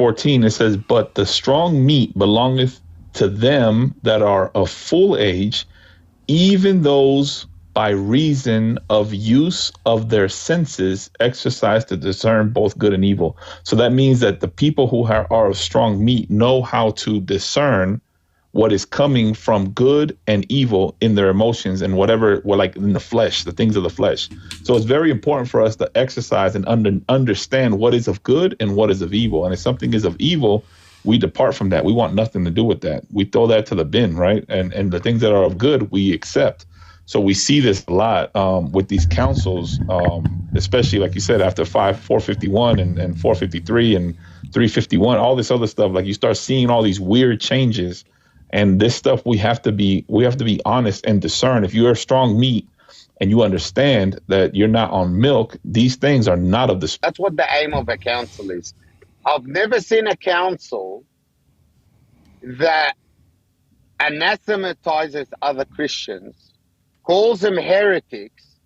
14, it says, "But the strong meat belongeth to them that are of full age, even those by reason of use of their senses exercise to discern both good and evil." So that means that the people who are of strong meat know how to discern what is coming from good and evil in their emotions and whatever, well, like in the flesh, the things of the flesh. So it's very important for us to exercise and understand what is of good and what is of evil. And if something is of evil, we depart from that. We want nothing to do with that. We throw that to the bin, right? And the things that are of good, we accept. So we see this a lot with these councils, especially, like you said, after 451 and 453 and 351, all this other stuff. Like, you start seeing all these weird changes. And this stuff, we have to be honest and discern. If you're a strong meat and you understand that you're not on milk, these things are not of the. That's what the aim of a council is. I've never seen a council that anathematizes other Christians, calls them heretics,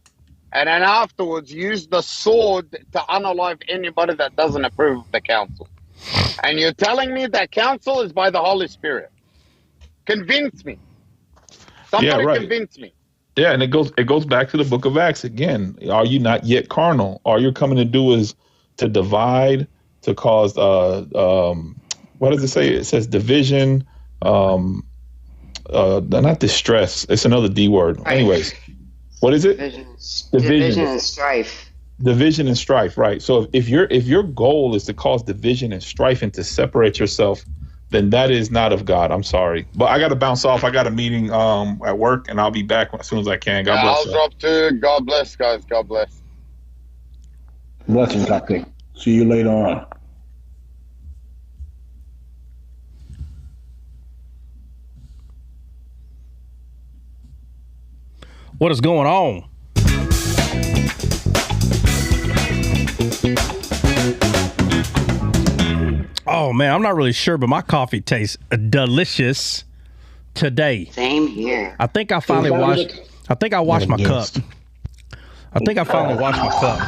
and then afterwards use the sword to unalive anybody that doesn't approve of the council. And you're telling me that council is by the Holy Spirit? Convince me. Somebody convince me. Yeah, and it goes back to the book of Acts again. Are you not yet carnal? All you're coming to do is to divide, to cause what does it say? It says division, not distress. It's another D word. Right. Anyways, what is it? Division and strife. Division and strife, right? So if your goal is to cause division and strife and to separate yourself, then that is not of God. I'm sorry, but I got to bounce off. I got a meeting at work, and I'll be back as soon as I can. God bless. I'll drop too. God bless, guys. God bless. Blessings, Doctor. See you later on. What is going on? Oh, man, I'm not really sure, but my coffee tastes delicious today. Same here. I think I finally washed my cup. I think I finally washed my cup.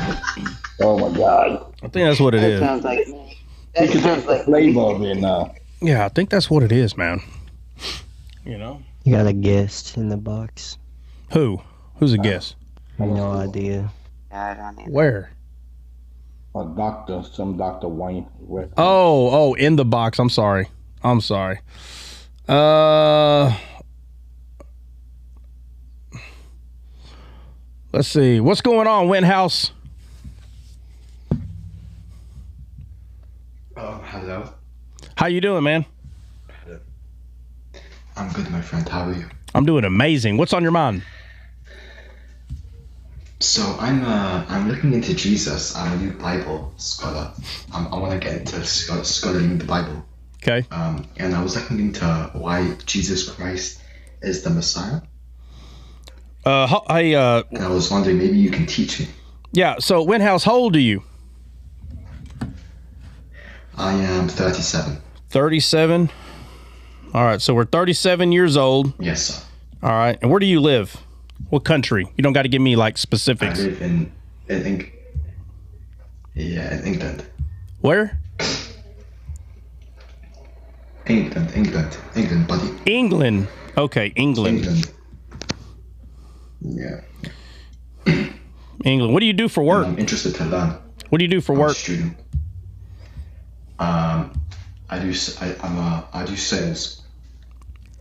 Oh, my God. I think that's what it is. Sounds like me. That sounds like flavor of it now. Yeah, I think that's what it is, man. You know? You got a guest in the box. Who? Who's a guest? No idea. Where? Some Dr. Wayne. Oh, in the box. I'm sorry. Let's see. What's going on, Wenthouse? Hello. How you doing, man? I'm good, my friend. How are you? I'm doing amazing. What's on your mind? So I'm looking into Jesus. I'm a new Bible scholar. I want to get into studying the Bible. Okay. And I was looking into why Jesus Christ is the Messiah. And I was wondering, maybe you can teach me. Yeah. So, Wenthouse, how old are you? I am 37. 37. All right. So we're 37 years old. Yes, sir. All right. And where do you live? What country? You don't got to give me like specifics. I live in England. Where? England, buddy. England. Okay, England. Yeah. England. What do you do for work? I'm interested to learn. What do you do for work? I'm a student. I do sales.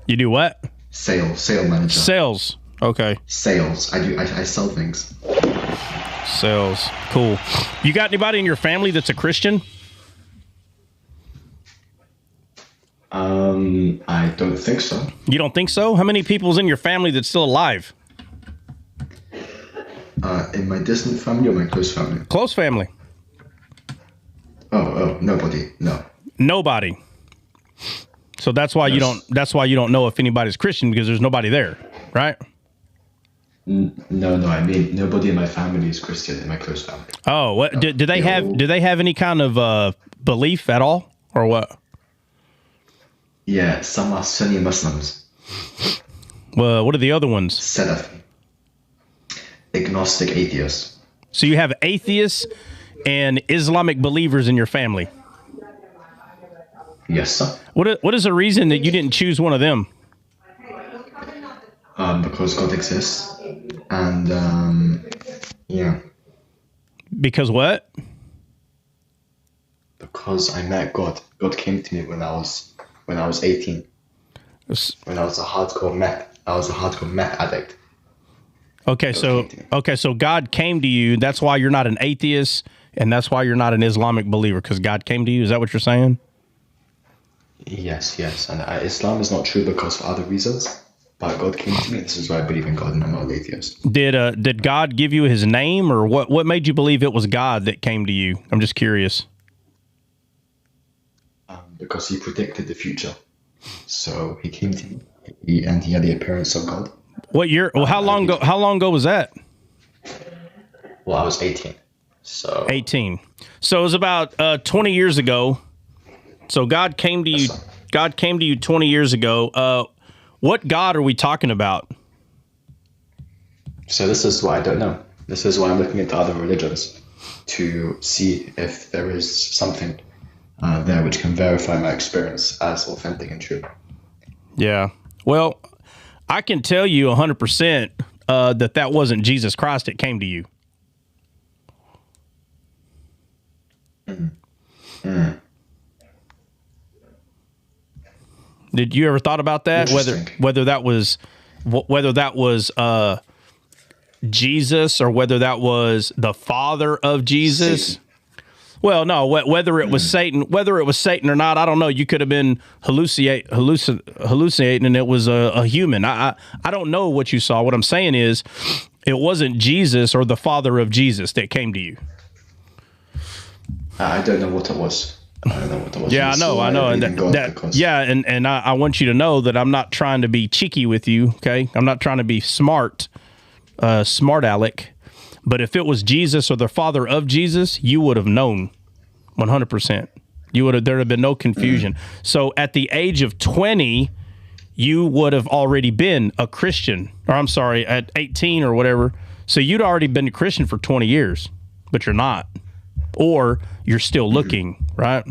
You do what? Sales manager. Sales. Okay. Sales. I sell things. Sales. Cool. You got anybody in your family that's a Christian? I don't think so. You don't think so? How many people's in your family that's still alive? In my distant family or my close family? Close family. Oh, nobody. No. Nobody. So that's why you don't know if anybody's Christian, because there's nobody there, right? No. I mean, nobody in my family is Christian in my close family. Oh, what do they have any kind of belief at all, or what? Yeah, some are Sunni Muslims. Well, what are the other ones? Salafi. Agnostic atheists. So you have atheists and Islamic believers in your family. Yes, sir. What is the reason that you didn't choose one of them? Because God exists, and yeah. Because what? Because I met God. God came to me when I was 18. When I was a hardcore meth addict. Okay, so God came to you. That's why you're not an atheist, and that's why you're not an Islamic believer, because God came to you. Is that what you're saying? Yes. And Islam is not true because of other reasons, but God came to me. This is why I believe in God, and I'm not an atheist. Did God give you his name, or what made you believe it was God that came to you? I'm just curious. Because he predicted the future. So he came to me, and he had the appearance of God. What year? Well, how long ago was that? Well, I was 18. So 18. So it was about 20 years ago. So God came to you. God came to you 20 years ago. What God are we talking about? So this is what I don't know. This is why I'm looking into other religions to see if there is something there which can verify my experience as authentic and true. Yeah. Well, I can tell you 100% that wasn't Jesus Christ that came to you. Did you ever thought about that? Whether that was Jesus, or whether that was the father of Jesus? Satan. Well, no. Whether it was Satan, or not, I don't know. You could have been hallucinating, and it was a human. I don't know what you saw. What I'm saying is, it wasn't Jesus or the father of Jesus that came to you. I don't know what it was. Yeah, I know. And and I want you to know that I'm not trying to be cheeky with you. Okay, I'm not trying to be smart aleck. But if it was Jesus or the father of Jesus, you would have known 100%. There'd have been no confusion. So at the age of 20, you would have already been a Christian, or I'm sorry, at 18 or whatever. So you'd already been a Christian for 20 years, but you're not, or you're still looking, right?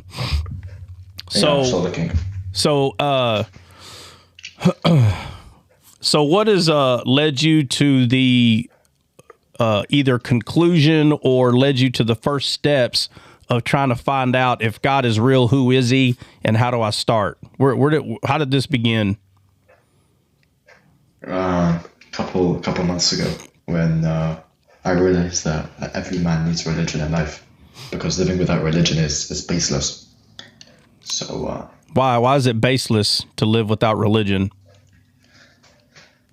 So, I'm still looking. So what has led you to the either conclusion or led you to the first steps of trying to find out if God is real, who is he, and how do I start? How did this begin? Couple months ago, when I realized that every man needs religion in life, because living without religion is baseless. So why is it baseless to live without religion?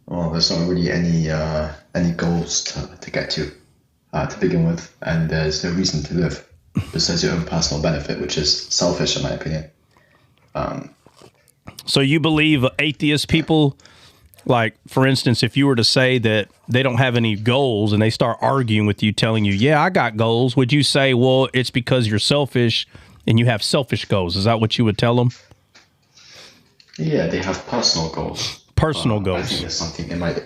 Well, there's not really any goals to get to begin with, and there's no reason to live besides your own personal benefit, which is selfish in my opinion. So you believe atheist people, like, for instance, if you were to say that they don't have any goals and they start arguing with you, telling you, yeah, I got goals, would you say, well, it's because you're selfish and you have selfish goals? Is that what you would tell them? Yeah, they have personal goals. Personal goals. I think there's something in my...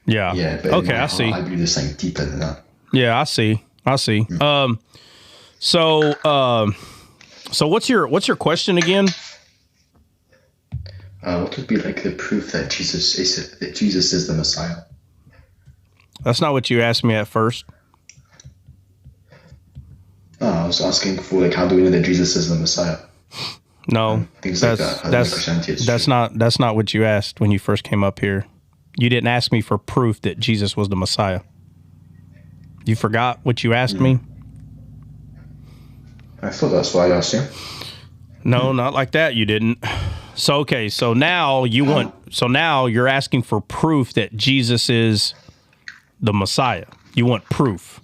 Yeah. Yeah, but okay, I see. I believe there's something deeper than that. Yeah, I see. So what's your question again? What would be like the proof that Jesus is the Messiah? That's not what you asked me at first. I was asking for, like, how do we know that Jesus is the Messiah? No, things like that. That's not what you asked when you first came up here. You didn't ask me for proof that Jesus was the Messiah. You forgot what you asked me? I thought that's why I asked you. No, not like that. You didn't. So, okay. So now you're asking for proof that Jesus is the Messiah. You want proof.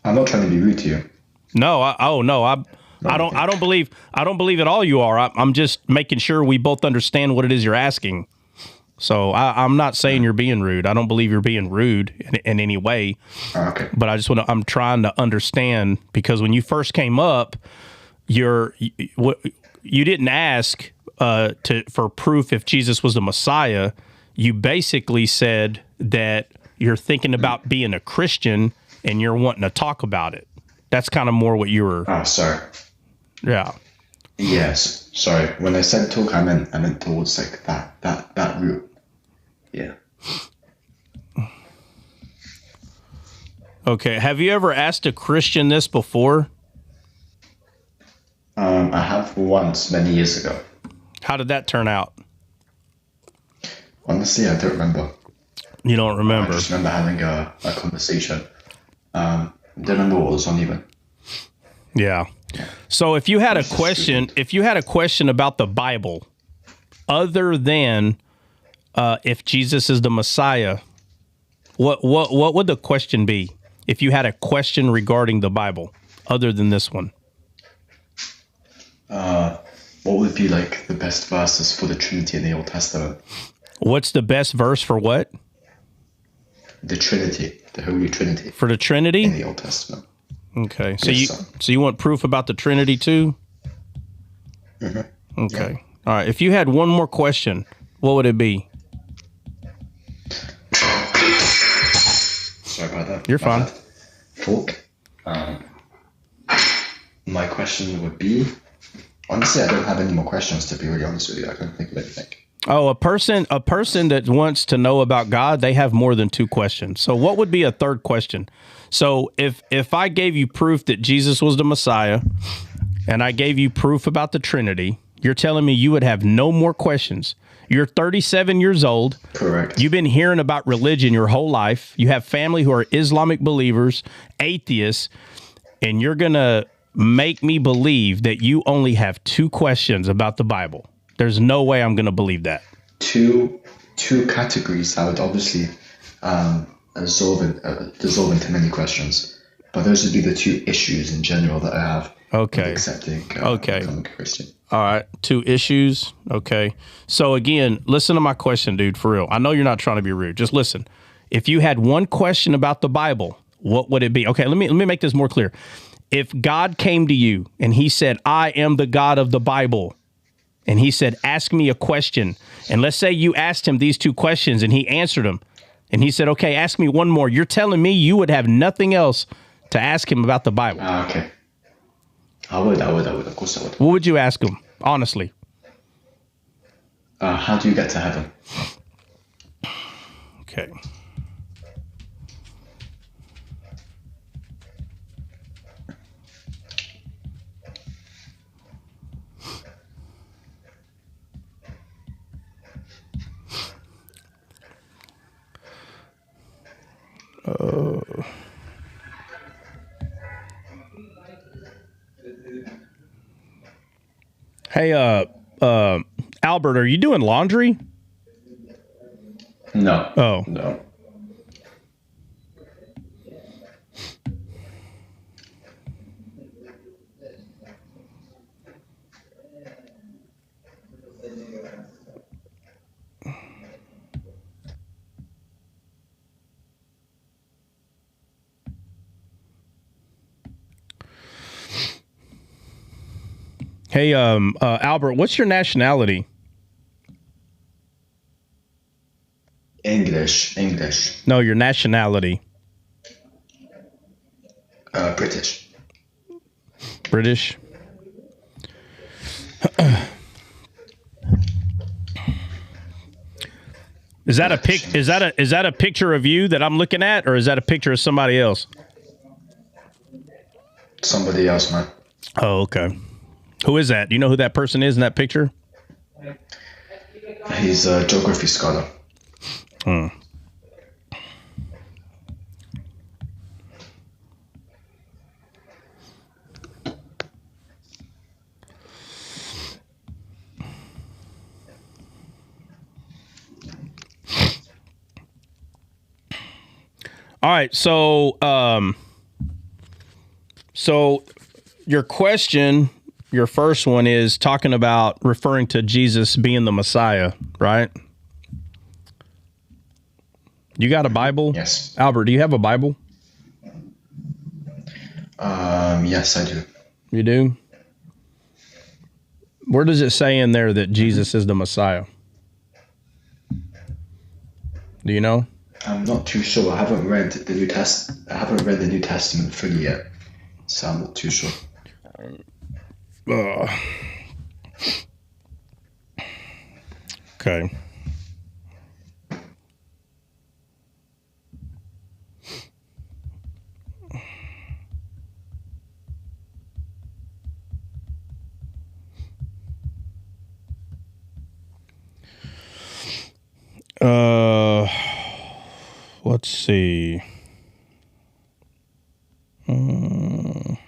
I'm not trying to be rude to you. No. I don't believe at all you are. I'm just making sure we both understand what it is you're asking. So I'm not saying you're being rude. I don't believe you're being rude in any way. Okay. But I'm trying to understand, because when you first came up, you didn't ask for proof if Jesus was the Messiah. You basically said that you're thinking about being a Christian and you're wanting to talk about it. That's kind of more what you were. Oh, sorry. Yeah. Yes. Sorry. When I said talk, I meant towards like that route. Yeah. Okay. Have you ever asked a Christian this before? I have once many years ago. How did that turn out? Honestly, I don't remember. You don't remember? I just remember having a conversation. Don't remember what was on even. Yeah. So if you had a question about the Bible, other than if Jesus is the Messiah, what would the question be? If you had a question regarding the Bible, other than this one, what would be like the best verses for the Trinity in the Old Testament? What's the best verse for what? The Trinity, the Holy Trinity. For the Trinity in the Old Testament. Okay, Yes, so you want proof about the Trinity too? Mm-hmm. Okay, Yeah. All right. If you had one more question, what would it be? Sorry about that. You're fine. Fork. My question would be, honestly, I don't have any more questions, to be really honest with you. I can't think of anything. Oh, a person that wants to know about God, they have more than two questions. So what would be a third question? So if I gave you proof that Jesus was the Messiah and I gave you proof about the Trinity, you're telling me you would have no more questions. You're 37 years old. Correct. You've been hearing about religion your whole life. You have family who are Islamic believers, atheists, and you're going to make me believe that you only have two questions about the Bible. There's no way I'm going to believe that. Two categories I would obviously dissolve into many questions, but those would be the two issues in general that I have. Okay. With accepting becoming a Christian. All right. Two issues. Okay. So again, listen to my question, dude, for real. I know you're not trying to be rude. Just listen. If you had one question about the Bible, what would it be? Okay. Let me make this more clear. If God came to you and he said, I am the God of the Bible, and he said, ask me a question. And let's say you asked him these two questions and he answered them. And he said, okay, ask me one more. You're telling me you would have nothing else to ask him about the Bible. Okay. I would. Of course I would. What would you ask him, honestly? How do you get to heaven? Okay. Hey, Albert, are you doing laundry? No. Oh. No. Hey, Albert, what's your nationality? English. No, your nationality. British. British. Is that a picture of you that I'm looking at, or is that a picture of somebody else? Somebody else, man. Oh, okay. Who is that? Do you know who that person is in that picture? He's a geography scholar. Hmm. All right, so your question, your first one is talking about referring to Jesus being the Messiah, right? You got a Bible? Yes. Albert, do you have a Bible? Yes, I do. You do? Where does it say in there that Jesus is the Messiah? Do you know? I'm not too sure. I haven't read the New Testament fully yet, so I'm not too sure. Okay. Let's see. All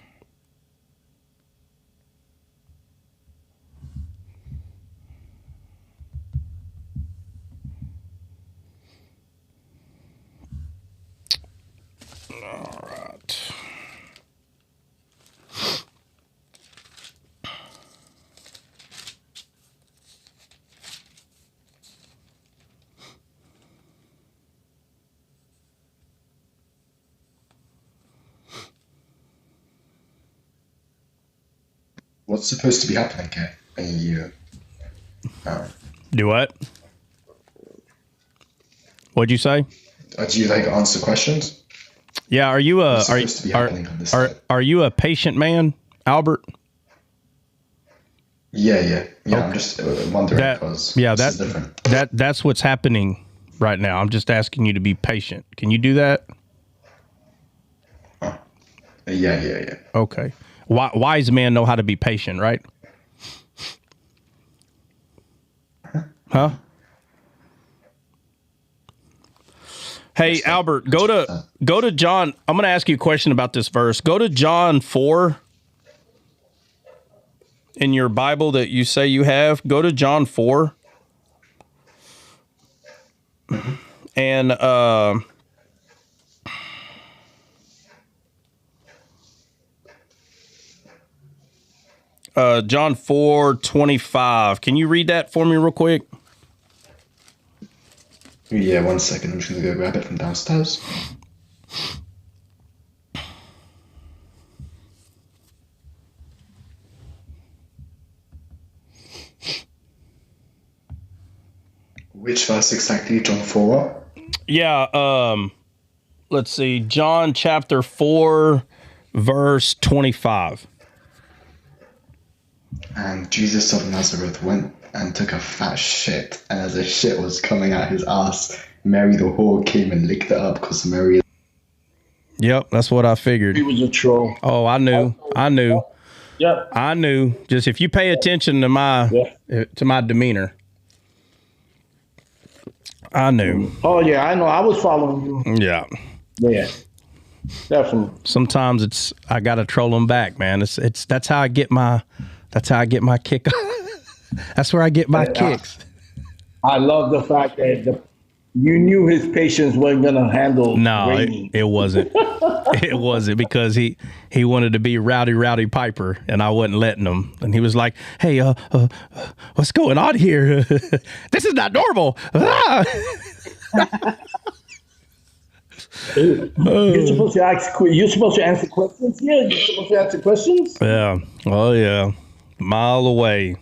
right. What's supposed to be happening here? Do what? What'd you say? Do you like answer questions? Yeah, are you What's supposed to be happening on this side? are you a patient man, Albert? Yeah. I'm just wondering because this is different. That's what's happening right now. I'm just asking you to be patient. Can you do that? Yeah. Okay. Wise men know how to be patient, right? Huh? Hey, Albert, go to John. I'm going to ask you a question about this verse. Go to John 4 in your Bible that you say you have. Go to John 4. And John 4:25. Can you read that for me real quick? Yeah, 1 second. I'm just going to go grab it from downstairs. Which verse exactly? John 4? Yeah, let's see. John chapter 4, verse 25. And Jesus of Nazareth went and took a fat shit, and as the shit was coming out his ass, Mary the whore came and licked it up because Mary. Yep, that's what I figured. He was a troll. Oh, I knew. Yep. I knew. Just if you pay attention to my demeanor, I knew. Oh yeah, I know. I was following you. Yeah. Yeah. Definitely. Sometimes I gotta troll them back, man. That's how I get my kick. That's where I get my kicks. I love the fact that you knew his patience wasn't gonna handle. No, it wasn't. It wasn't because he wanted to be Rowdy Piper, and I wasn't letting him. And he was like, "Hey, what's going on here? This is not normal." You're supposed to answer questions. Yeah, you're supposed to answer questions. Yeah. Oh yeah. Mile away.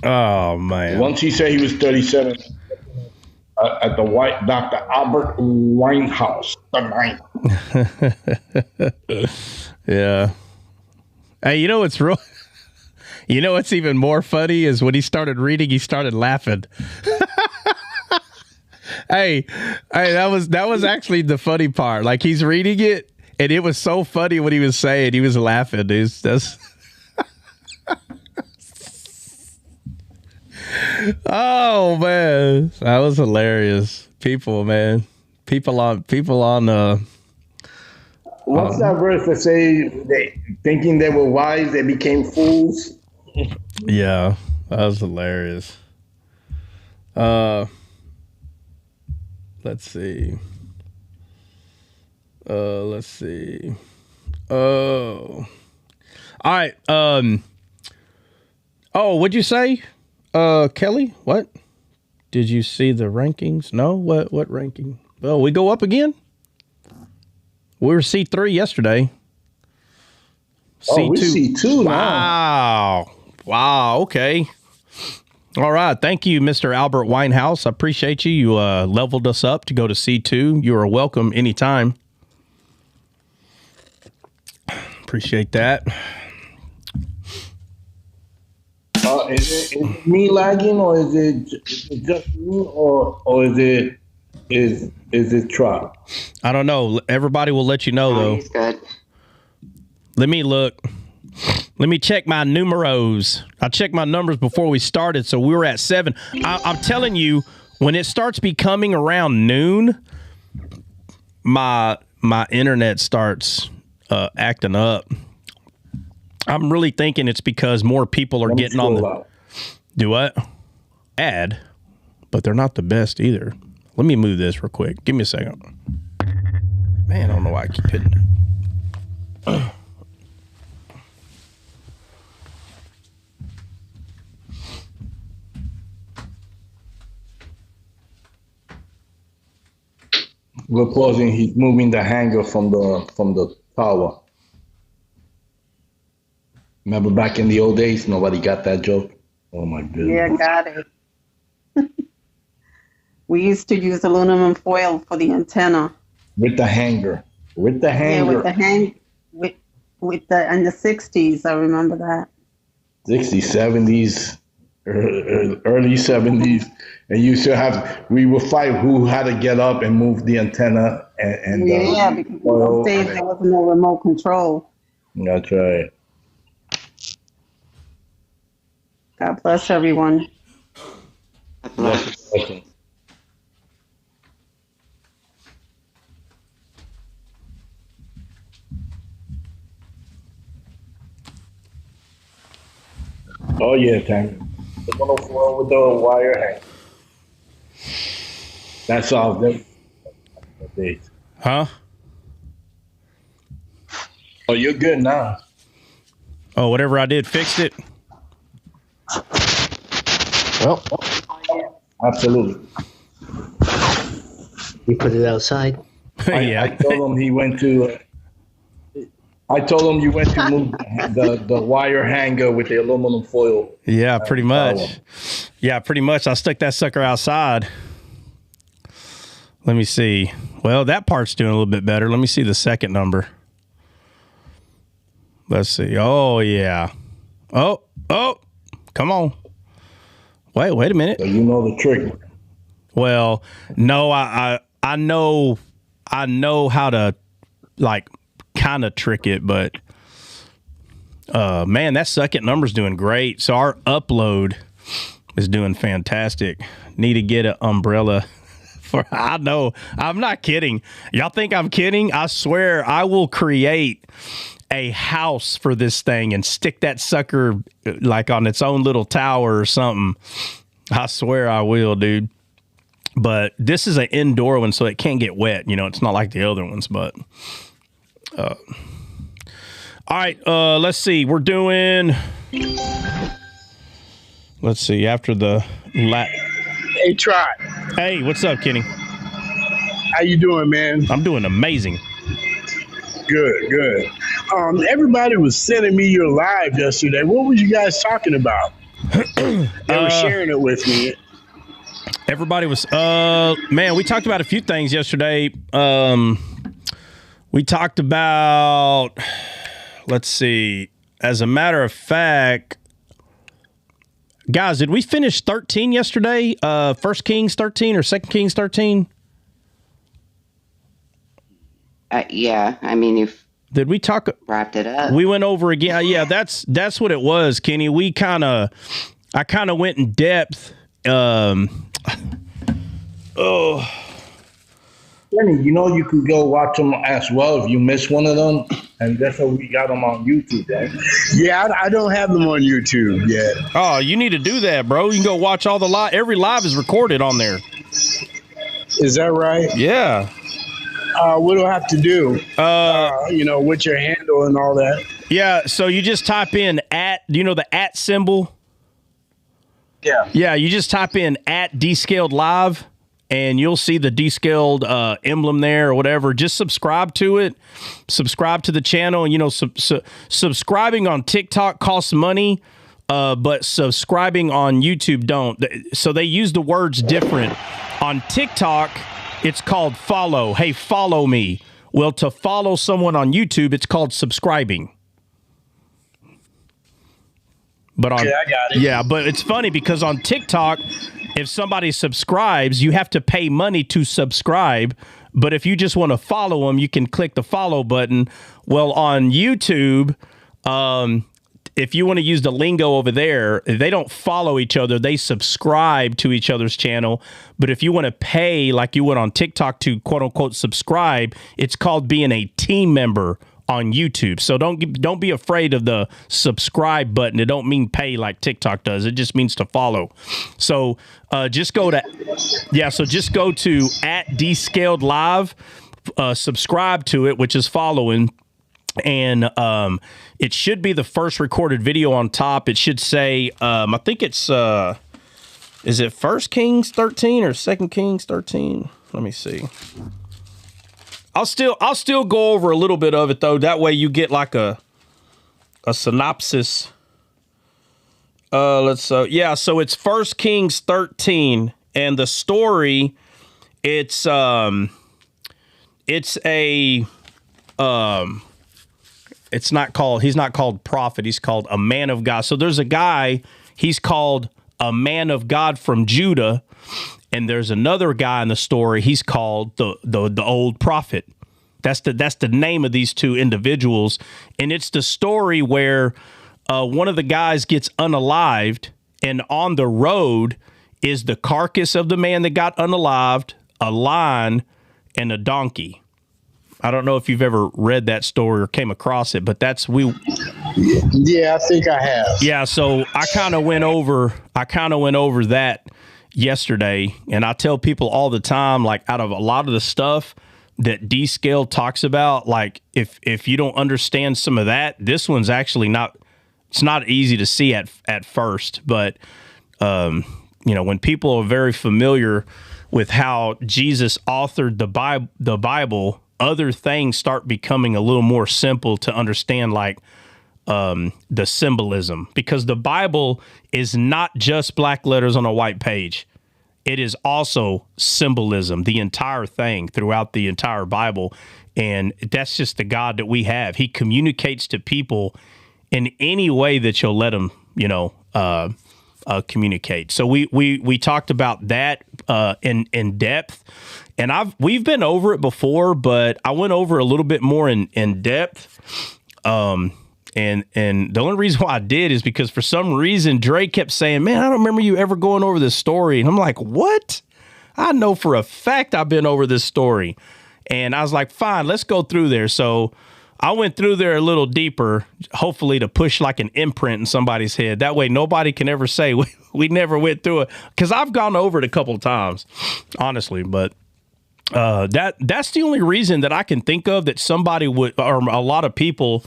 Oh man. Once he said he was 37 at the Dr. Albert Winehouse tonight. Yeah. Hey, you know what's real? You know what's even more funny is when he started reading, he started laughing. Hey, that was actually the funny part. Like he's reading it, and it was so funny what he was saying. He was laughing. Oh man, that was hilarious. People on What's that verse that say thinking they were wise, they became fools? Yeah, that was hilarious. Let's see. Oh, all right. Oh, what'd you say, Kelly? What? Did you see the rankings? No. What ranking? Well, we go up again. We were C3 yesterday. C2. We're C2 now. Wow. Okay. All right. Thank you, Mr. Albert Winehouse. I appreciate you. You leveled us up to go to C2. You are welcome anytime. Appreciate that. Is it me lagging, or is it just me, or is it Trump? I don't know. Everybody will let you know, though. He's good. Let me look. Let me check my numeros. I checked my numbers before we started, so we were at 7. I'm telling you, when it starts becoming around noon, my internet starts acting up. I'm really thinking it's because more people are getting on the... Do what? Ad. But they're not the best either. Let me move this real quick. Give me a second. Man, I don't know why I keep hitting it. We're closing. He's moving the hanger from the tower. Remember back in the old days, nobody got that joke. Oh my goodness. Yeah, got it. We used to use aluminum foil for the antenna. With the hanger. With the hanger. Yeah, with the in the 60s, I remember that. 60s, 70s, early 70s. And you still have, we would fight who had to get up and move the antenna. And yeah, because in those days there was no remote control. That's right. God bless everyone. God bless. Oh, yeah, Tammy. The 104 with the wire hang. That's all. Huh? Oh, you're good now. Oh, whatever I did fixed it? Well, Absolutely. we put it outside. Yeah. I told him he went to. I told him you went to move the wire hanger with the aluminum foil. Yeah, pretty much. Yeah, pretty much. I stuck that sucker outside. Let me see. Well, that part's doing a little bit better. Let me see the second number. Let's see. Oh, yeah. Oh, come on. Wait a minute. So you know the trick. Well, no, I know how to like kind of trick it, but man, that second number's doing great. So our upload is doing fantastic. Need to get an umbrella for, I know, I'm not kidding. Y'all think I'm kidding? I swear I will create a house for this thing and stick that sucker like on its own little tower or something. I swear I will, dude. But this is an indoor one, so it can't get wet. You know, it's not like the other ones, but all right, let's see. We're doing, let's see, after the Hey, Trot. Hey, what's up, Kenny? How you doing, man? I'm doing amazing. Good. Everybody was sending me your live yesterday. What were you guys talking about? They were sharing it with me. Everybody was, man, we talked about a few things yesterday. We talked about, let's see, as a matter of fact, guys, did we finish 13 yesterday? 1 Kings 13 or 2 Kings 13? Yeah, I mean, you've Did we talk? wrapped it up. We went over again. Yeah, that's what it was, Kenny. I kind of went in depth. Kenny, you know you can go watch them as well if you miss one of them, and that's what we got them on YouTube, right? Yeah, I don't have them on YouTube yet. Oh, you need to do that, bro. You can go watch all the live. Every live is recorded on there. Is that right? Yeah. What do I have to do? With your handle and all that. Yeah, so you just type in do you know the @ symbol? Yeah. Yeah, you just type in @Descaled Live, and you'll see the Descaled emblem there or whatever. Just subscribe to it. Subscribe to the channel. And, subscribing on TikTok costs money, but subscribing on YouTube don't. So they use the words different. On TikTok, it's called follow. Hey, follow me. Well, to follow someone on YouTube, it's called subscribing. But on, Okay, I got it. yeah, but it's funny because on TikTok, if somebody subscribes, you have to pay money to subscribe. But if you just want to follow them, you can click the follow button. Well, on YouTube, if you want to use the lingo over there, they don't follow each other. They subscribe to each other's channel. But if you want to pay like you would on TikTok to quote unquote subscribe, it's called being a team member on YouTube. So don't be afraid of the subscribe button. It don't mean pay like TikTok does. It just means to follow. So just go to @DscaledLive, subscribe to it, which is following. And it should be the first recorded video on top. It should say, I think it's, is it 1 Kings 13 or 2 Kings 13? Let me see. I'll still go over a little bit of it though. That way you get like a synopsis. So it's 1 Kings 13, and the story, it's not called, he's not called prophet, he's called a man of God. So there's a guy, he's called a man of God from Judah, and there's another guy in the story, he's called the old prophet. That's the name of these two individuals, and it's the story where one of the guys gets unalived, and on the road is the carcass of the man that got unalived, a lion, and a donkey. I don't know if you've ever read that story or came across it, but Yeah, I think I have. Yeah, so I kind of went over that yesterday, and I tell people all the time, like, out of a lot of the stuff that Descaled talks about, like, if you don't understand some of that, this one's actually not easy to see at first, but when people are very familiar with how Jesus authored the Bible, other things start becoming a little more simple to understand, like the symbolism, because the Bible is not just black letters on a white page. It is also symbolism, the entire thing throughout the entire Bible. And that's just the God that we have. He communicates to people in any way that you'll let him, communicate. So we talked about that in depth, and we've been over it before, but I went over a little bit more in depth. And the only reason why I did is because for some reason Drake kept saying, "Man, I don't remember you ever going over this story." And I'm like, "What? I know for a fact I've been over this story." And I was like, "Fine, let's go through there." So I went through there a little deeper, hopefully to push like an imprint in somebody's head. That way nobody can ever say we never went through it, because I've gone over it a couple of times, honestly. But that's the only reason that I can think of that somebody would, or a lot of people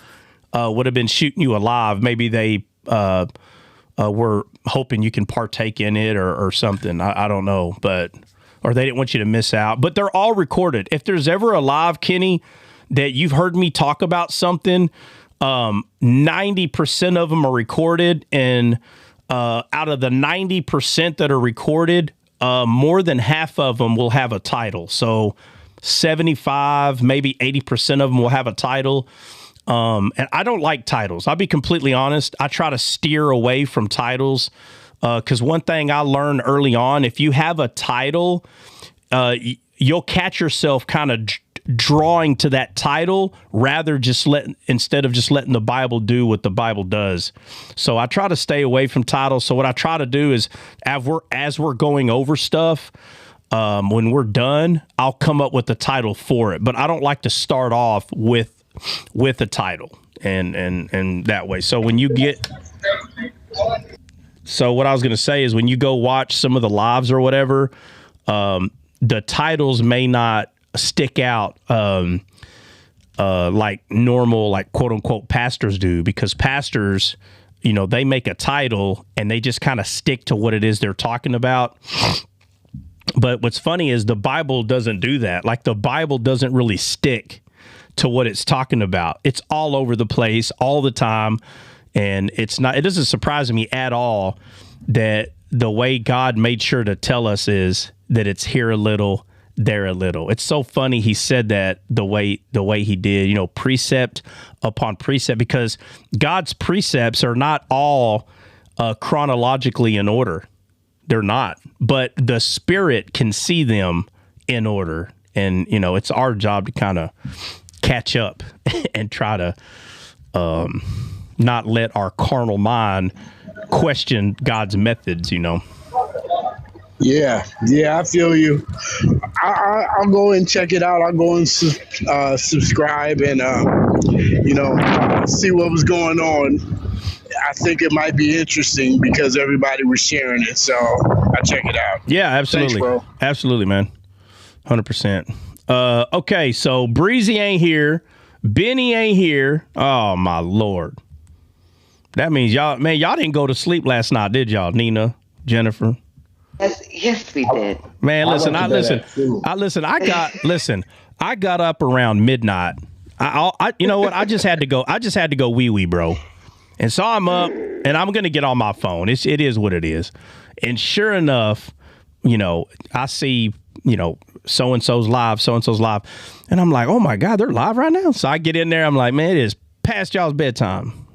would have been shooting you alive. Maybe they were hoping you can partake in it or something. I don't know, or they didn't want you to miss out. But they're all recorded. If there's ever a live, Kenny, that you've heard me talk about something, 90% of them are recorded, and out of the 90% that are recorded, more than half of them will have a title. So 75, maybe 80% of them will have a title. And I don't like titles. I'll be completely honest. I try to steer away from titles, because one thing I learned early on, if you have a title, you'll catch yourself kind of drawing to that title instead of just letting the Bible do what the Bible does. So I try to stay away from titles. So what I try to do is, as we're going over stuff, when we're done, I'll come up with the title for it. But I don't like to start off with a title and that way. So what I was going to say is, when you go watch some of the lives or whatever, the titles may not stick out like normal, like quote unquote pastors do, because pastors, they make a title and they just kind of stick to what it is they're talking about. But what's funny is the Bible doesn't do that. Like, the Bible doesn't really stick to what it's talking about. It's all over the place all the time. And it doesn't surprise me at all that the way God made sure to tell us is that it's here a little, there a little. It's so funny he said that the way he did, precept upon precept, because God's precepts are not all chronologically in order. They're not, but the spirit can see them in order. And, you know, it's our job to kind of catch up and try to not let our carnal mind question God's methods, you know. Yeah, I feel you. I'll go and check it out. I'll go and subscribe and, see what was going on. I think it might be interesting because everybody was sharing it, so I'll check it out. Yeah, absolutely. Thanks, bro. Absolutely, man. 100%. Okay, so Breezy ain't here. Benny ain't here. Oh, my Lord. That means y'all didn't go to sleep last night, did y'all, Nina, Jennifer? Yes, we did. Man, listen, I got up around midnight. You know what? I just had to go wee, bro. And so I'm up and I'm going to get on my phone. It is what it is. And sure enough, you know, I see, you know, so-and-so's live. And I'm like, oh my God, they're live right now. So I get in there. I'm like, man, it is past y'all's bedtime.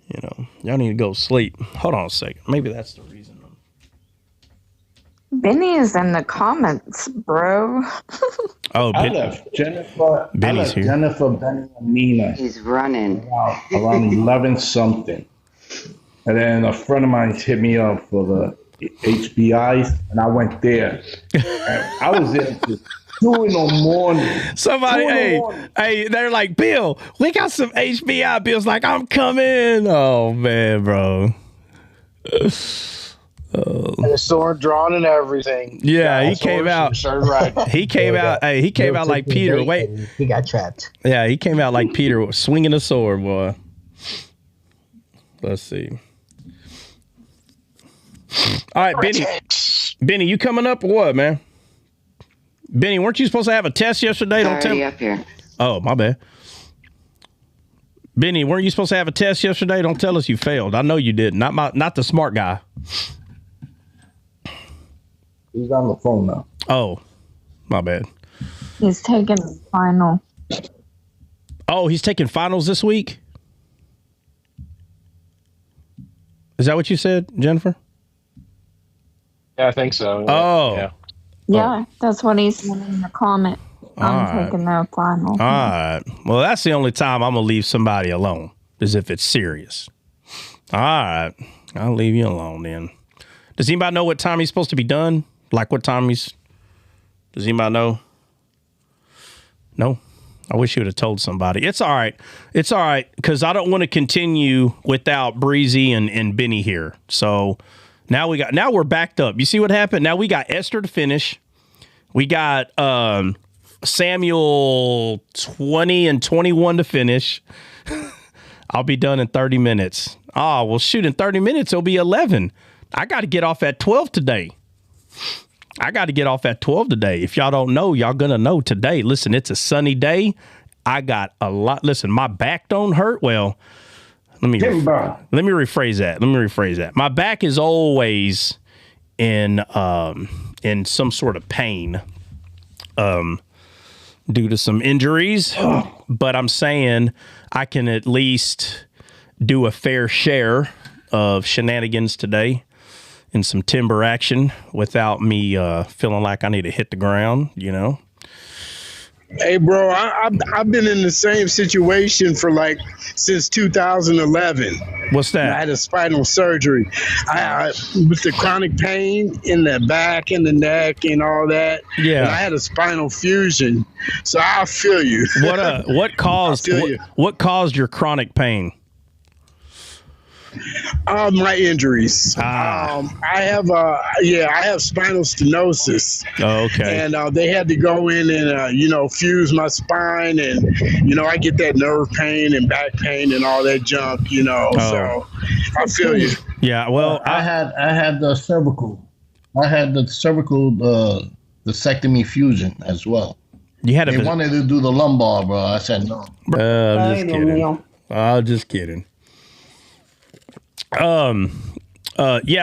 You know, y'all need to go sleep. Hold on a second. Maybe that's the reason. Benny is in the comments, bro. Oh, I left Jennifer. Benny's here. Jennifer, Benny, and Nina. He's running. Around 11 something. And then a friend of mine hit me up for the HBIs, and I went there. And I was there till 2 in the morning. Somebody, hey, they're like, Bill, we got some HBI. Bill's like, I'm coming. Oh, man, bro. And the sword drawn and everything. Yeah, he came out. Right. He came out. Hey, he came out like Peter. Wait, he got trapped. Yeah, he came out like Peter, swinging a sword, boy. Let's see. All right, Benny, you coming up or what, man? Benny, weren't you supposed to have a test yesterday? Don't tell me. Up here. Oh, my bad. Benny, weren't you supposed to have a test yesterday? Don't tell us you failed. I know you did. Not the smart guy. He's on the phone now. Oh, my bad. He's taking the final. Oh, he's taking finals this week? Is that what you said, Jennifer? Yeah, I think so. Oh. Yeah, that's what he's saying in the comment. I'm taking the final. All right. Well, that's the only time I'm going to leave somebody alone, is if it's serious. All right. I'll leave you alone then. Does anybody know what time he's supposed to be done? Like what time does anybody know? No? I wish you would have told somebody. It's all right. It's all right, because I don't want to continue without Breezy and Benny here. So now we're backed up. You see what happened? Now we got Esther to finish. We got Samuel 20 and 21 to finish. I'll be done in 30 minutes. Oh, well, shoot, in 30 minutes, it'll be 11. I got to get off at 12 today. If y'all don't know, y'all going to know today. Listen, it's a sunny day. I got a lot. Listen, my back don't hurt. Well, let me rephrase that. My back is always in some sort of pain due to some injuries. But I'm saying I can at least do a fair share of shenanigans today and some timber action without me feeling like I need to hit the ground, you know? Hey, bro, I've been in the same situation for since 2011. What's that? I had a spinal surgery. I with the chronic pain in the back and the neck and all that. Yeah. And I had a spinal fusion. So I feel you. What caused your chronic pain? My injuries. I have spinal stenosis. Oh, okay. And they had to go in and fuse my spine, and I get that nerve pain and back pain and all that junk. So I feel you. Yeah. Well, I had the cervical. I had the cervical vasectomy fusion as well. They wanted to do the lumbar, bro. I said no. I'm just kidding. I'm just kidding.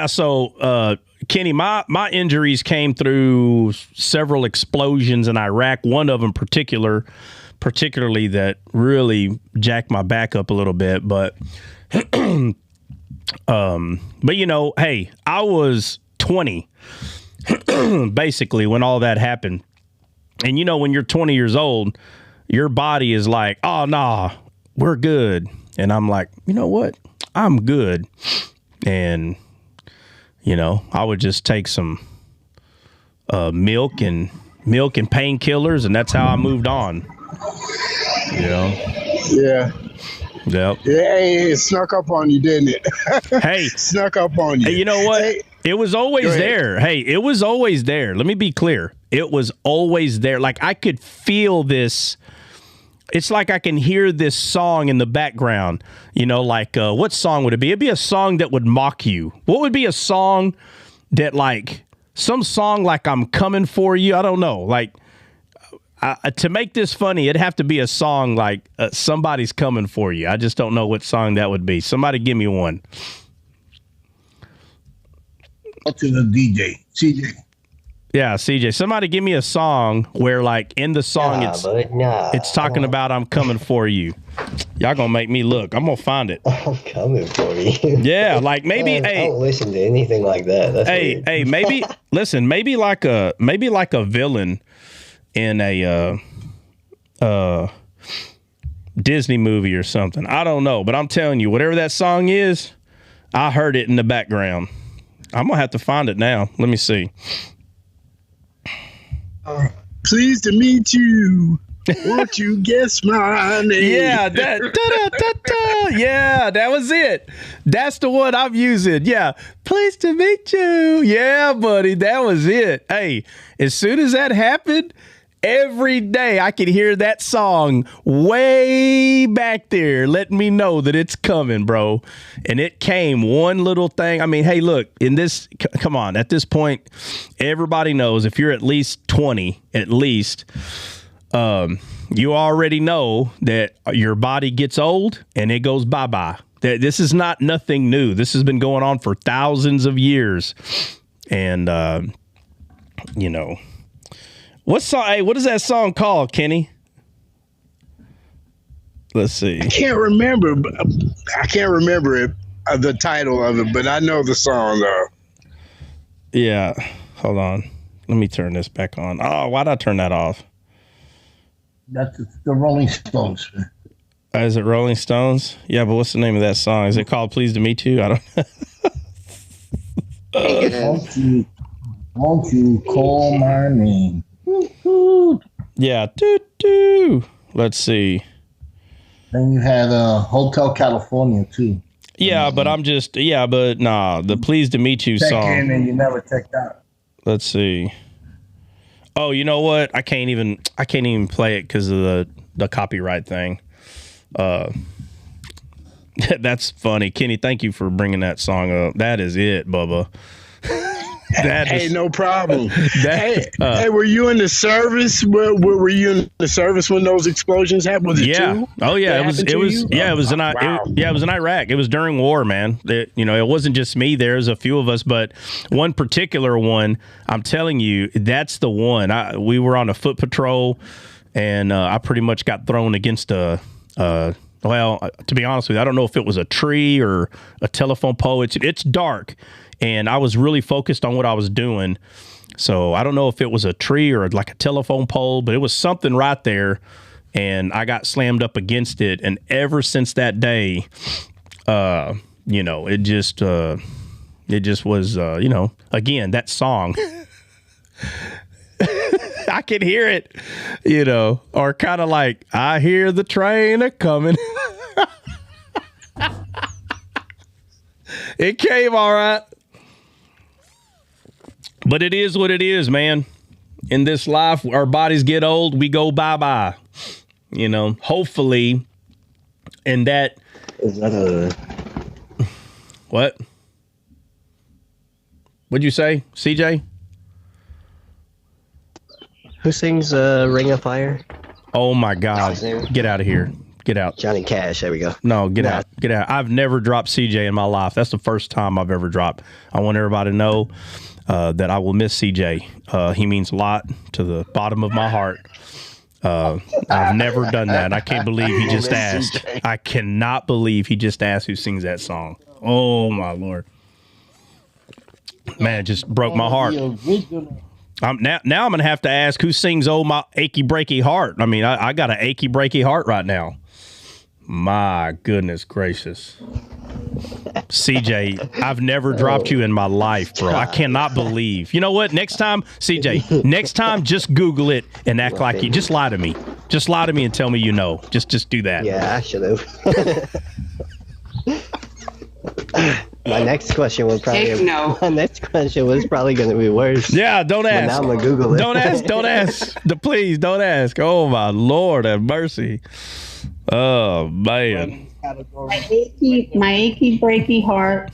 So Kenny, my injuries came through several explosions in Iraq. One of them particularly that really jacked my back up a little bit. But But you know, hey, I was 20 basically when all that happened. And you know, when you're 20 years old, your body is like, oh, nah, we're good. And I'm like, you know what? I'm good. And, you know, I would just take some milk and painkillers, and that's how I moved on. You know? Yeah. Yep. Yeah, hey, it snuck up on you, didn't it? Hey. Snuck up on you. Hey, you know what? Hey. It was always there. Hey, it was always there. Let me be clear. It was always there. Like, I could feel this. It's like I can hear this song in the background. You know, like, what song would it be? It'd be a song that would mock you. What would be a song that, like, some song like I'm Coming For You? I don't know. Like, to make this funny, it'd have to be a song like Somebody's Coming For You. I just don't know what song that would be. Somebody give me one. Up to the DJ, CJ. Yeah, CJ. Somebody give me a song where, like, in the song, it's talking about I'm coming for you. Y'all gonna make me look. I'm gonna find it. I'm coming for you. Yeah, like maybe. I don't listen to anything like that. That's weird. Hey, maybe listen. Maybe like a villain in a Disney movie or something. I don't know, but I'm telling you, whatever that song is, I heard it in the background. I'm gonna have to find it now. Let me see. Pleased to meet you. Won't you guess my name? Yeah, yeah, that was it. That's the one I'm using. Yeah, pleased to meet you. Yeah, buddy, that was it. Hey, as soon as that happened, every day I could hear that song way back there letting me know that it's coming, bro. And it came one little thing. I mean, hey, look, come on, at this point, everybody knows if you're at least 20, at least, you already know that your body gets old and it goes bye-bye. This is not nothing new. This has been going on for thousands of years. And, you know, what is that song called, Kenny? Let's see. I can't remember it, the title of it, but I know the song though. Yeah, hold on. Let me turn this back on. Oh, why'd I turn that off? That's the Rolling Stones. Is it Rolling Stones? Yeah, but what's the name of that song? Is it called "Pleased to Meet You"? I don't know. Won't you call my name? Yeah, doo. Let's see. Then you had Hotel California too. Yeah, but the "Pleased to Meet You" check song. Check in and you never checked out. Let's see. Oh, you know what? I can't even play it because of the copyright thing. That's funny, Kenny. Thank you for bringing that song up. That is it, Bubba. No problem. Hey, were you in the service? Were you in the service when those explosions happened? Was it two? Oh yeah, it was in Iraq. It was during war, man. It wasn't just me. There's a few of us, but one particular one, I'm telling you, that's the one. We were on a foot patrol, and I pretty much got thrown against well, to be honest with you, I don't know if it was a tree or a telephone pole. It's dark. And I was really focused on what I was doing. So I don't know if it was a tree or like a telephone pole, but it was something right there. And I got slammed up against it. And ever since that day, it just was, again, that song. I can hear it, or kind of like, I hear the train a-coming. It came all right. But it is what it is, man. In this life, our bodies get old, we go bye-bye. Hopefully, and that... Is that a... What? What'd you say, CJ? Who sings Ring of Fire? Oh, my God. Get out of here. Get out. Johnny Cash. There we go. No, get out. Get out. I've never dropped CJ in my life. That's the first time I've ever dropped. I want everybody to know that I will miss CJ. He means a lot to the bottom of my heart. I've never done that. I can't believe he just asked. I cannot believe he just asked who sings that song. Oh my Lord. Man, it just broke my heart. Now I'm gonna have to ask who sings "Oh My Achy Breaky Heart." I mean, I got an achy breaky heart right now. My goodness gracious, CJ, I've never dropped you in my life, bro. I cannot believe. You know what? Next time, CJ, next time, just Google it and act like you. Just lie to me. Just lie to me and tell me you know. Just do that. Yeah, I should have. My next question was probably My next question was probably going to be worse. Yeah, don't ask. Now I'm gonna Google it. Don't ask. Please don't ask. Oh my Lord, have mercy. Oh man. My achy breaky heart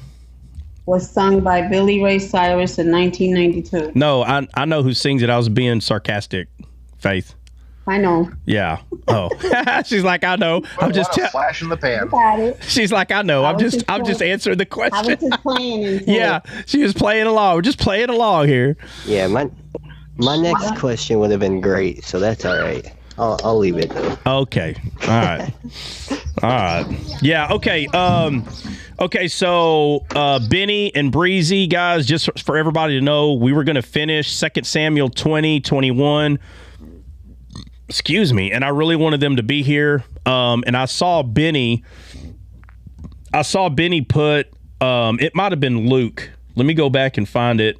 was sung by Billy Ray Cyrus in 1992. No, I know who sings it. I was being sarcastic, Faith. I know. Yeah. Oh, she's like, I know. I'm just flash in the pan. She's like, I know. I'm just answering the question. I was just playing. Yeah, she was playing along. We're just playing along here. Yeah, my next question would have been great, so that's all right. I'll leave it though. Okay. All right. Yeah. Okay. Okay. So Benny and Breezy, guys, just for everybody to know, we were going to finish 2 Samuel 20:21. Excuse me. And I really wanted them to be here. And I saw Benny put, it might have been Luke. Let me go back and find it.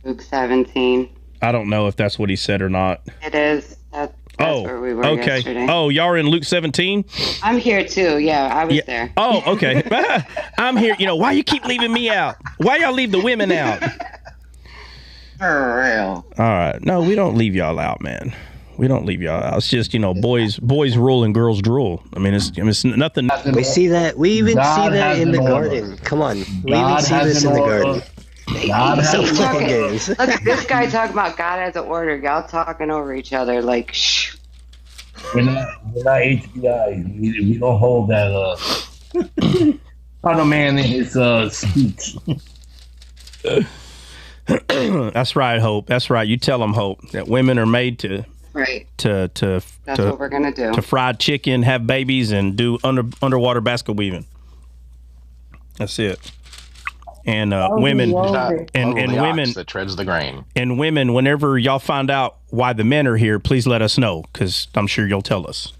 Luke 17. I don't know if that's what he said or not. It is. That's where we were yesterday. Oh, y'all are in Luke 17? I'm here too. Yeah, I was there. Oh, okay. I'm here. You know, why you keep leaving me out? Why y'all leave the women out? For real. All right. No, we don't leave y'all out, man. We don't leave y'all out. It's just, you know, boys rule and girls drool. I mean, it's nothing. We see that. We even see that in the garden. Come on. We even see this in the garden. Look at this guy talking about God has an order. Y'all talking over each other like, shh. We're not HBI. We don't hold that. Other man in his speech. That's right, Hope. That's right. You tell them, Hope, that women are made to. Right. That's what we're gonna do. To fried chicken, have babies, and do underwater basket weaving. That's it. And women and women that treads the grain. And women, whenever y'all find out why the men are here, please let us know, because I'm sure you'll tell us.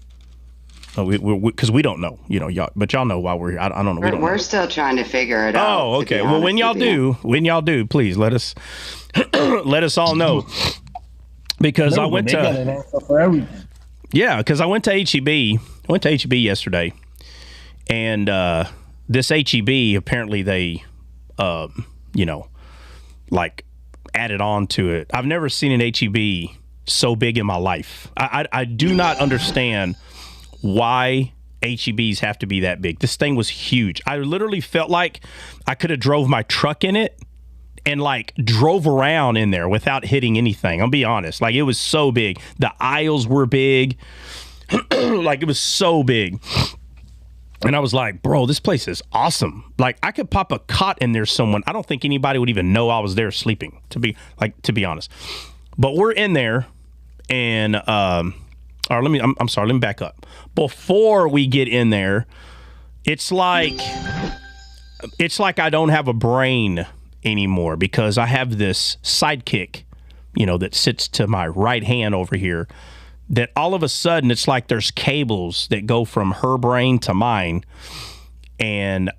Because we don't know, you know, y'all, but y'all know why we're here. I don't know. We're still trying to figure it out. Oh, okay. Well, when y'all do, please let us all know. Because I went to because I went to HEB. I went to HEB yesterday, and this HEB apparently they, like added on to it. I've never seen an HEB so big in my life. I do not understand why HEBs have to be that big. This thing was huge. I literally felt like I could have drove my truck in it and like drove around in there without hitting anything. I'll be honest. Like, it was so big. The aisles were big. Like, it was so big. And I was like, bro, this place is awesome. Like, I could pop a cot in there someone. I don't think anybody would even know I was there sleeping, to be honest. But we're in there, and I'm sorry, let me back up. Before we get in there, it's like I don't have a brain anymore, because I have this sidekick, that sits to my right hand over here, that all of a sudden it's like there's cables that go from her brain to mine, and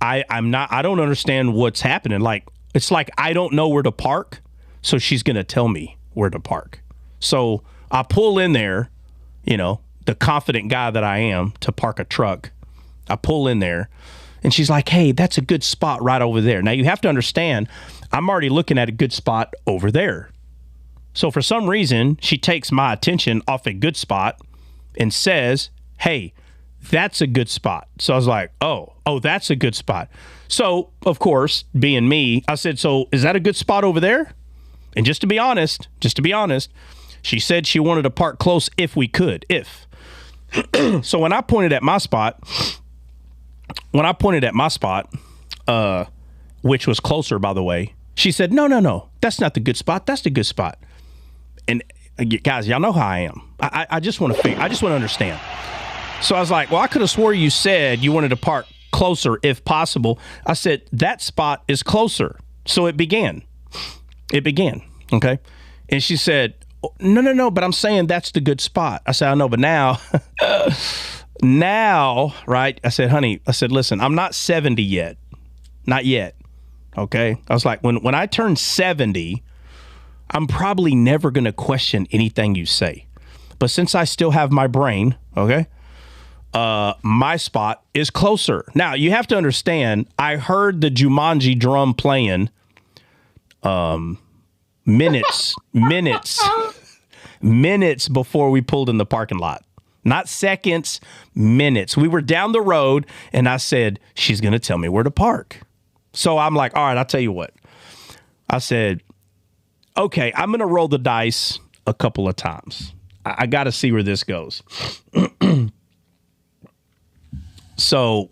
I don't understand what's happening. Like, it's like I don't know where to park, so she's gonna tell me where to park. So I pull in there, the confident guy that I am, to park a truck. I pull in there, and she's like, hey, that's a good spot right over there. Now, you have to understand, I'm already looking at a good spot over there. So for some reason, she takes my attention off a good spot and says, hey, that's a good spot. So I was like, oh, that's a good spot. So, of course, being me, I said, so is that a good spot over there? And just to be honest, she said she wanted to park close if we could, if. So when I pointed at my spot, which was closer, by the way, she said, no, that's not the good spot. That's the good spot. And guys, y'all know how I am. I just want to I just want to understand. So I was like, well, I could have swore you said you wanted to park closer if possible. I said, that spot is closer. So it began. Okay. And she said, no, but I'm saying that's the good spot. I said, I know, but now, right? I said, honey, listen, I'm not 70 yet. Not yet. Okay. I was like, when I turn 70, I'm probably never going to question anything you say. But since I still have my brain, okay, my spot is closer. Now, you have to understand, I heard the Jumanji drum playing minutes before we pulled in the parking lot. Not seconds, minutes. We were down the road, and I said, she's going to tell me where to park. So I'm like, all right, I'll tell you what. I said, okay, I'm going to roll the dice a couple of times. I got to see where this goes. So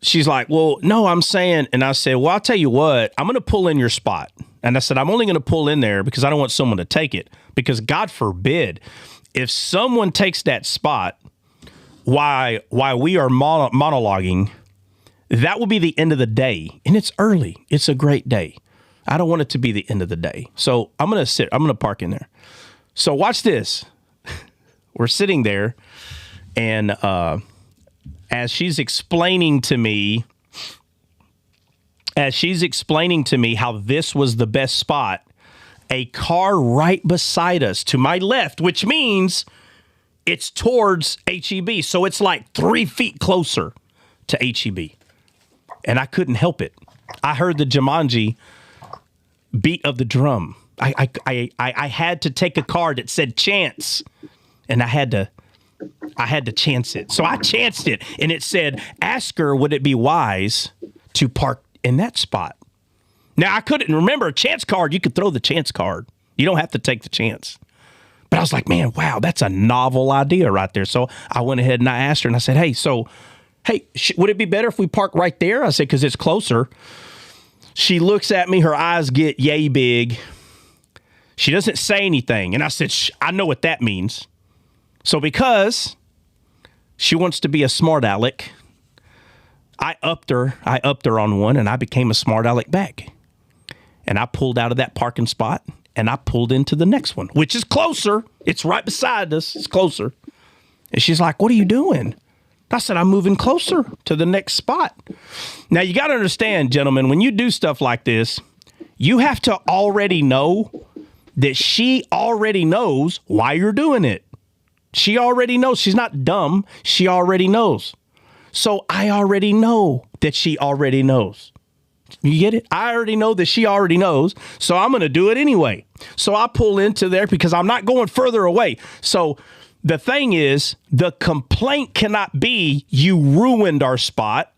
she's like, well, no, I'm saying, and I said, well, I'll tell you what, I'm going to pull in your spot. And I said, I'm only going to pull in there because I don't want someone to take it. Because God forbid, if someone takes that spot while we are monologuing, that will be the end of the day. And it's early. It's a great day. I don't want it to be the end of the day. So I'm going to park in there. So watch this. We're sitting there, and as she's explaining to me how this was the best spot, a car right beside us to my left, which means it's towards HEB. So it's like 3 feet closer to HEB. And I couldn't help it. I heard the Jumanji beat of the drum. I had to take a card that said chance, and I had to chance it. So I chanced it, and it said, ask her, would it be wise to park in that spot? Now, I couldn't remember a chance card. You could throw the chance card. You don't have to take the chance. But I was like, man, wow, that's a novel idea right there. So I went ahead and I asked her, and I said, hey, would it be better if we park right there? I said, because it's closer. She looks at me. Her eyes get yay big. She doesn't say anything. And I said, I know what that means. So because she wants to be a smart aleck, I upped her on one, and I became a smart aleck back. And I pulled out of that parking spot, and I pulled into the next one, which is closer. It's right beside us. It's closer. And she's like, what are you doing? I said, I'm moving closer to the next spot. Now, you got to understand, gentlemen, when you do stuff like this, you have to already know that she already knows why you're doing it. She already knows. She's not dumb. She already knows. So I already know that she already knows. You get it? I already know that she already knows. So I'm going to do it anyway. So I pull into there because I'm not going further away. So the thing is, the complaint cannot be you ruined our spot.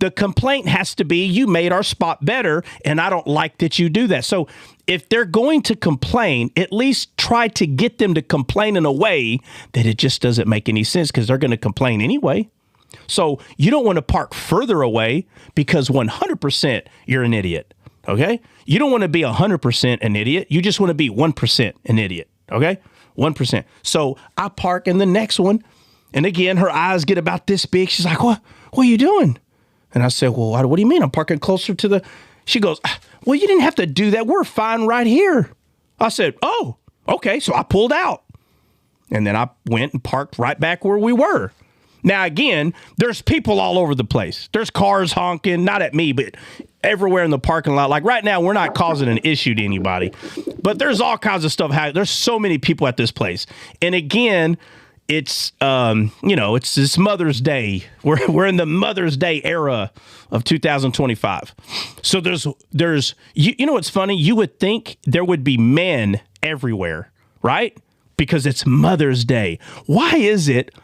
The complaint has to be you made our spot better, and I don't like that you do that. So if they're going to complain, at least try to get them to complain in a way that it just doesn't make any sense, because they're going to complain anyway. So you don't want to park further away because 100% you're an idiot, okay? You don't want to be 100% an idiot. You just want to be 1% an idiot, okay? 1%. So I park in the next one, and again, her eyes get about this big. She's like, what are you doing? And I said, well, what do you mean? I'm parking closer to the... She goes, well, you didn't have to do that. We're fine right here. I said, oh, okay. So I pulled out. And then I went and parked right back where we were. Now, again, there's people all over the place. There's cars honking, not at me, but everywhere in the parking lot. Like right now, we're not causing an issue to anybody. But there's all kinds of stuff happening. There's so many people at this place. And again... It's, it's this Mother's Day. We're in the Mother's Day era of 2025. So there's you know what's funny? You would think there would be men everywhere, right? Because it's Mother's Day. Why is it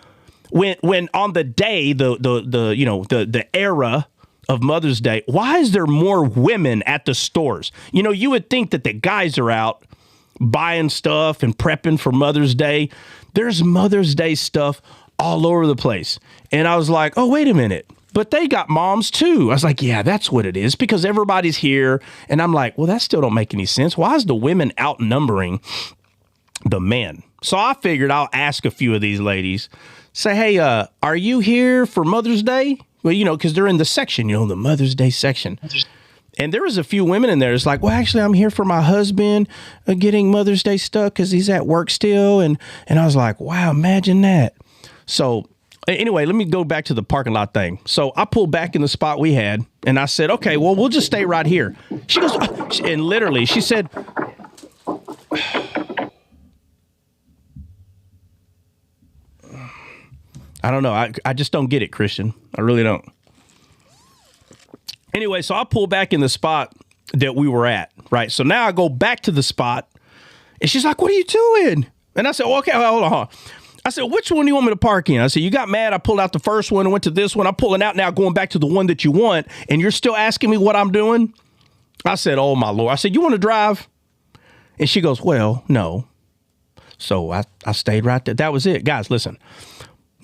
when on the day, the era of Mother's Day, why is there more women at the stores? You know, you would think that the guys are out buying stuff and prepping for Mother's Day. There's Mother's Day stuff all over the place. And I was like, oh, wait a minute. but they got moms too. I was like, yeah, that's what it is, because everybody's here. And I'm like, well, that still don't make any sense. Why is the women outnumbering the men? So I figured I'll ask a few of these ladies, say, hey, are you here for Mother's Day? Well, you know, because they're in the section, you know, the Mother's Day section. And there was a few women in there. It's like, well, actually, I'm here for my husband getting Mother's Day stuff because he's at work still. And I was like, wow, imagine that. So anyway, let me go back to the parking lot thing. So I pulled back in the spot we had, and I said, okay, well, we'll just stay right here. She goes, and literally, she said, I don't know. I just don't get it, Christian. I really don't. Anyway, so I pull back in the spot that we were at, right? So now I go back to the spot, and she's like, what are you doing? And I said, well, okay, hold on. I said, which one do you want me to park in? I said, you got mad. I pulled out the first one and went to this one. I'm pulling out now, going back to the one that you want, and you're still asking me what I'm doing? I said, oh, my Lord. I said, you want to drive? And she goes, well, no. So I stayed right there. That was it. Guys, listen.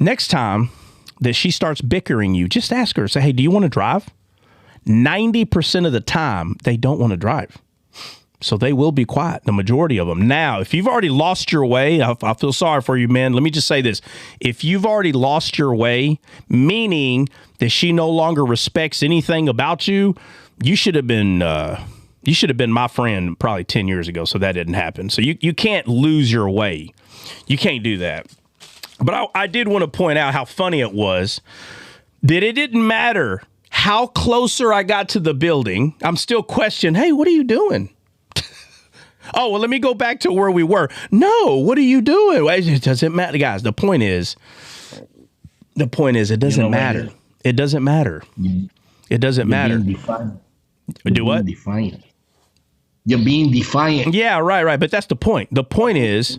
Next time that she starts bickering you, just ask her, say, hey, do you want to drive? 90% of the time, they don't want to drive. So they will be quiet, the majority of them. Now, if you've already lost your way, I feel sorry for you, man. Let me just say this. If you've already lost your way, meaning that she no longer respects anything about you, you should have been my friend probably 10 years ago, so that didn't happen. So you can't lose your way. You can't do that. But I did want to point out how funny it was that it didn't matter how closer I got to the building. I'm still questioning, hey, what are you doing? Oh, well, let me go back to where we were. No, what are you doing? It doesn't matter, guys. The point is, it doesn't matter. It doesn't matter. It doesn't matter. Do what? Defiant. You're being defiant. Yeah, right. But that's the point. The point is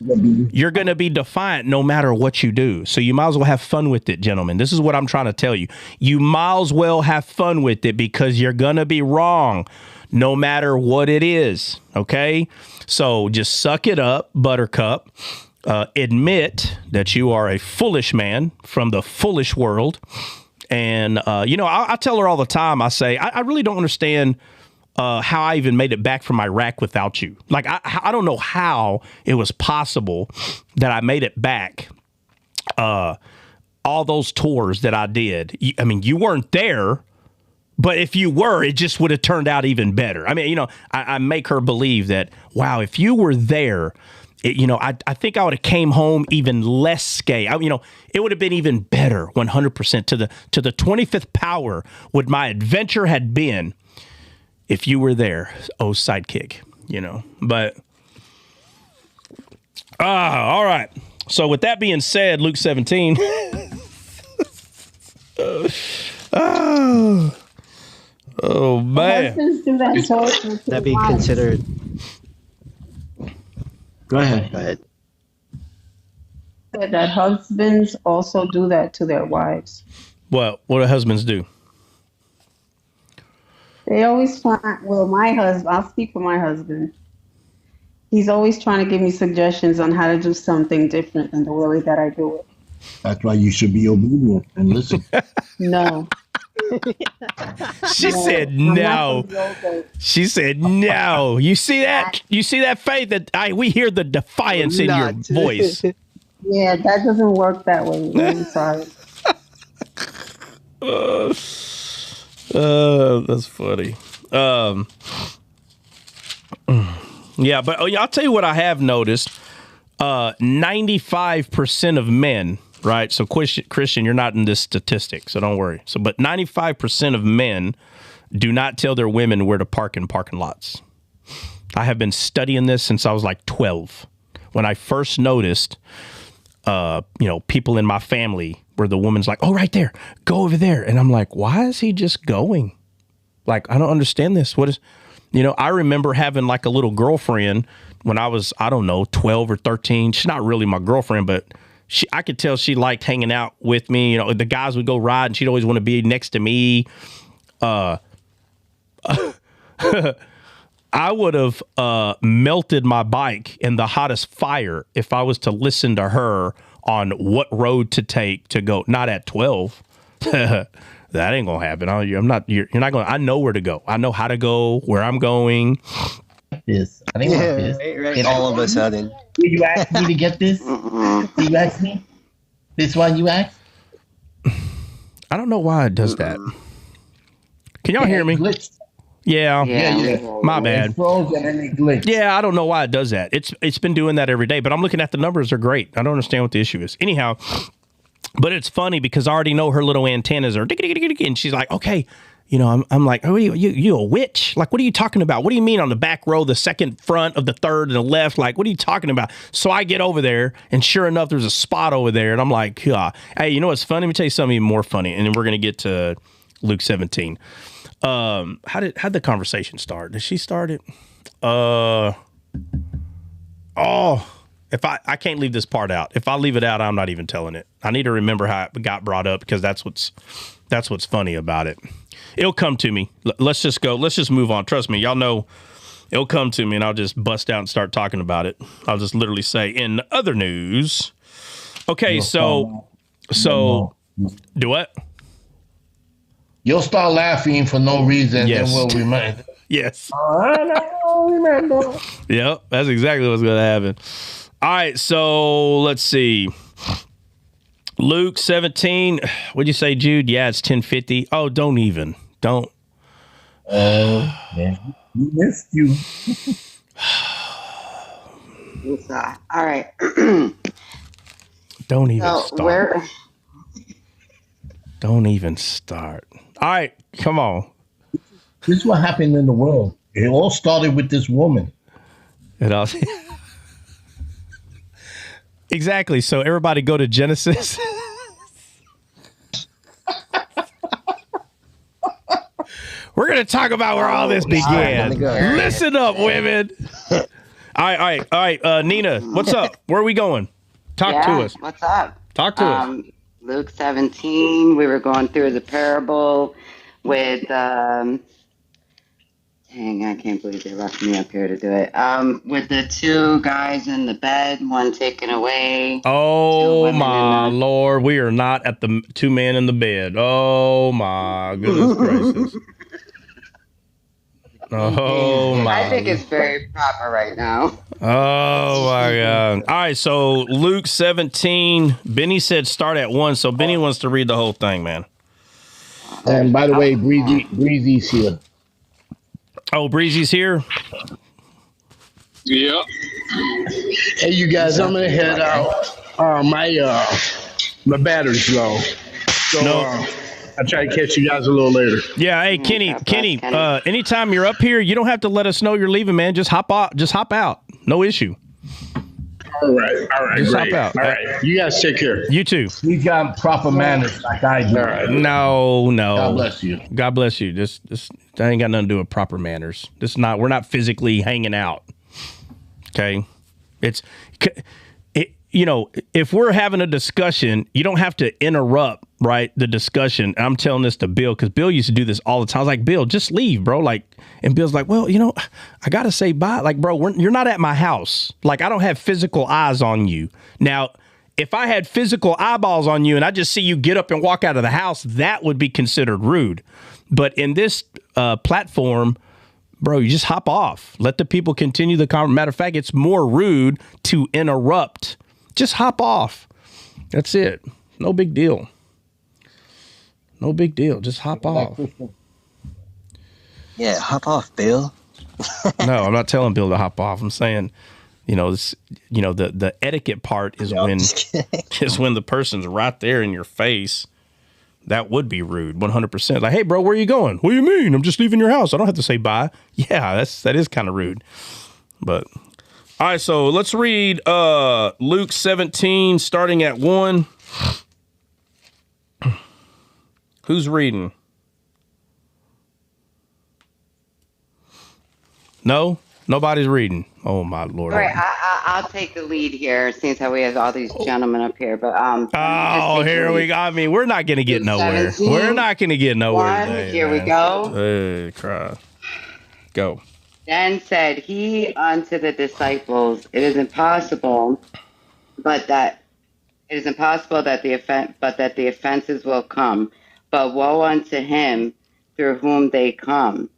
you're going to be defiant no matter what you do. So you might as well have fun with it, gentlemen. This is what I'm trying to tell you. You might as well have fun with it because you're going to be wrong no matter what it is. Okay? So just suck it up, Buttercup. Admit that you are a foolish man from the foolish world. And, I tell her all the time, I say, I really don't understand how I even made it back from Iraq without you. Like, I don't know how it was possible that I made it back. All those tours that I did. You weren't there, but if you were, it just would have turned out even better. I make her believe that, wow, if you were there, I think I would have came home even less scathed. It would have been even better, 100% to the 25th power would my adventure had been if you were there, sidekick, but, all right. So with that being said, Luke 17, oh man. That be considered. Go ahead. That husbands also do that to their wives. What do husbands do? They always find, my husband, I'll speak for my husband. He's always trying to give me suggestions on how to do something different than the way that I do it. That's why you should be obedient and listen. No. She said no. She said no. You see that? You see that, Faith? That we hear the defiance in your voice. Yeah, that doesn't work that way. I'm sorry. That's funny. Yeah, but I'll tell you what I have noticed. 95% of men, right? So Christian, you're not in this statistic, so don't worry. But 95% of men do not tell their women where to park in parking lots. I have been studying this since I was like 12. When I first noticed, people in my family where the woman's like, oh, right there, go over there. And I'm like, why is he just going? Like, I don't understand this. What is, I remember having like a little girlfriend when I was, 12 or 13. She's not really my girlfriend, but I could tell she liked hanging out with me. The guys would go ride and she'd always want to be next to me. I would have melted my bike in the hottest fire if I was to listen to her on what road to take to go, not at 12, That ain't gonna happen. I'm not. You're not gonna. I know where to go. I know how to go. Where I'm going. This. I think like this. Right. And all of a sudden, did you ask me to get this? Did you ask me? This one you asked? I don't know why it does that. Can y'all hear me? Yeah. My bad. Yeah, I don't know why it does that. It's been doing that every day, but I'm looking at the numbers. They're great. I don't understand what the issue is. Anyhow, but it's funny because I already know her little antennas are, and she's like, okay, you know, I'm like, oh, you a witch? Like, what are you talking about? What do you mean on the back row, the second front of the third and the left? Like, what are you talking about? So I get over there, and sure enough, there's a spot over there, and I'm like, hey, you know what's funny? Let me tell you something even more funny, and then we're gonna get to Luke 17. How'd the conversation start? Did she start it? If I can't leave this part out. If I leave it out, I'm not even telling it. I need to remember how it got brought up because that's what's funny about it. It'll come to me. Let's just go. Let's just move on. Trust me, y'all know it'll come to me, and I'll just bust out and start talking about it. I'll just literally say, in other news. Okay, so do what? You'll start laughing for no reason, yes. And we'll remind. Yes. I don't remember. Yep, that's exactly what's going to happen. All right, so let's see. Luke 17. What'd you say, Jude? Yeah, it's 10:50. Oh, don't. Yeah. We missed you. All right. Don't even start. Don't even start. All right, come on. This is what happened in the world. It all started with this woman. It all. Exactly. So everybody go to Genesis. We're going to talk about where all this began. Listen up, women. All right. Nina, what's up? Where are we going? Talk to us. What's up? Talk to us. Luke 17, we were going through the parable with, dang, I can't believe they left me up here to do it. With the two guys in the bed, one taken away. Oh, my Lord. We are not at the two men in the bed. Oh, my goodness gracious. Oh, my. I think it's very proper right now. Oh, my God. All right, so Luke 17. Benny said start at 1, so Benny wants to read the whole thing, man. And by the way, Breezy's here. Oh, Breezy's here? Yep. Hey, you guys, I'm going to head out. My battery's low. So, I'll try to catch you guys a little later. Yeah, hey, Kenny, anytime you're up here, you don't have to let us know you're leaving, man. Just hop out. No issue. All right. Just great. hop out. All right. You guys take care. You too. He's got proper manners like I do. All right. No. God bless you. God bless you. This that ain't got nothing to do with proper manners. We're not physically hanging out. Okay? If we're having a discussion, you don't have to interrupt, right, the discussion. I'm telling this to Bill because Bill used to do this all the time. I was like, Bill, just leave, bro. And Bill's like, well, I got to say bye. Like, bro, you're not at my house. Like, I don't have physical eyes on you. Now, if I had physical eyeballs on you and I just see you get up and walk out of the house, that would be considered rude. But in this platform, bro, you just hop off. Let the people continue the conversation. Matter of fact, it's more rude to interrupt. Just hop off. That's it. No big deal. Just hop off. Yeah, hop off, Bill. No, I'm not telling Bill to hop off. I'm saying, the etiquette part is when the person's right there in your face. That would be rude, 100%. Like, hey, bro, where are you going? What do you mean? I'm just leaving your house. I don't have to say bye. Yeah, that is kind of rude. But all right, so let's read Luke 17, starting at 1. Who's reading? No? Nobody's reading. Oh, my Lord. All right, I'll take the lead here, since how we have all these gentlemen up here. But here we go. I mean, we're not going to get nowhere. We're not going to get nowhere today, here we go. Hey, cry. Go. Then said he unto the disciples, it is impossible that the offenses will come, but woe unto him through whom they come.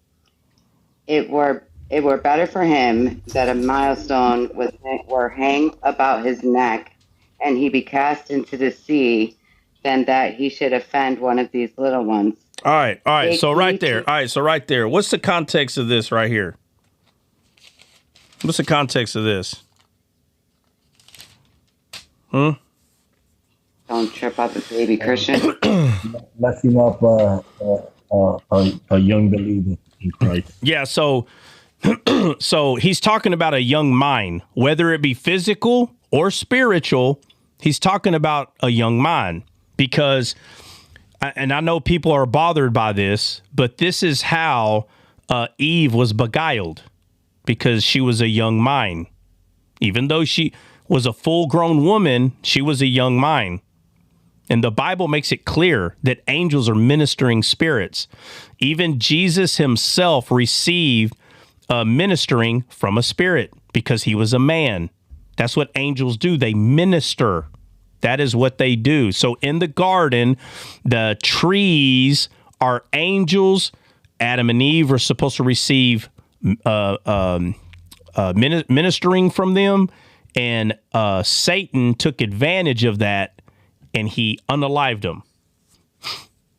It were better for him that a millstone were hanged about his neck, and he be cast into the sea, than that he should offend one of these little ones. All right. So right there. What's the context of this right here? What's the context of this? Don't trip up a baby Christian. Messing up a young believer in Christ. Yeah, so he's talking about a young mind, whether it be physical or spiritual. He's talking about a young mind because, and I know people are bothered by this, but this is how Eve was beguiled, because she was a young mind. Even though she was a full-grown woman, she was a young mind. And the Bible makes it clear that angels are ministering spirits. Even Jesus himself received ministering from a spirit because he was a man. That's what angels do. They minister. That is what they do. So in the garden, the trees are angels. Adam and Eve were supposed to receive ministering from them. And Satan took advantage of that, and he unalived them.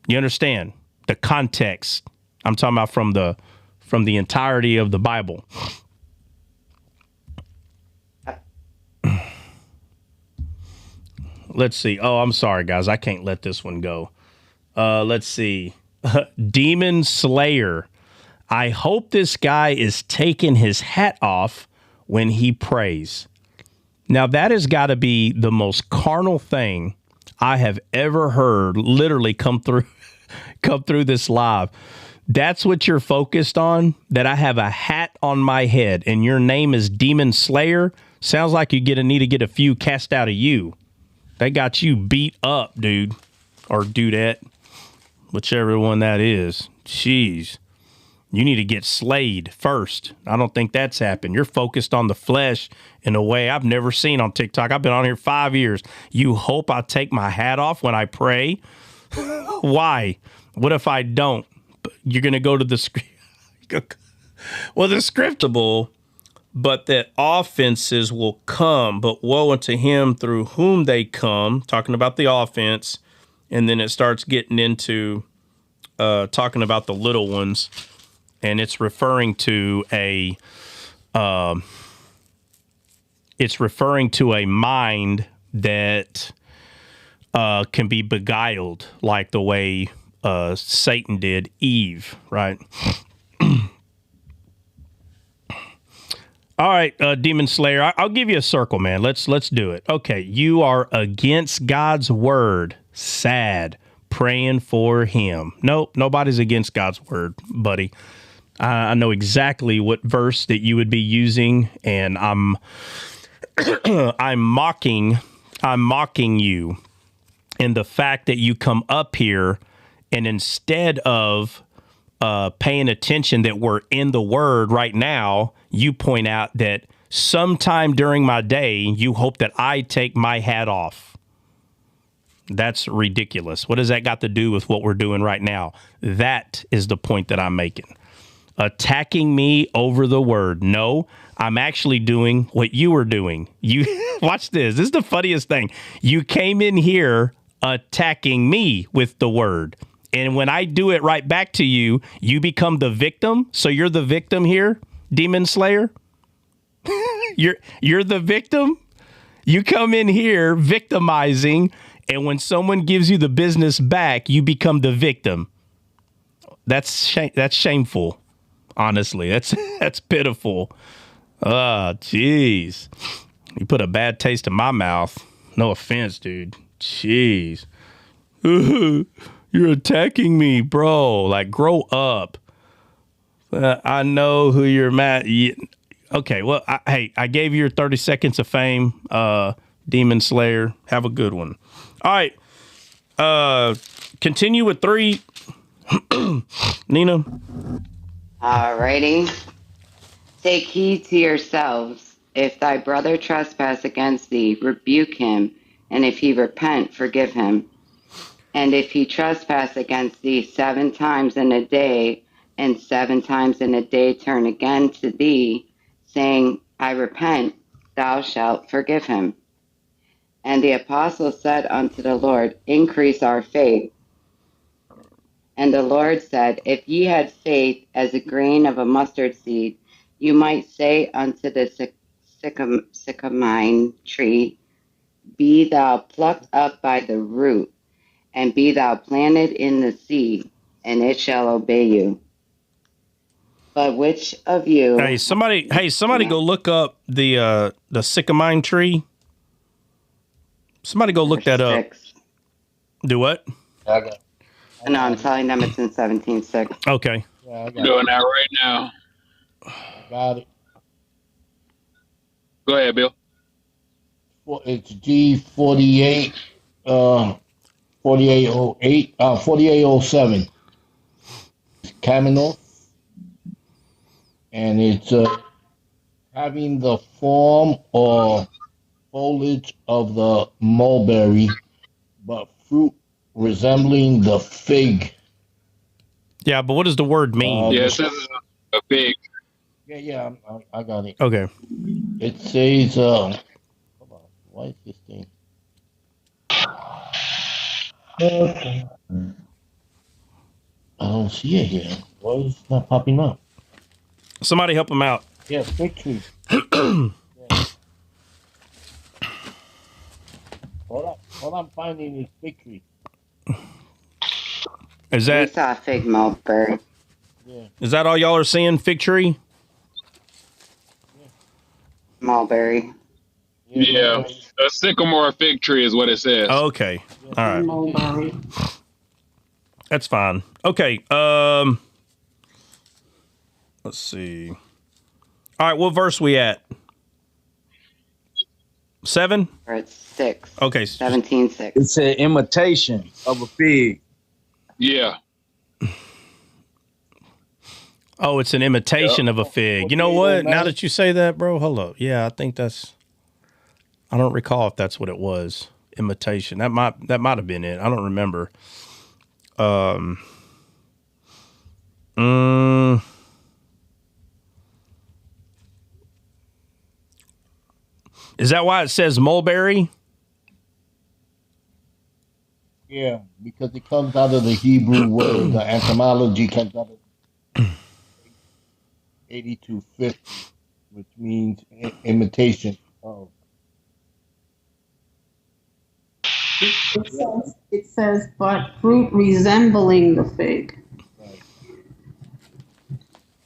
You understand the context? I'm talking about from the entirety of the Bible. Let's see. Oh, I'm sorry, guys. I can't let this one go. Let's see. Demon Slayer. I hope this guy is taking his hat off when he prays. Now, that has got to be the most carnal thing I have ever heard literally come through this live. That's what you're focused on? That I have a hat on my head and your name is Demon Slayer? Sounds like you need to get a few cast out of you. They got you beat up, dude. Or dudette. Whichever one that is. Jeez. You need to get slayed first. I don't think that's happened. You're focused on the flesh in a way I've never seen on TikTok. I've been on here 5 years. You hope I take my hat off when I pray? Why? What if I don't? You're going to go to the script. Well, the scriptable, but that offenses will come, but woe unto him through whom they come, talking about the offense. And then it starts getting into talking about the little ones. And it's referring to a mind that can be beguiled, like the way Satan did Eve, right? All right, Demon Slayer, I'll give you a circle, man. Let's do it. Okay, you are against God's word. Sad. Praying for him. Nope, nobody's against God's word, buddy. I know exactly what verse that you would be using, and I'm mocking you in the fact that you come up here and instead of paying attention that we're in the word right now, you point out that sometime during my day, you hope that I take my hat off. That's ridiculous. What does that got to do with what we're doing right now? That is the point that I'm making. Attacking me over the word. No, I'm actually doing what you were doing. You watch this. This is the funniest thing. You came in here attacking me with the word. And when I do it right back to you, you become the victim. So you're the victim here, Demon Slayer. You're the victim. You come in here victimizing, and when someone gives you the business back, you become the victim. That's shameful. Honestly, that's pitiful. Jeez. You put a bad taste in my mouth. No offense, dude. Jeez. You're attacking me, bro. Like, grow up. I know who you're mad. Okay, well, I gave you your 30 seconds of fame, Demon Slayer. Have a good one. All right. Continue with 3. Nina. Alrighty. Take heed to yourselves. If thy brother trespass against thee, rebuke him, and if he repent, forgive him. And if he trespass against thee 7 times in a day, and 7 times in a day turn again to thee, saying, I repent, thou shalt forgive him. And the apostle said unto the Lord, increase our faith. And the Lord said, if ye had faith as a grain of a mustard seed, you might say unto the sycamine tree, be thou plucked up by the root, and be thou planted in the sea, and it shall obey you. But which of you? Hey, somebody go look up the sycamine tree. Somebody go look that up. Do what? No, I'm telling them it's in 17:6. Okay. Yeah, I'm doing that right now. Got it. Go ahead, Bill. Well, it's G48, 4808, 4807. It's Kaminoth. And it's having the form or foliage of the mulberry, but fruit resembling the fig. Yeah, but what does the word mean? Yeah, it says a fig. Yeah, I got it. Okay. It says, hold on, why is this thing? Okay. I don't see it here. Why is it not popping up? Somebody help him out. Yeah, fig tree. Hold on, finding this fig tree. Is that? We saw fig mulberry. Yeah. Is that all y'all are seeing? Fig tree? Mulberry. Yeah, a sycamore fig tree is what it says. Okay. All right. Mulberry. That's fine. Okay. Let's see. All right, what verse we at? 7? Or it's 6. Okay. 17:6. It's an imitation of a fig. Yeah. Oh, it's an imitation of a fig. You know what? Now that you say that, bro, hold up. Yeah, I think that's. I don't recall if that's what it was. Imitation. That might have been it. I don't remember. Is that why it says mulberry? Yeah, because it comes out of the Hebrew word. The etymology comes out of 8250, which means imitation of. It says, but fruit resembling the fig.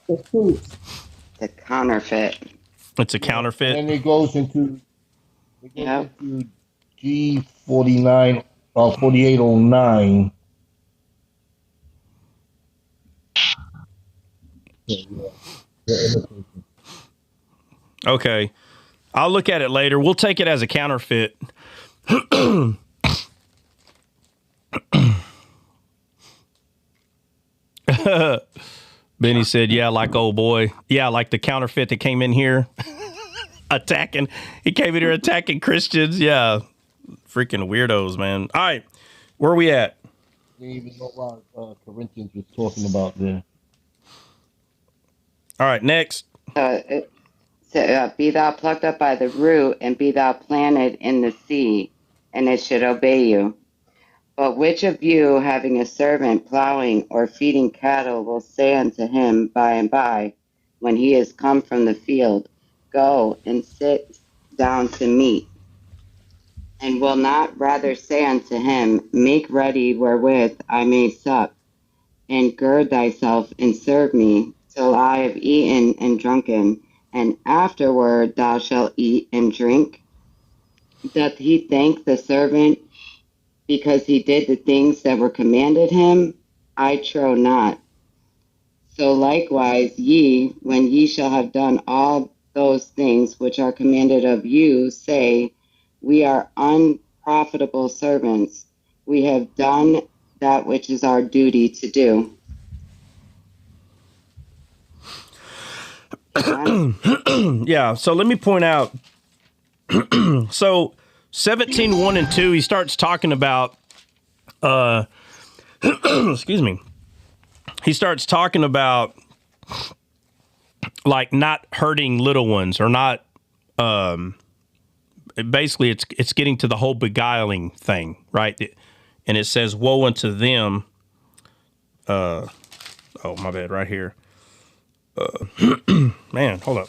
The fruit. The counterfeit. It's a counterfeit. And it goes into G49 or 4809. Okay. I'll look at it later. We'll take it as a counterfeit. Benny said, yeah, like old boy. Yeah, like the counterfeit that came in here attacking. He came in here attacking Christians. Yeah. Freaking weirdos, man. All right. Where are we at? Didn't even know what Corinthians was talking about there. All right, next. Be thou plucked up by the root, and be thou planted in the sea, and it should obey you. But which of you, having a servant plowing or feeding cattle, will say unto him by and by, when he is come from the field, go and sit down to meat? And will not rather say unto him, make ready wherewith I may sup, and gird thyself and serve me, till I have eaten and drunken, and afterward thou shalt eat and drink? Doth he thank the servant because he did the things that were commanded him? I trow not. So likewise ye, when ye shall have done all those things which are commanded of you, say, we are unprofitable servants. We have done that which is our duty to do. Yeah, so let me point out. So 17:1 and 2, he starts talking about excuse me. He starts talking about like not hurting little ones or not. Basically, it's getting to the whole beguiling thing, right? And it says, "Woe unto them." Oh, my bad, right here. Man, hold up.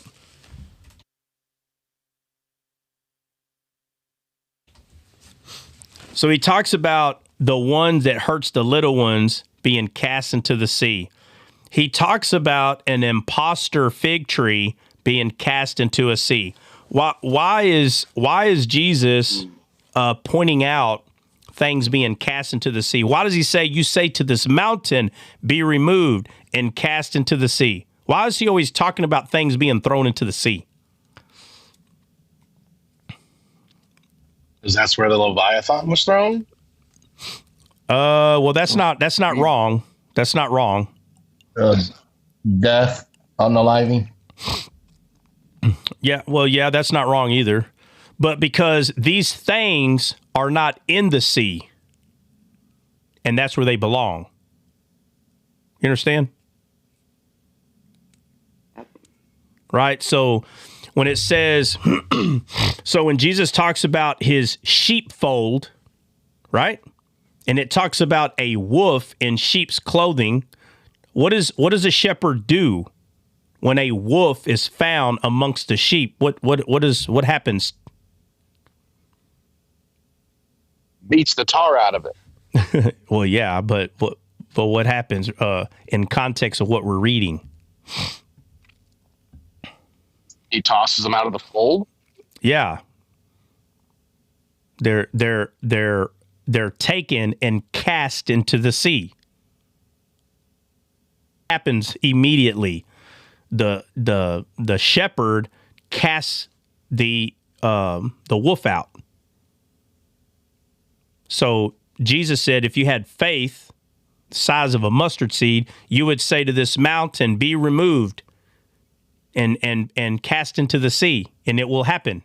So he talks about the one that hurts the little ones being cast into the sea. He talks about an imposter fig tree being cast into a sea. Why is Jesus pointing out things being cast into the sea? Why does he say, you say to this mountain, be removed and cast into the sea? Why is he always talking about things being thrown into the sea? Because that's where the Leviathan was thrown? Well, that's not wrong. That's not wrong. Death, unaliving. Yeah, well, yeah, that's not wrong either. But because these things are not in the sea, and that's where they belong. You understand? Right? So when it says, so when Jesus talks about his sheepfold, right? And it talks about a wolf in sheep's clothing, what does a shepherd do when a wolf is found amongst the sheep? What happens? Beats the tar out of it. Well, yeah, but what happens in context of what we're reading? He tosses them out of the fold. Yeah, they're taken and cast into the sea. Happens immediately. The shepherd casts the wolf out. So Jesus said, if you had faith the size of a mustard seed, you would say to this mountain, be removed and cast into the sea, and it will happen.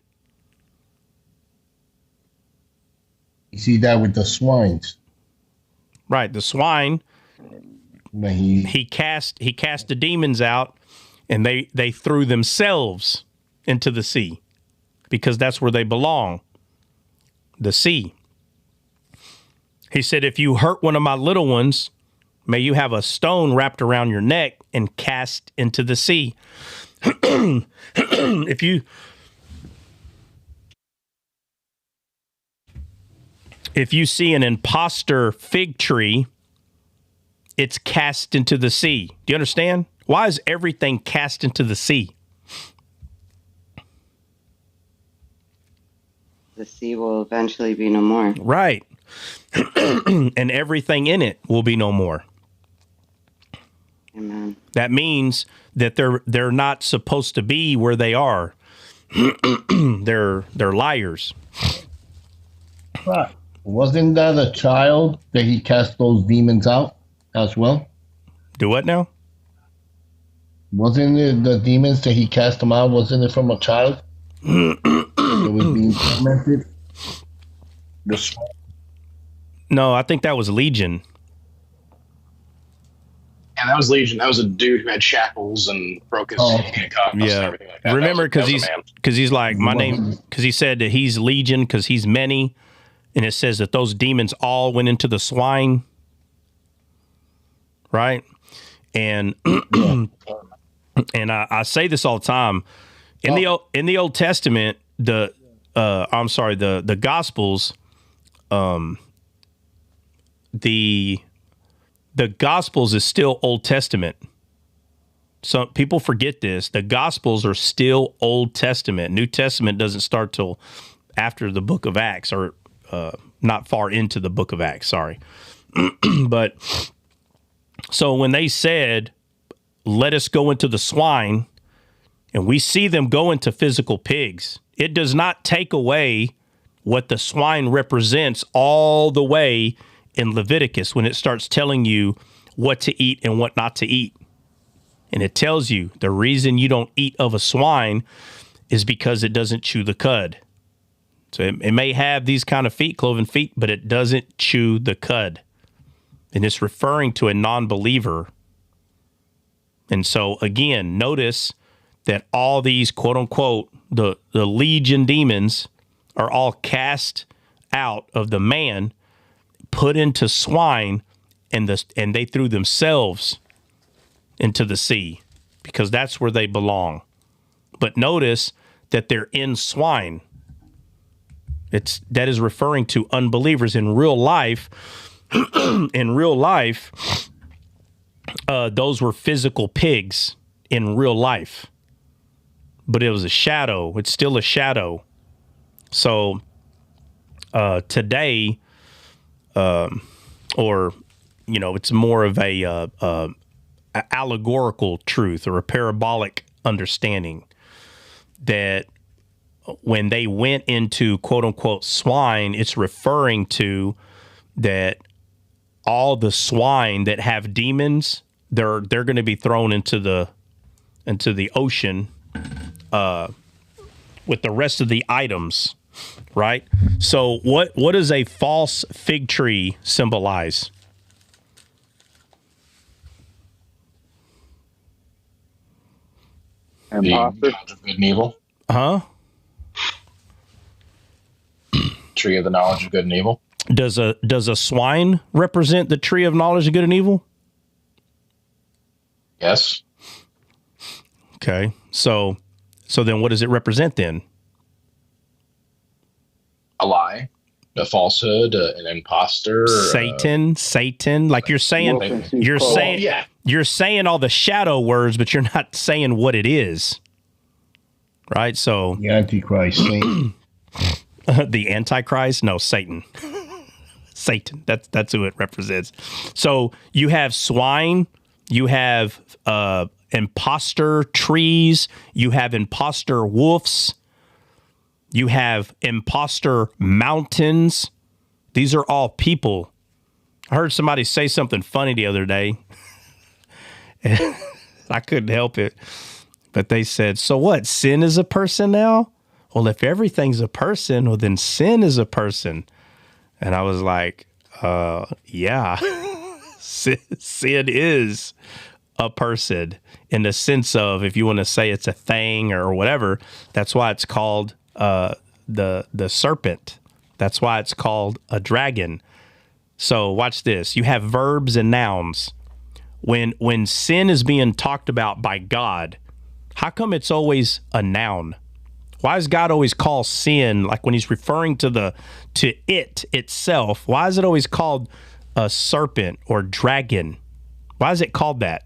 You see that with the swines. Right, the swine. He cast the demons out, and they threw themselves into the sea because that's where they belong, the sea. He said, if you hurt one of my little ones, may you have a stone wrapped around your neck and cast into the sea. If you see an imposter fig tree, it's cast into the sea. Do you understand? Why is everything cast into the sea? The sea will eventually be no more. Right. And everything in it will be no more. Amen. That means that they're not supposed to be where they are. They're liars. Right. Wasn't that a child that he cast those demons out as well? Do what now? Wasn't it the demons that he cast them out? Wasn't it from a child? It was being tormented. No, I think that was Legion. Yeah, that was Legion. That was a dude who had shackles and broke his handcuffs and everything like that. Remember, because he's like, my name, because he said that he's Legion because he's many, and it says that those demons all went into the swine, right? And and I say this all the time in the Old Testament, the Gospels, the Gospels is still Old Testament. So people forget this. The Gospels are still Old Testament. New Testament doesn't start till after the book of Acts, or not far into the book of Acts, sorry. But so when they said, let us go into the swine, and we see them go into physical pigs, it does not take away what the swine represents all the way in Leviticus when it starts telling you what to eat and what not to eat. And it tells you the reason you don't eat of a swine is because it doesn't chew the cud. So it may have these kind of feet, cloven feet, but it doesn't chew the cud. And it's referring to a non-believer. And so, again, notice that all these, quote unquote, the legion demons are all cast out of the man, put into swine, and they threw themselves into the sea because that's where they belong. But notice that they're in swine. That is referring to unbelievers in real life. In real life, those were physical pigs in real life. But it was a shadow. It's still a shadow. So today, it's more of a allegorical truth or a parabolic understanding that when they went into quote unquote swine, it's referring to that all the swine that have demons, they're going to be thrown into the ocean with the rest of the items, right? So what does a false fig tree symbolize? The knowledge of good and evil. Huh? Tree of the knowledge of good and evil. Does a swine represent the tree of knowledge of good and evil? Yes. Okay. So then what does it represent then? A lie, a falsehood, an imposter, Satan, like you're saying all the shadow words, but you're not saying what it is. Right? So the Antichrist, Satan. The Antichrist? No, Satan. Satan. That's who it represents. So you have swine, you have imposter trees, you have imposter wolves, you have imposter mountains. These are all people. I heard somebody say something funny the other day. I couldn't help it. But they said, so what? Sin is a person now? Well, if everything's a person, well, then sin is a person. And I was like, yeah, sin is a person in the sense of, if you want to say it's a thing or whatever, that's why it's called the serpent. That's why it's called a dragon. So watch this. You have verbs and nouns. When sin is being talked about by God, how come it's always a noun? Why does God always call sin, like when he's referring to it itself, why is it always called a serpent or dragon? Why is it called that?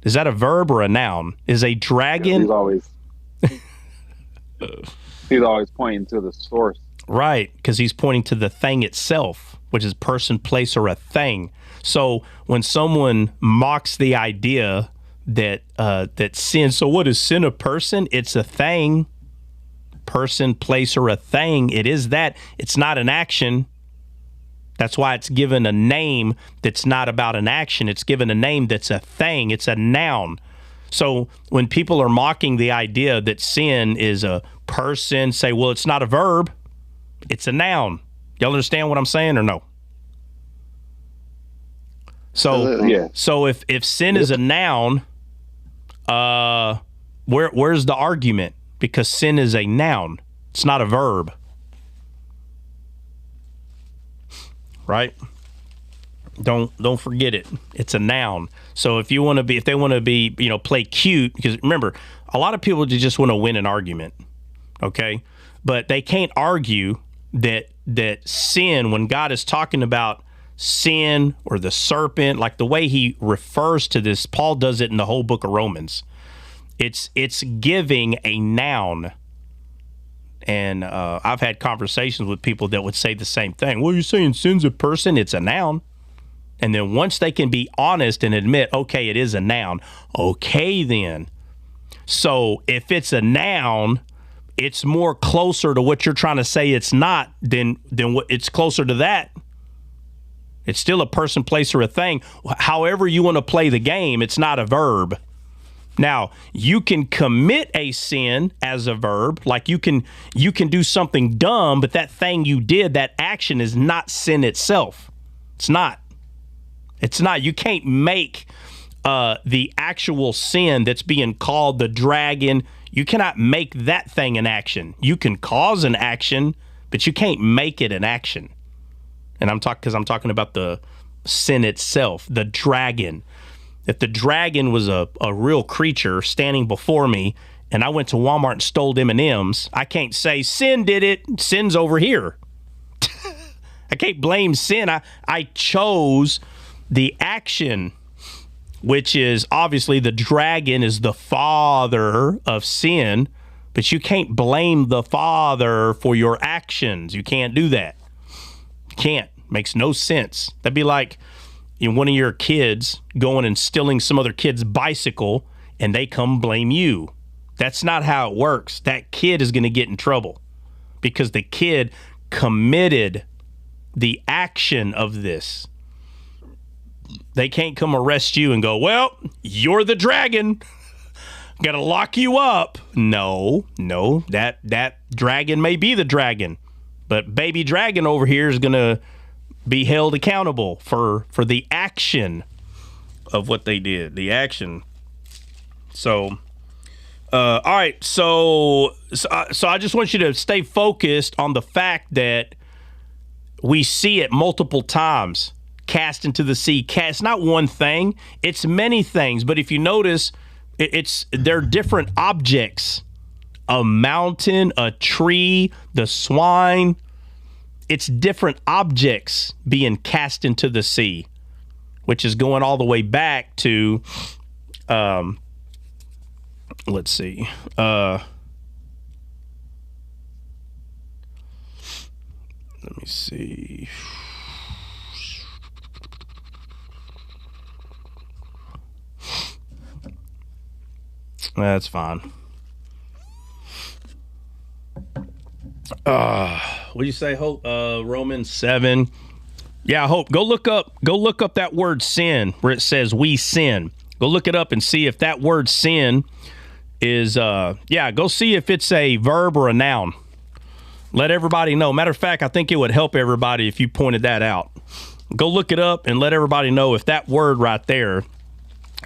Is that a verb or a noun? Is a dragon? He's always pointing to the source. Right, because he's pointing to the thing itself, which is person, place, or a thing. So when someone mocks the idea that sin, so what is sin a person? It's a thing. Person, place, or a thing. It is that. It's not an action. That's why it's given a name that's not about an action. It's given a name that's a thing. It's a noun. So when people are mocking the idea that sin is a person, say, well, it's not a verb. It's a noun. Y'all understand what I'm saying or no? So, yeah. So if sin is a noun, where's the argument? Because sin is a noun. It's not a verb. Right? Don't forget it. It's a noun. So if they want to be, play cute, because remember, a lot of people just want to win an argument. Okay? But they can't argue that sin, when God is talking about sin or the serpent, like the way he refers to this, Paul does it in the whole book of Romans. It's giving a noun. And I've had conversations with people that would say the same thing. Well, you're saying sin's a person, it's a noun. And then once they can be honest and admit, okay, it is a noun. Okay, then. So if it's a noun, it's more closer to what you're trying to say it's not than what it's closer to that. It's still a person, place, or a thing. However you want to play the game, it's not a verb. Now, you can commit a sin as a verb, like you can do something dumb, but that thing you did, that action is not sin itself. It's not. It's not. You can't make the actual sin that's being called the dragon. You cannot make that thing an action. You can cause an action, but you can't make it an action. And I'm talking about the sin itself, the dragon. If the dragon was a real creature standing before me and I went to Walmart and stole M&Ms, I can't say sin did it. Sin's over here. I can't blame sin. I chose the action, which is obviously the dragon is the father of sin, but you can't blame the father for your actions. You can't do that. You can't. Makes no sense. That'd be like one of your kids going and stealing some other kid's bicycle and they come blame you. That's not how it works. That kid is going to get in trouble because the kid committed the action of this. They can't come arrest you and go, well, you're the dragon. Got to lock you up. No, that dragon may be the dragon, but baby dragon over here is going to be held accountable for the action of what they did, the action. So, all right. So I just want you to stay focused on the fact that we see it multiple times, cast into the sea. It's not one thing; it's many things. But if you notice, they're different objects: a mountain, a tree, the swine. It's different objects being cast into the sea, which is going all the way back to, let's see. Let me see. That's fine. What do you say, Hope? Romans 7. Yeah, Hope. Go look up that word sin where it says we sin. Go look it up and see if that word sin is go see if it's a verb or a noun. Let everybody know. Matter of fact, I think it would help everybody if you pointed that out. Go look it up and let everybody know if that word right there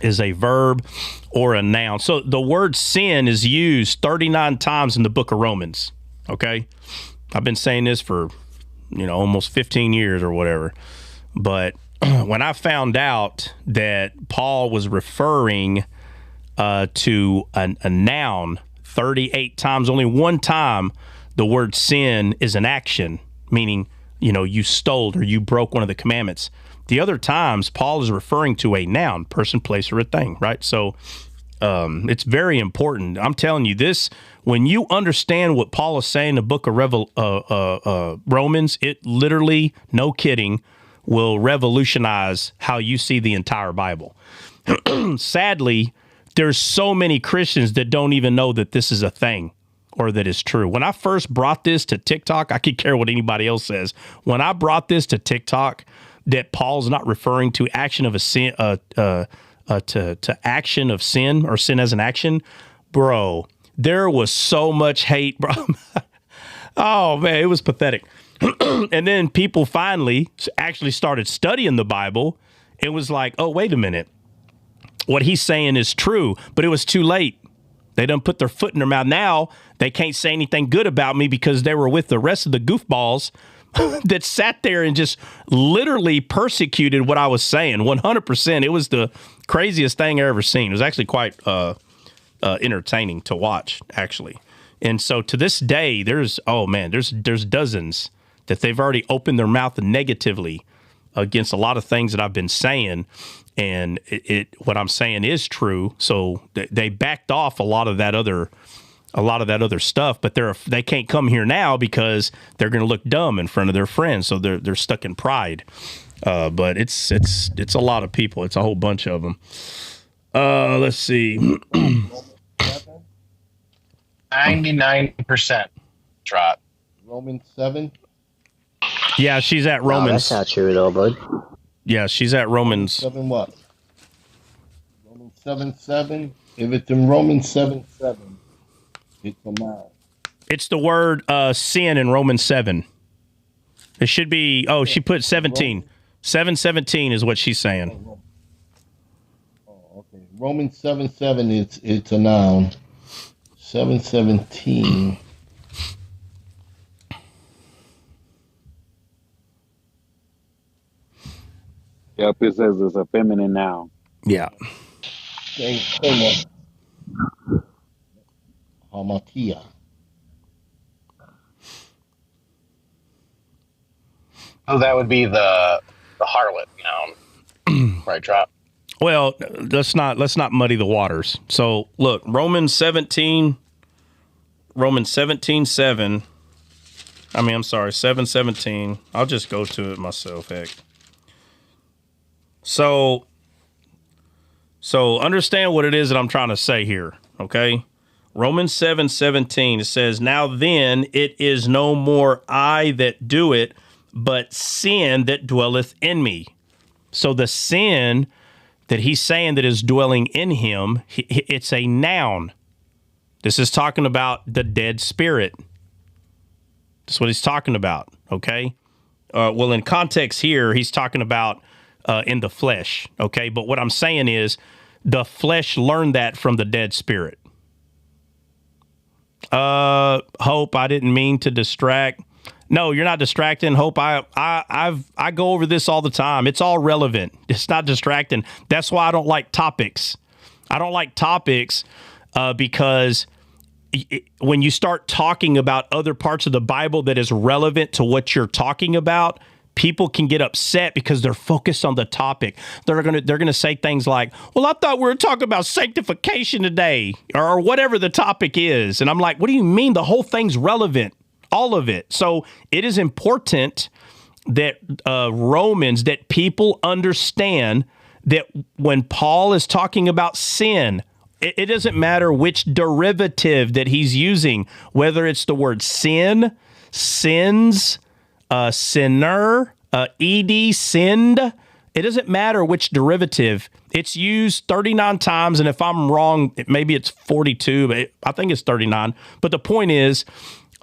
is a verb or a noun. So the word sin is used 39 times in the book of Romans. Okay? I've been saying this for, almost 15 years or whatever. But when I found out that Paul was referring to a noun 38 times, only one time the word sin is an action, meaning, you stole or you broke one of the commandments. The other times, Paul is referring to a noun, person, place, or a thing, right? So it's very important. I'm telling you this, when you understand what Paul is saying in the book of Romans, it literally, no kidding, will revolutionize how you see the entire Bible. Sadly, there's so many Christians that don't even know that this is a thing or that it's true. When I first brought this to TikTok, I could care what anybody else says. When I brought this to TikTok, that Paul's not referring to action of a sin, to action of sin or sin as an action, bro, there was so much hate, bro. Oh man, it was pathetic. And then people finally actually started studying the Bible. It was like, oh, wait a minute. What he's saying is true, but it was too late. They done put their foot in their mouth. Now they can't say anything good about me because they were with the rest of the goofballs that sat there and just literally persecuted what I was saying. 100%. It was the craziest thing I ever seen. It was actually quite entertaining to watch, actually. And so to this day, there's dozens that they've already opened their mouth negatively against a lot of things that I've been saying. And what I'm saying is true. So they backed off a lot of that other stuff, but they can't come here now because they're going to look dumb in front of their friends. So they're stuck in pride. But it's a lot of people. It's a whole bunch of them. Let's see. 99% drop. Romans 7. Yeah, she's at Romans. That's not true though, bud. Yeah, she's at Romans. 7 what? Romans 7:7. If it's in Romans 7:7, it's a noun. It's the word sin in Romans 7. It should be, she put 17. 7:17 is what she's saying. Okay. Romans 7:7, it's a noun. 7:17. Yep, it says it's a feminine noun. Yeah. Hamatia. Oh, that would be the harlot noun, right? Drop. Well, let's not muddy the waters. So look, Romans 17:7. I'm sorry, 7:17. I'll just go to it myself. Heck. So understand what it is that I'm trying to say here. Okay. Romans 7:17. It says, "Now then, it is no more I that do it, but sin that dwelleth in me." So the sin that he's saying that is dwelling in him, it's a noun. This is talking about the dead spirit. That's what he's talking about, okay? Well, in context here, he's talking about in the flesh, okay? But what I'm saying is the flesh learned that from the dead spirit. Hope, I didn't mean to distract. No, you're not distracting. Hope, I go over this all the time. It's all relevant. It's not distracting. That's why I don't like topics. I don't like topics because when you start talking about other parts of the Bible that is relevant to what you're talking about, people can get upset because they're focused on the topic. They're gonna say things like, "Well, I thought we were talking about sanctification today," or whatever the topic is. And I'm like, what do you mean? The whole thing's relevant. All of it. So it is important that Romans, that people understand that when Paul is talking about sin, it doesn't matter which derivative that he's using, whether it's the word sin, sins, sinner, ed, sinned. It doesn't matter which derivative. It's used 39 times, and if I'm wrong, maybe it's 42, but I think it's 39. But the point is,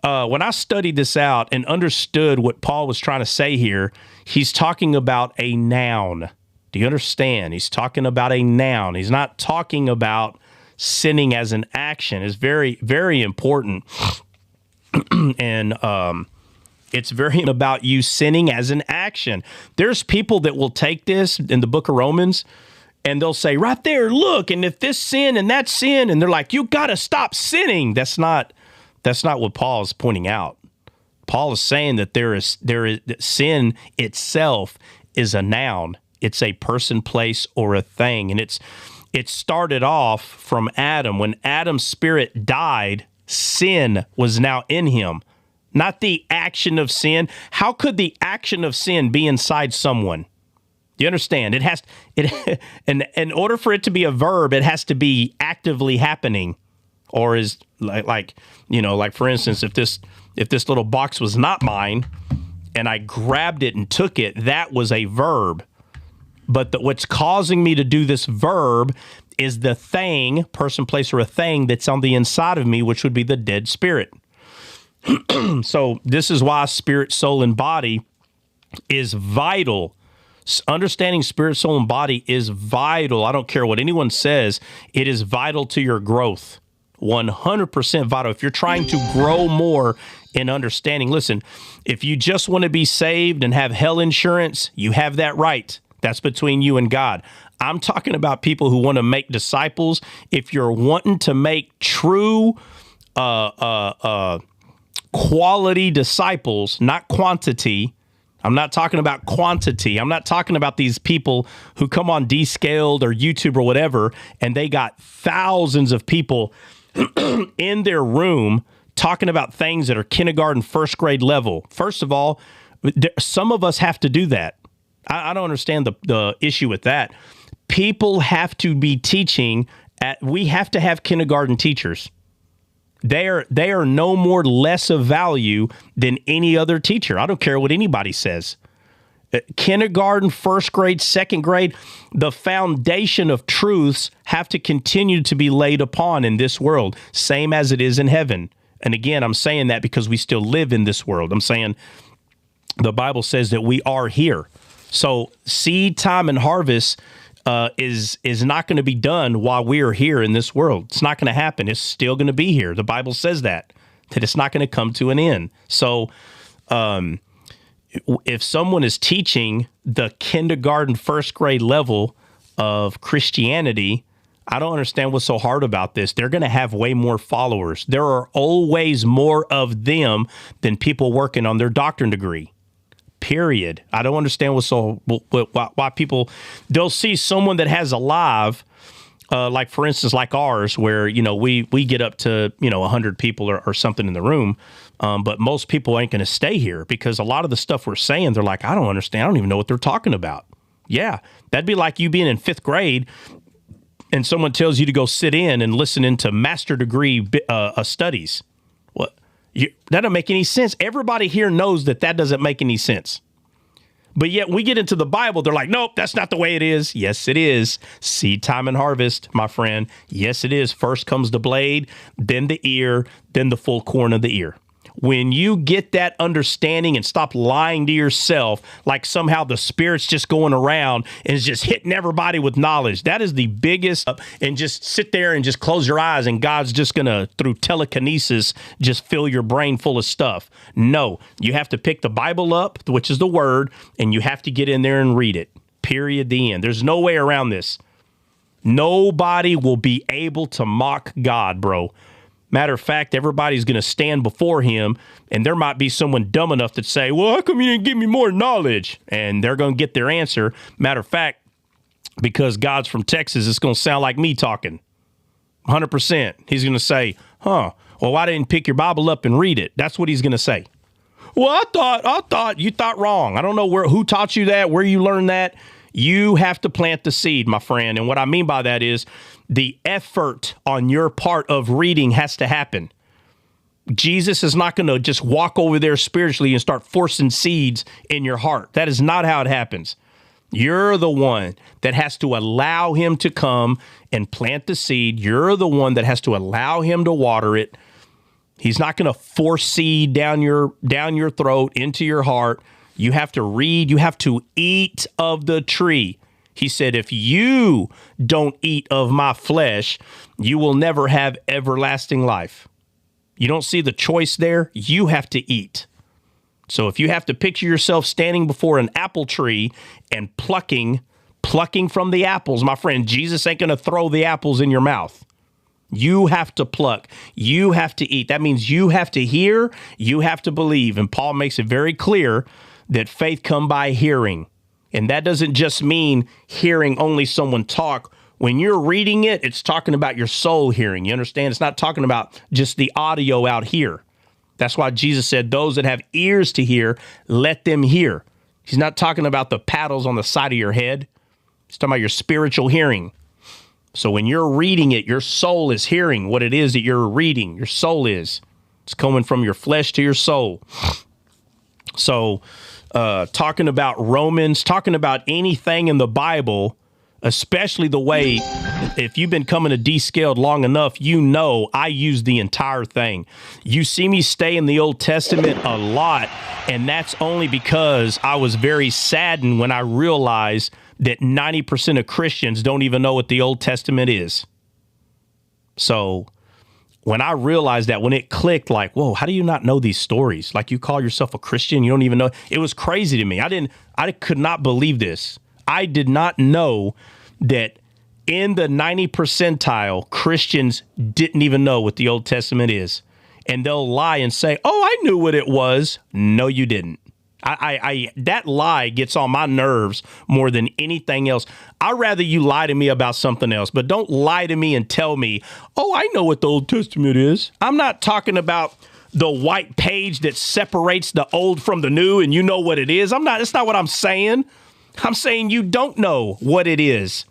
when I studied this out and understood what Paul was trying to say here, he's talking about a noun. Do you understand? He's talking about a noun. He's not talking about sinning as an action. It's very, very important. And it's very about you sinning as an action. There's people that will take this in the book of Romans and they'll say, right there, look, and if this sin and that sin, and they're like, you got to stop sinning. That's not what Paul is pointing out. Paul is saying that there is that sin itself is a noun. It's a person, place, or a thing. And it started off from Adam. When Adam's spirit died, sin was now in him, not the action of sin. How could the action of sin be inside someone? Do you understand? In order for it to be a verb, it has to be actively happening. Or is like for instance, if this little box was not mine and I grabbed it and took it, that was a verb. But what's causing me to do this verb is the thing, person, place, or a thing that's on the inside of me, which would be the dead spirit. So this is why spirit, soul, and body is vital. Understanding spirit, soul, and body is vital. I don't care what anyone says. It is vital to your growth. 100% vital. If you're trying to grow more in understanding, listen, if you just want to be saved and have hell insurance, you have that right. That's between you and God. I'm talking about people who want to make disciples. If you're wanting to make true quality disciples, not quantity. I'm not talking about quantity. I'm not talking about these people who come on Descaled or YouTube or whatever, and they got thousands of people in their room talking about things that are kindergarten, first grade level. First of all, some of us have to do that. I don't understand the issue with that. People have to be teaching we have to have kindergarten teachers. They are no more less of value than any other teacher. I don't care what anybody says. Kindergarten, first grade, second grade, the foundation of truths have to continue to be laid upon in this world, same as it is in heaven. And again, I'm saying that because we still live in this world. I'm saying the Bible says that we are here. So seed time and harvest is not going to be done while we are here in this world. It's not going to happen. It's still going to be here. The Bible says that it's not going to come to an end. So if someone is teaching the kindergarten, first grade level of Christianity, I don't understand what's so hard about this. They're going to have way more followers. There are always more of them than people working on their doctorate degree. Period. I don't understand why people, they'll see someone that has a live, like for instance, like ours, where, we get up to, 100 people or something in the room. But most people ain't going to stay here because a lot of the stuff we're saying, they're like, I don't understand. I don't even know what they're talking about. Yeah. That'd be like you being in 5th grade and someone tells you to go sit in and listen into master degree studies. That doesn't make any sense. Everybody here knows that doesn't make any sense. But yet we get into the Bible, they're like, nope, that's not the way it is. Yes, it is. Seed time and harvest, my friend. Yes, it is. First comes the blade, then the ear, then the full corn of the ear. When you get that understanding and stop lying to yourself like somehow the Spirit's just going around and is just hitting everybody with knowledge, that is the biggest. And just sit there and just close your eyes and God's just going to, through telekinesis, just fill your brain full of stuff. No, you have to pick the Bible up, which is the Word, and you have to get in there and read it. Period. The end. There's no way around this. Nobody will be able to mock God, bro. Matter of fact, everybody's going to stand before him, and there might be someone dumb enough to say, well, how come you didn't give me more knowledge? And they're going to get their answer. Matter of fact, because God's from Texas, it's going to sound like me talking. 100%. He's going to say, well, why didn't you pick your Bible up and read it? That's what he's going to say. Well, I thought you thought wrong. I don't know who taught you that, where you learned that. You have to plant the seed, my friend. And what I mean by that is the effort on your part of reading has to happen. Jesus is not going to just walk over there spiritually and start forcing seeds in your heart. That is not how it happens. You're the one that has to allow him to come and plant the seed. You're the one that has to allow him to water it. He's not going to force seed down your throat into your heart. You have to read. You have to eat of the tree. He said, if you don't eat of my flesh, you will never have everlasting life. You don't see the choice there? You have to eat. So if you have to picture yourself standing before an apple tree and plucking from the apples, my friend, Jesus ain't going to throw the apples in your mouth. You have to pluck. You have to eat. That means you have to hear. You have to believe. And Paul makes it very clear that faith come by hearing. And that doesn't just mean hearing only someone talk. When you're reading it, it's talking about your soul hearing. You understand? It's not talking about just the audio out here. That's why Jesus said, those that have ears to hear, let them hear. He's not talking about the paddles on the side of your head. He's talking about your spiritual hearing. So when you're reading it, your soul is hearing what it is that you're reading. Your soul is. It's coming from your flesh to your soul. So talking about Romans, talking about anything in the Bible, especially the way, if you've been coming to Descaled long enough, you know I use the entire thing. You see me stay in the Old Testament a lot, and that's only because I was very saddened when I realized that 90% of Christians don't even know what the Old Testament is. So when I realized that, when it clicked, like, whoa, how do you not know these stories? Like, you call yourself a Christian, you don't even know. It was crazy to me. I could not believe this. I did not know that in the 90 percentile, Christians didn't even know what the Old Testament is. And they'll lie and say, oh, I knew what it was. No, you didn't. That lie gets on my nerves more than anything else. I'd rather you lie to me about something else, but don't lie to me and tell me, oh, I know what the Old Testament is. I'm not talking about the white page that separates the old from the new and you know what it is. That's not what I'm saying. I'm saying you don't know what it is,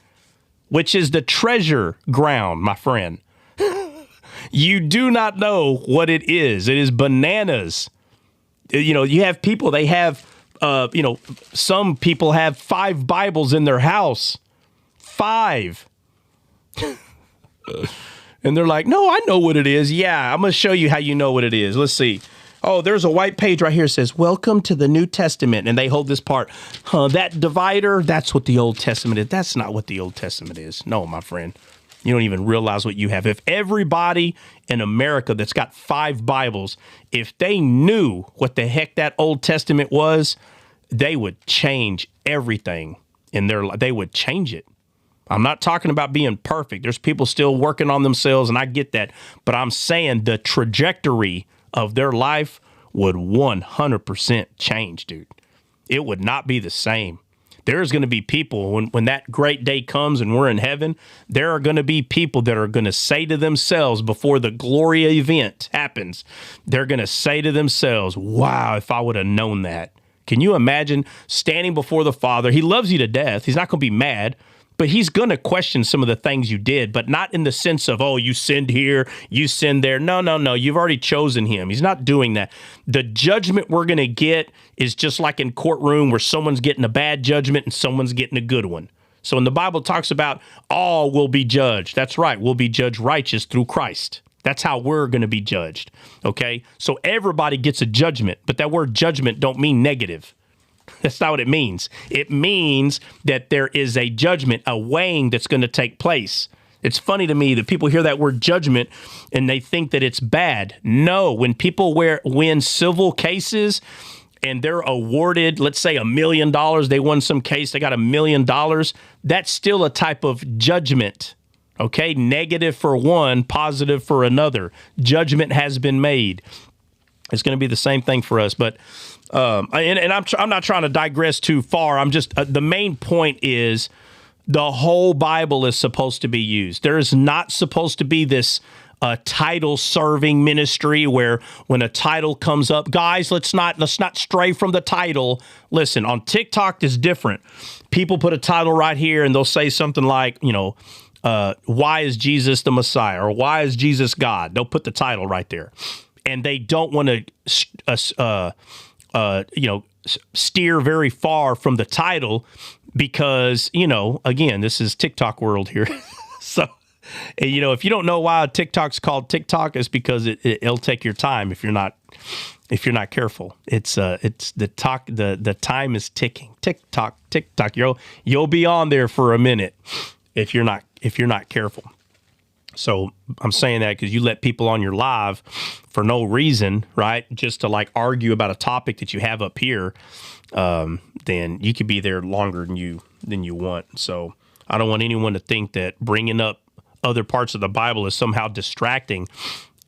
which is the treasure ground, my friend. You do not know what it is. It is bananas. You know, you have people, they have some people have 5 Bibles in their house. 5. And they're like, no, I know what it is. Yeah, I'm going to show you how you know what it is. Let's see. Oh, there's a white page right here that says, welcome to the New Testament. And they hold this part. That divider, that's what the Old Testament is. That's not what the Old Testament is. No, my friend. You don't even realize what you have. If everybody in America that's got 5 Bibles, if they knew what the heck that Old Testament was, they would change everything in their life. They would change it. I'm not talking about being perfect. There's people still working on themselves, and I get that. But I'm saying the trajectory of their life would 100% change, dude. It would not be the same. There's going to be people, when that great day comes and we're in heaven, there are going to be people that are going to say to themselves before the Gloria event happens, they're going to say to themselves, wow, if I would have known that. Can you imagine standing before the Father? He loves you to death. He's not going to be mad, but he's going to question some of the things you did, but not in the sense of, oh, you sinned here, you sinned there. No. You've already chosen him. He's not doing that. The judgment we're going to get is just like in courtroom where someone's getting a bad judgment and someone's getting a good one. So when the Bible talks about all will be judged, that's right. We'll be judged righteous through Christ. That's how we're going to be judged. Okay. So everybody gets a judgment, but that word judgment don't mean negative. That's not what it means. It means that there is a judgment, a weighing that's going to take place. It's funny to me that people hear that word judgment and they think that it's bad. No, when people win civil cases and they're awarded, let's say $1 million, they won some case, they got $1 million, that's still a type of judgment. Okay, negative for one, positive for another. Judgment has been made. It's going to be the same thing for us, but I'm not trying to digress too far. I'm just the main point is the whole Bible is supposed to be used. There is not supposed to be this title serving ministry where when a title comes up, guys, let's not stray from the title. Listen, on TikTok is different. People put a title right here and they'll say something like, why is Jesus the Messiah, or why is Jesus God? They'll put the title right there, and they don't want to steer very far from the title because, again, this is TikTok world here. So, if you don't know why TikTok's called TikTok, it's because it'll take your time if you're not careful. It's the time is ticking. TikTok. You'll be on there for a minute if you're not careful. So I'm saying that because you let people on your live for no reason, right? Just to argue about a topic that you have up here, then you could be there longer than you want. So I don't want anyone to think that bringing up other parts of the Bible is somehow distracting.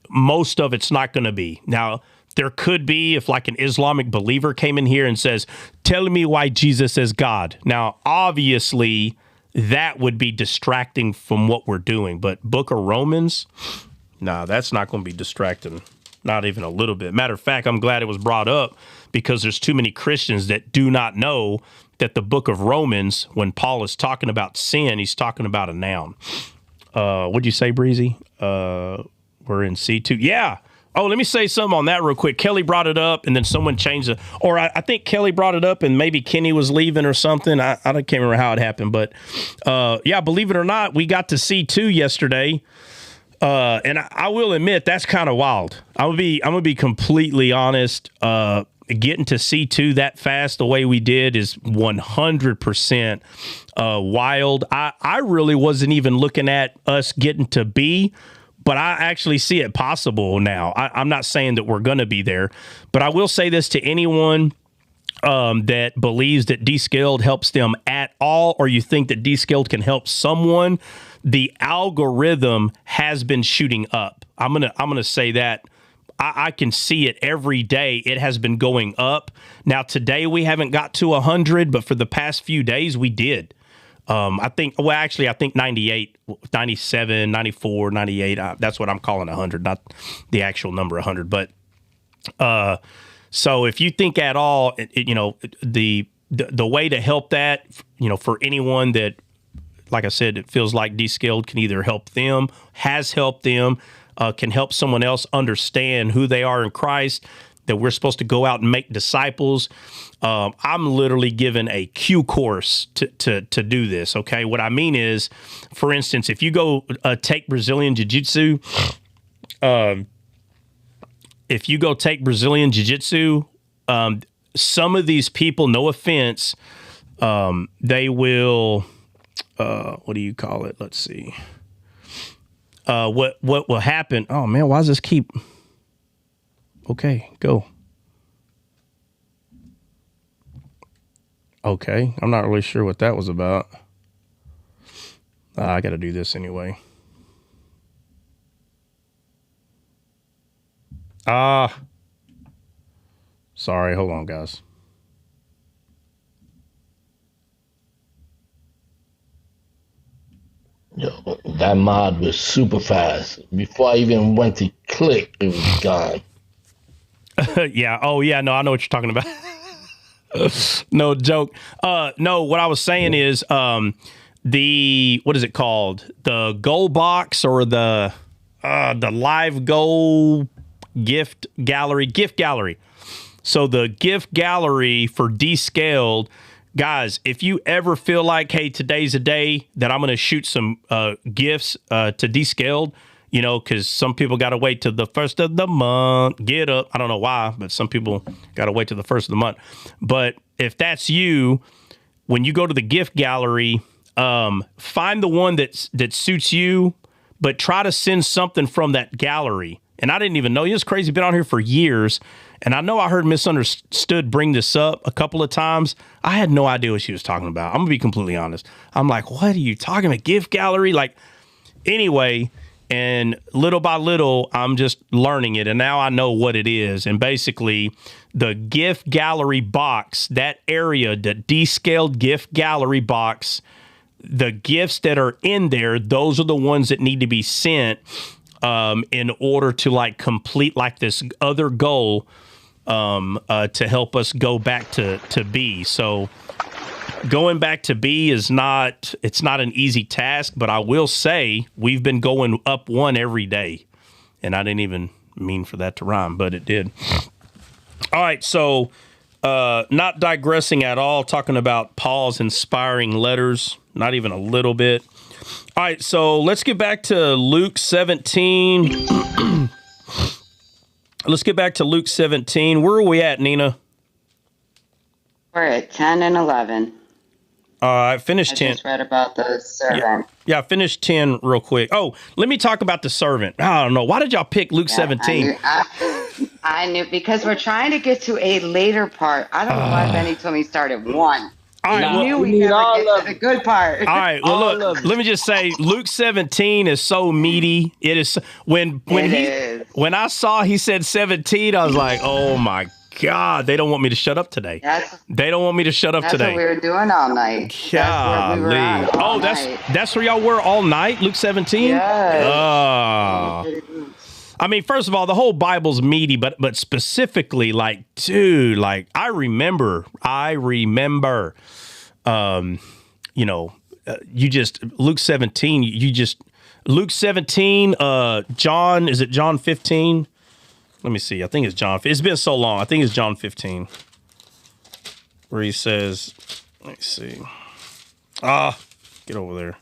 Most of it's not going to be. Now, there could be if an Islamic believer came in here and says, tell me why Jesus is God. Now, obviously, that would be distracting from what we're doing. But Book of Romans, that's not going to be distracting, not even a little bit. Matter of fact, I'm glad it was brought up because there's too many Christians that do not know that the Book of Romans, when Paul is talking about sin, he's talking about a noun. What'd you say, Breezy? We're in C2. Yeah. Oh, let me say something on that real quick. Kelly brought it up, and then someone changed it. Or I think Kelly brought it up, and maybe Kenny was leaving or something. I can't remember how it happened. But, believe it or not, we got to C2 yesterday. And I will admit, that's kind of wild. I'm gonna be completely honest. Getting to C2 that fast the way we did is 100% wild. I really wasn't even looking at us getting to B. But I actually see it possible now. I'm not saying that we're going to be there, but I will say this to anyone that believes that Descaled helps them at all, or you think that Descaled can help someone. The algorithm has been shooting up. I'm gonna say that. I can see it every day. It has been going up. Now today we haven't got to 100, but for the past few days we did. I think 98, 97, 94, 98, that's what I'm calling 100, not the actual number 100. But so if you think at all, the way to help that, for anyone that, like I said, it feels like Descaled can either help them, has helped them, can help someone else understand who they are in Christ, that we're supposed to go out and make disciples. I'm literally given a Q course to do this. Okay. What I mean is, for instance, if you go take Brazilian Jiu-Jitsu, some of these people, no offense, they will, what do you call it? Let's see. What will happen? Oh man, why does this keep? Okay, go. Okay, I'm not really sure what that was about. I got to do this anyway. Sorry, hold on, guys. Yo, that mod was super fast. Before I even went to click, it was gone. Yeah. Oh, yeah. No, I know what you're talking about. No joke. No, what I was saying is what is it called? The goal box or the live goal gift gallery. So the gift gallery for Descaled, guys, if you ever feel like, hey, today's a day that I'm going to shoot some gifts to Descaled, you know, because some people got to wait till the first of the month. Get up. I don't know why, but some people got to wait till the first of the month. But if that's you, when you go to the gift gallery, find the one that suits you, but try to send something from that gallery. And I didn't even know. It's crazy. Been on here for years. And I know I heard Misunderstood bring this up a couple of times. I had no idea what she was talking about. I'm going to be completely honest. I'm like, what are you talking about? Gift gallery? Like, anyway, and little by little, I'm just learning it. And now I know what it is. And basically, the gift gallery box, that area, the Descaled gift gallery box, the gifts that are in there, those are the ones that need to be sent in order to like complete like this other goal to help us go back to B. So going back to B it's not an easy task, but I will say we've been going up one every day. And I didn't even mean for that to rhyme, but it did. All right, so not digressing at all, talking about Paul's inspiring letters, not even a little bit. All right, so let's get back to Luke 17. Let's get back to Luke 17. Where are we at, Nina? We're at 10 and 11. I finished 10. I just read about the servant. Yeah, I finished 10 real quick. Oh, let me talk about the servant. I don't know. Why did y'all pick Luke 17? I knew because we're trying to get to a later part. I don't know why Benny told me start at 1. I knew we never get to the good part. All right. Well, look, let me just say, Luke 17 is so meaty. It is when I saw he said 17, I was like, oh my God, they don't want me to shut up today. They don't want me to shut up today. That's what we were doing all night. Golly. That's where y'all were all night, Luke 17? Yes. I mean, first of all, the whole Bible's meaty, but specifically, like, dude, like, I remember, you know, Luke 17, Luke 17, John, is it John 15? Let me see. I think it's John. It's been so long. I think it's John 15, where he says, let me see. Get over there.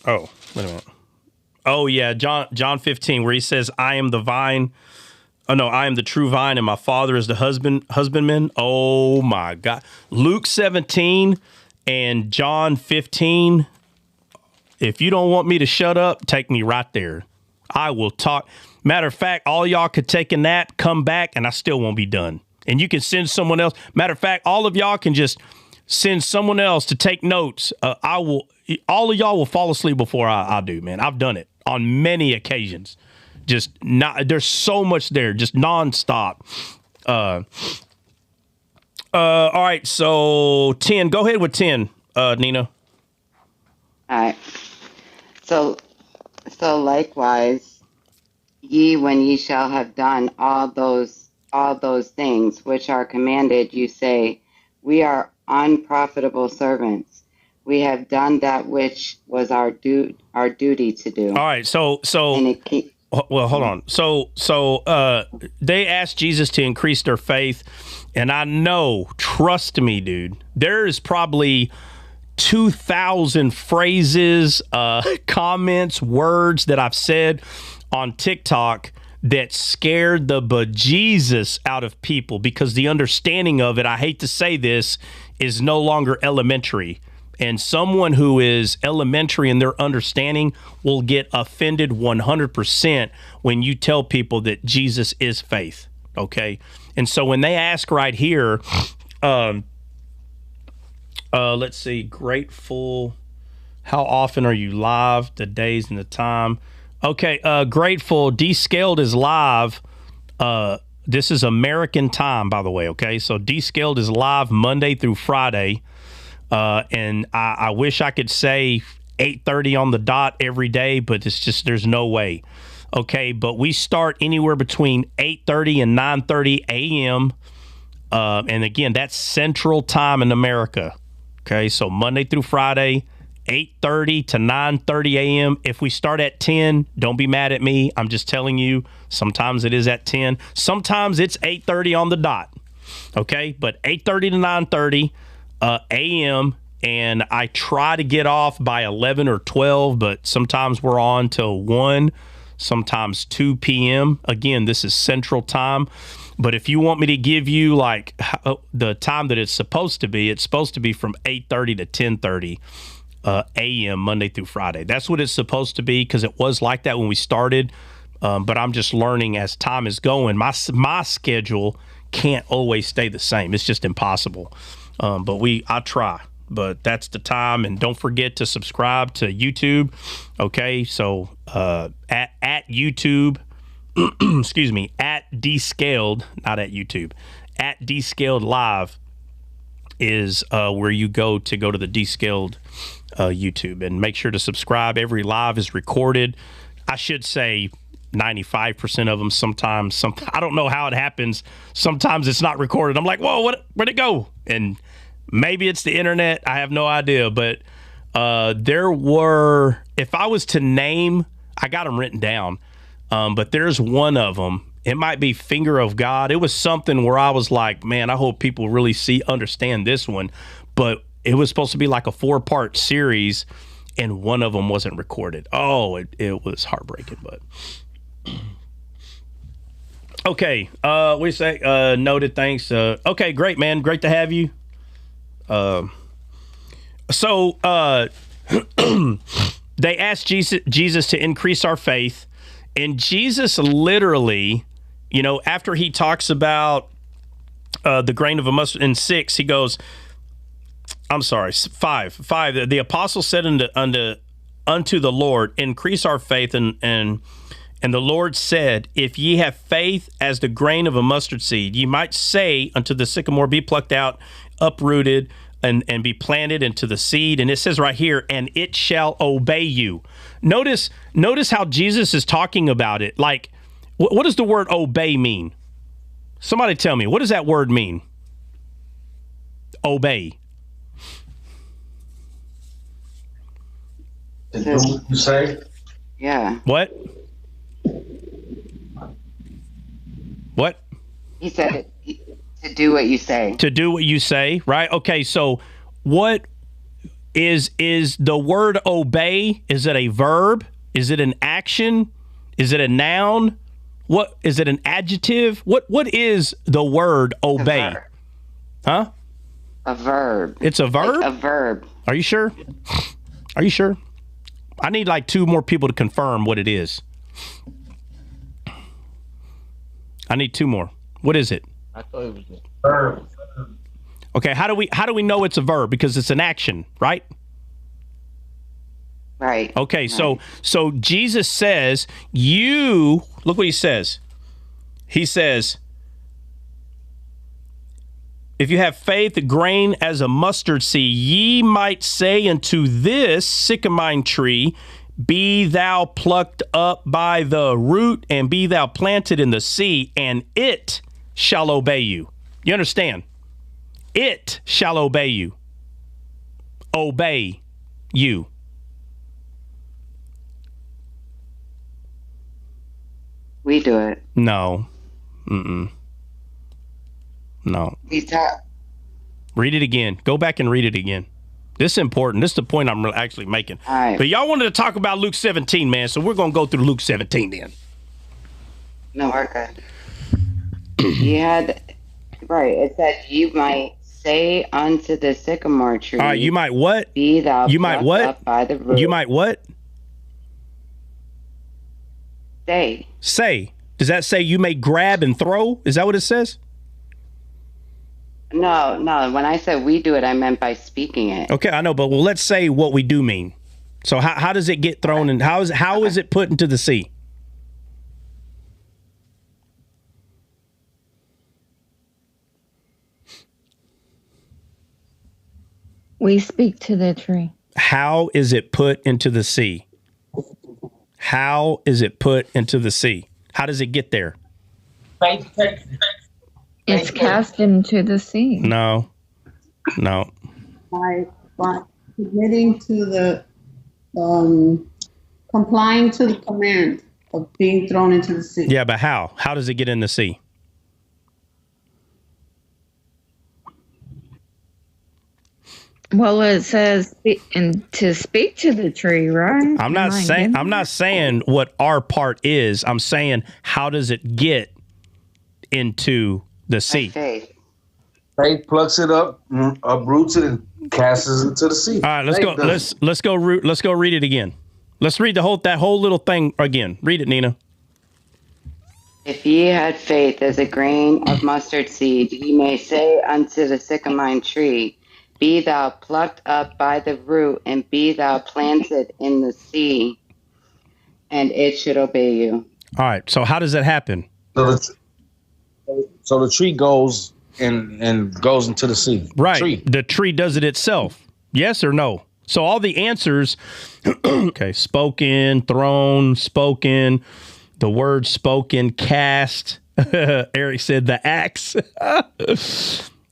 Oh, wait a minute. Oh, yeah, John 15, where he says, I am the vine. Oh, no, I am the true vine, and my Father is the husbandman. Oh, my God. Luke 17 and John 15. If you don't want me to shut up, take me right there. I will talk. Matter of fact, all y'all could take a nap, come back, and I still won't be done. And you can send someone else. Matter of fact, all of y'all can just send someone else to take notes. All of y'all will fall asleep before I do, man. I've done it on many occasions. Just not, there's so much there, just nonstop. All right, so 10. Go ahead with 10, Nina. All right. So likewise, ye, when ye shall have done all those things which are commanded, you say, we are unprofitable servants. We have done that which was our duty to do. All right, so Well, hold on. So they asked Jesus to increase their faith, and I know, trust me, dude, there is probably 2,000 phrases, comments, words that I've said on TikTok that scared the bejesus out of people because the understanding of it, I hate to say this, is no longer elementary. And someone who is elementary in their understanding will get offended 100% when you tell people that Jesus is faith, okay? And so when they ask right here, let's see, Grateful, how often are you live, the days and the time? Okay, Grateful, Descaled is live. This is American time, by the way, okay? So Descaled is live Monday through Friday. And I wish I could say 8:30 on the dot every day, but it's just, there's no way. Okay, but we start anywhere between 8:30 and 9:30 a.m. And again, that's Central Time in America. Okay, so Monday through Friday, 8:30 to 9:30 a.m. If we start at 10, don't be mad at me. I'm just telling you, sometimes it is at 10. Sometimes it's 8:30 on the dot. Okay, but 8:30 to 9:30 a.m. and I try to get off by 11 or 12, but sometimes we're on till 1, sometimes 2 p.m. Again, this is Central Time. But if you want me to give you like the time that it's supposed to be from 8:30 to 10:30 a.m. Monday through Friday. That's what it's supposed to be because it was like that when we started. But I'm just learning as time is going. My schedule can't always stay the same. It's just impossible. But I try, but that's the time. And don't forget to subscribe to YouTube. Okay. So, at YouTube, excuse me, at Descaled, not at YouTube, at Descaled Live is, where you go to the Descaled, YouTube, and make sure to subscribe. Every live is recorded. I should say 95% of them. Sometimes, I don't know how it happens. Sometimes it's not recorded. I'm like, whoa, where'd it go? And maybe it's the internet. I have no idea. But there were, if I was to name, I got them written down. But there's one of them. It might be Finger of God. It was something where I was like, man, I hope people really understand this one. But it was supposed to be like a 4-part series, and one of them wasn't recorded. Oh, it was heartbreaking, but... Okay, we say noted. Thanks. Okay, great, man. Great to have you. So they asked Jesus to increase our faith, and Jesus literally, after he talks about the grain of a mustard in 6, he goes, I'm sorry, 5. The apostle said unto the Lord, increase our faith, and the Lord said, if ye have faith as the grain of a mustard seed, ye might say unto the sycamore, be plucked out, uprooted, and be planted into the seed. And it says right here, and it shall obey you. Notice how Jesus is talking about it. Like, what does the word obey mean? Somebody tell me, what does that word mean? Obey. To do what you say? Yeah. What? What? He said to do what you say. To do what you say, right? Okay, so what is the word obey? Is it a verb? Is it an action? Is it a noun? What is it, an adjective? What is the word obey? Huh? A verb. It's a verb? Like a verb. Are you sure? Are you sure? I need like 2 more people to confirm what it is. I need 2 more. What is it? I thought it was a verb. Okay, how do we know it's a verb? Because it's an action, right? Right. Okay, right. So Jesus says, look what he says. He says, if you have faith, a grain as a mustard seed, ye might say unto this sycamore tree, be thou plucked up by the root, and be thou planted in the sea, and it shall obey you. You understand? It shall obey you. Obey you. We do it. No. Mm-mm. No. Read it again. Go back and read it again. This is important. This is the point I'm actually making. All right. But y'all wanted to talk about Luke 17, man, so we're going to go through Luke 17 then. No, we're good. It said, you might say unto the sycamore tree. All right, you might what? Be thou you might what? Up by the root. You might what? Say. Does that say you may grab and throw? Is that what it says? No. When I said we do it, I meant by speaking it. Okay, I know, but let's say what we do mean. So how does it get thrown and how is it put into the sea? We speak to the tree. How is it put into the sea? How is it put into the sea? How does it get there? It's cast into the sea. No. By submitting to the, complying to the command of being thrown into the sea. Yeah, but how? How does it get in the sea? Well, it says to speak to the tree, right? I'm not saying what our part is. I'm saying how does it get into the sea? Faith plucks it up, uproots it, and casts it into the sea. All right, let's go. Let's go read it again. Let's read that whole little thing again. Read it, Nina. If ye had faith as a grain of mustard seed, ye may say unto the sycamore tree, be thou plucked up by the root, and be thou planted in the sea, and it should obey you. All right. So how does that happen? So the tree goes and goes into the sea. Right. The tree does it itself. Yes or no? So all the answers, okay, spoken, thrown, spoken, the word spoken, cast. Eric said the axe.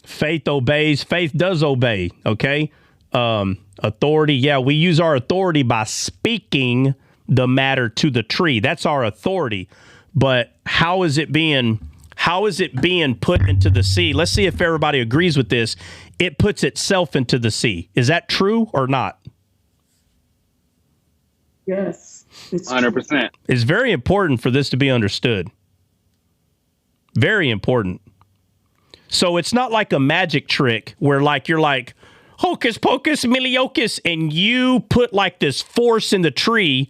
Faith obeys. Faith does obey. Okay. Authority. Yeah, we use our authority by speaking the matter to the tree. That's our authority. But how is it being put into the sea? Let's see if everybody agrees with this. It puts itself into the sea. Is that true or not? Yes. 100%. It's very important for this to be understood. Very important. So it's not like a magic trick where you're like, hocus pocus miliokus, and you put like this force in the tree,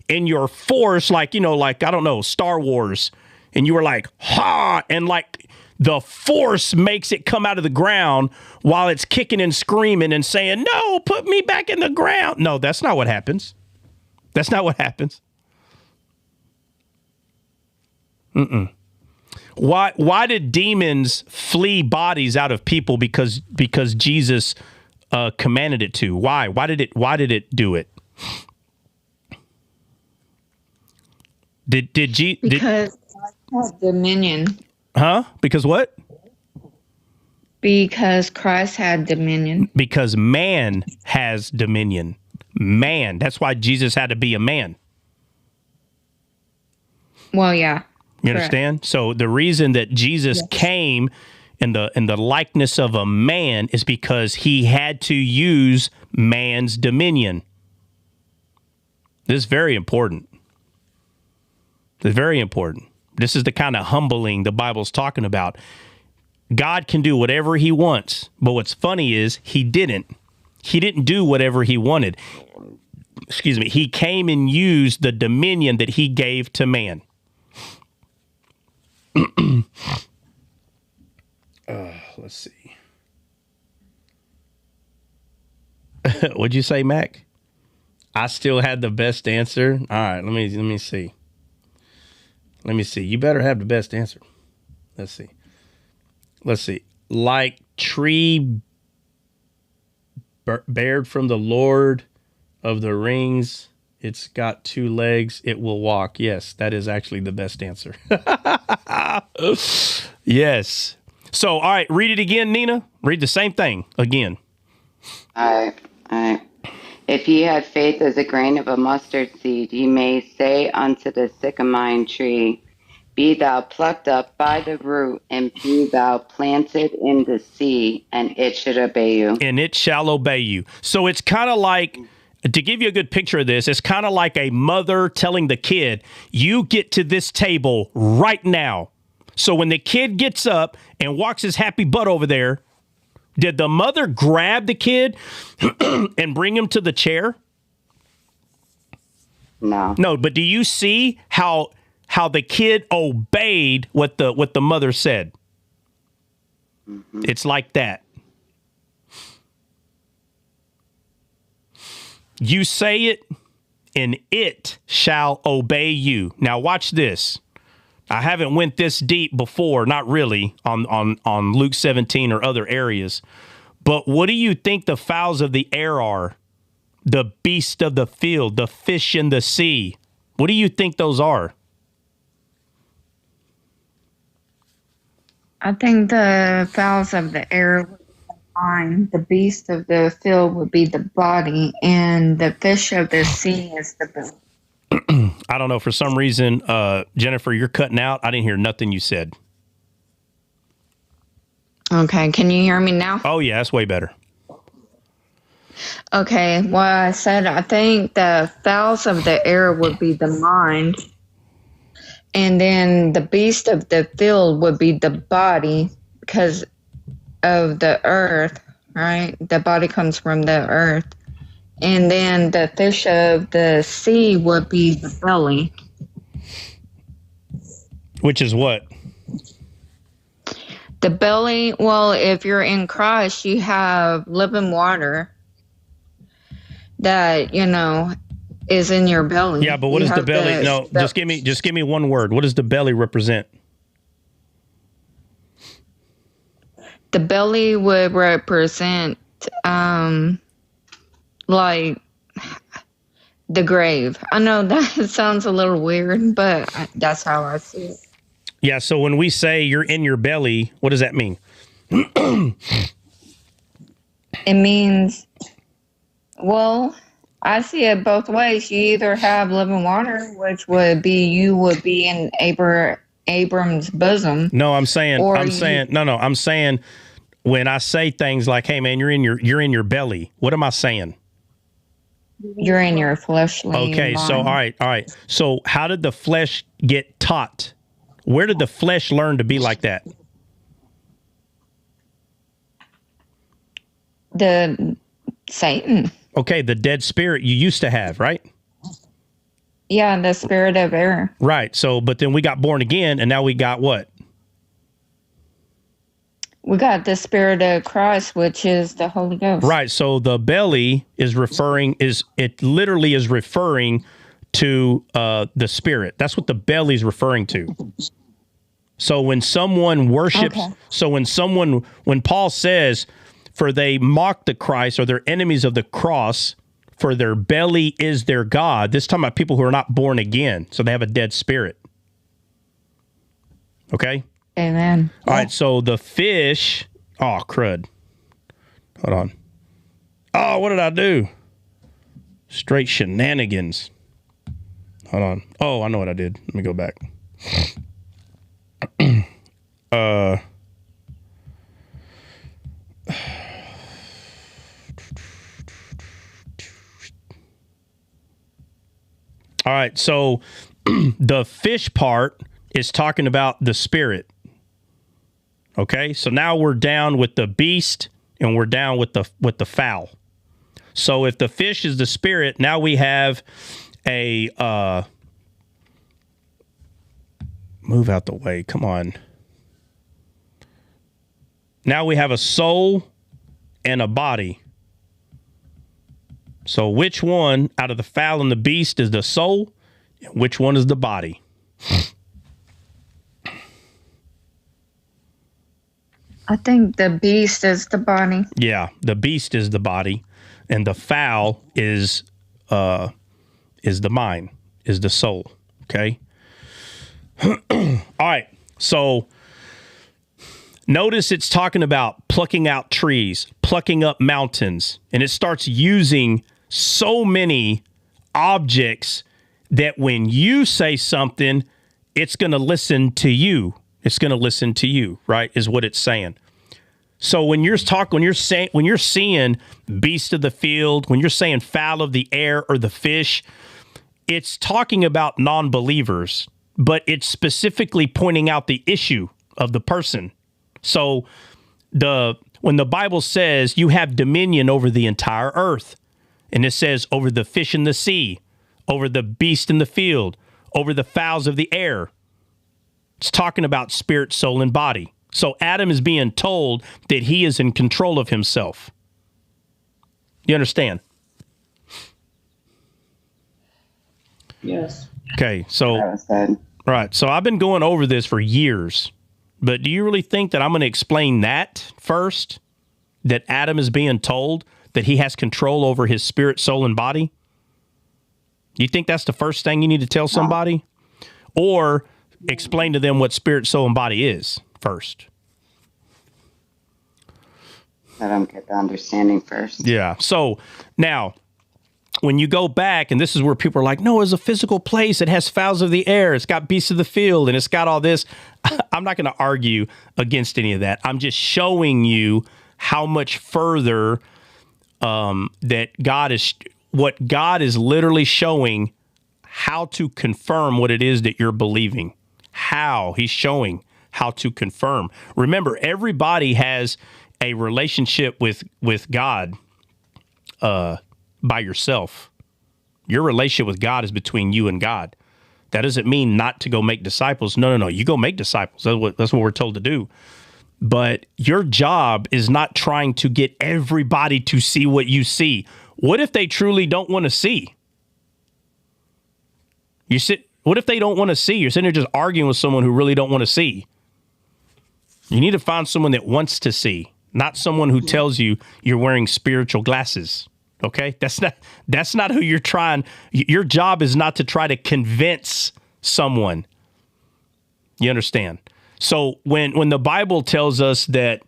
and your force, I don't know, Star Wars, and you were like, ha, and the force makes it come out of the ground while it's kicking and screaming and saying, no, put me back in the ground. No, that's not what happens. That's not what happens. Mm-mm. Why did demons flee bodies out of people? Because Jesus commanded it to. Why? Why did it do it? Because Christ had dominion. Huh? Because what? Because Christ had dominion. Because man has dominion. Man. That's why Jesus had to be a man. Well, yeah. You understand? So the reason that Jesus came in the likeness of a man is because he had to use man's dominion. This is very important. It's very important. This is the kind of humbling the Bible's talking about. God can do whatever he wants, but what's funny is he didn't. He didn't do whatever he wanted. Excuse me. He came and used the dominion that he gave to man. Let's see. What'd you say, Mac? I still had the best answer. All right, let me see. Let me see. You better have the best answer. Let's see. Like tree bared from the Lord of the Rings, it's got 2 legs, it will walk. Yes, that is actually the best answer. Yes. So, all right, read it again, Nina. Read the same thing again. All right. If ye had faith as a grain of a mustard seed, ye may say unto the sycamore tree, be thou plucked up by the root, and be thou planted in the sea, and it should obey you. And it shall obey you. So it's kind of like, to give you a good picture of this, it's kind of like a mother telling the kid, you get to this table right now. So when the kid gets up and walks his happy butt over there, did the mother grab the kid and bring him to the chair? No. No, but do you see how the kid obeyed what the mother said? Mm-hmm. It's like that. You say it, and it shall obey you. Now watch this. I haven't went this deep before, not really, on Luke 17 or other areas. But what do you think the fowls of the air are? The beast of the field, the fish in the sea. What do you think those are? I think the fowls of the air would be the mind, the beast of the field would be the body, and the fish of the sea is the belly. I don't know. For some reason, Jennifer, you're cutting out. I didn't hear nothing you said. Okay, can you hear me now? Oh, yeah, that's way better. Okay, well, I said I think the fowls of the air would be the mind, and then the beast of the field would be the body because of the earth, right? The body comes from the earth. And then the fish of the sea would be the belly. Which is what? The belly, well, if you're in Christ, you have living water that, is in your belly. Yeah, but what is the belly? Just give me one word. What does the belly represent? The belly would represent like the grave. I know that sounds a little weird, but that's how I see it. Yeah, so when we say you're in your belly, what does that mean? It means, well, I see it both ways. You either have living water, which would be you would be in Abram's bosom. No, I'm saying when I say things like, "Hey, man, you're in your belly," what am I saying? You're in your fleshly Okay, mind. So all right. So how did the flesh get taught? Where did the flesh learn to be like that? The Satan. Okay, the dead spirit you used to have, right? Yeah, the spirit of error. Right. So, but then we got born again, and now we got what? We got the Spirit of Christ, which is the Holy Ghost. Right. So the belly literally is referring to the Spirit. That's what the belly is referring to. So when someone worships, when Paul says, for they mock the Christ, or they're enemies of the cross, for their belly is their God. This is talking about people who are not born again. So they have a dead spirit. Okay? Amen. All right, so the fish... Oh, crud. Hold on. Oh, what did I do? Straight shenanigans. Hold on. Oh, I know what I did. Let me go back. All right, so the fish part is talking about the spirit. Okay, so now we're down with the beast and we're down with the fowl. So if the fish is the spirit, now we have a move out the way. Come on. Now we have a soul and a body. So which one out of the fowl and the beast is the soul, and which one is the body? I think the beast is the body. Yeah, the beast is the body, and the fowl is the mind, is the soul. Okay. All right. So notice it's talking about plucking out trees, plucking up mountains, and it starts using so many objects that when you say something, it's going to listen to you. It's going to listen to you, right? Is what it's saying. So when you're seeing beast of the field, when you're saying fowl of the air or the fish, it's talking about non-believers, but it's specifically pointing out the issue of the person. So when the Bible says you have dominion over the entire earth, and it says over the fish in the sea, over the beast in the field, over the fowls of the air, it's talking about spirit, soul, and body. So Adam is being told that he is in control of himself. You understand? Yes. Okay, so right. So I've been going over this for years, but do you really think that I'm going to explain that first? That Adam is being told that he has control over his spirit, soul, and body? You think that's the first thing you need to tell somebody? Or explain to them what spirit, soul, and body is first? Let them get the understanding first. Yeah. So now, when you go back, and this is where people are like, no, it's a physical place. It has fowls of the air. It's got beasts of the field, and it's got all this. I'm not going to argue against any of that. I'm just showing you how much further that what God is literally showing, how to confirm what it is that you're believing. How he's showing how to confirm. Remember, everybody has a relationship with God by yourself. Your relationship with God is between you and God. That doesn't mean not to go make disciples. No. You go make disciples. That's what we're told to do. But your job is not trying to get everybody to see what you see. What if they truly don't want to see? What if they don't want to see? You're sitting there just arguing with someone who really don't want to see. You need to find someone that wants to see, not someone who tells you you're wearing spiritual glasses. Okay? That's not who you're trying. Your job is not to try to convince someone. You understand? So when the Bible tells us that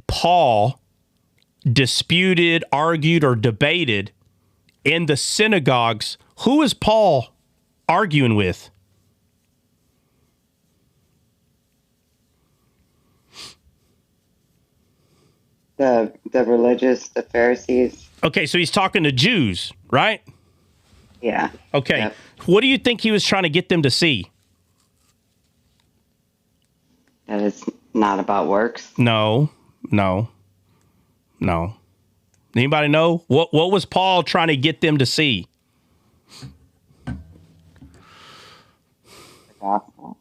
Paul disputed, argued, or debated in the synagogues, who is Paul arguing with? The religious, the Pharisees. Okay, so he's talking to Jews, right? Yeah. Okay. Yep. What do you think he was trying to get them to see? That it's not about works. No. Anybody know? What was Paul trying to get them to see? The gospel.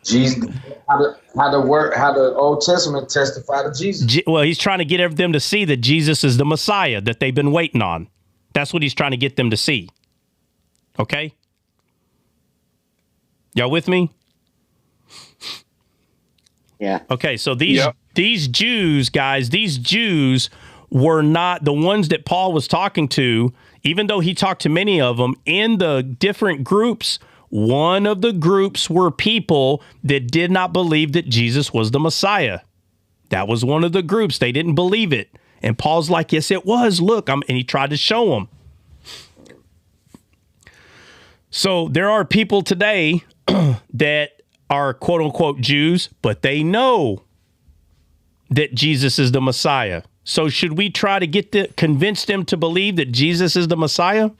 Jesus, how the Old Testament testify to Jesus. Well, he's trying to get them to see that Jesus is the Messiah that they've been waiting on. That's what he's trying to get them to see. Okay? Y'all with me? Yeah. Okay, so these Jews, guys, these Jews were not the ones that Paul was talking to, even though he talked to many of them in the different groups. One of the groups were people that did not believe that Jesus was the Messiah. That was one of the groups. They didn't believe it. And Paul's like, yes, it was. Look, and he tried to show them. So there are people today that are quote unquote Jews, but they know that Jesus is the Messiah. So should we try to convince them to believe that Jesus is the Messiah?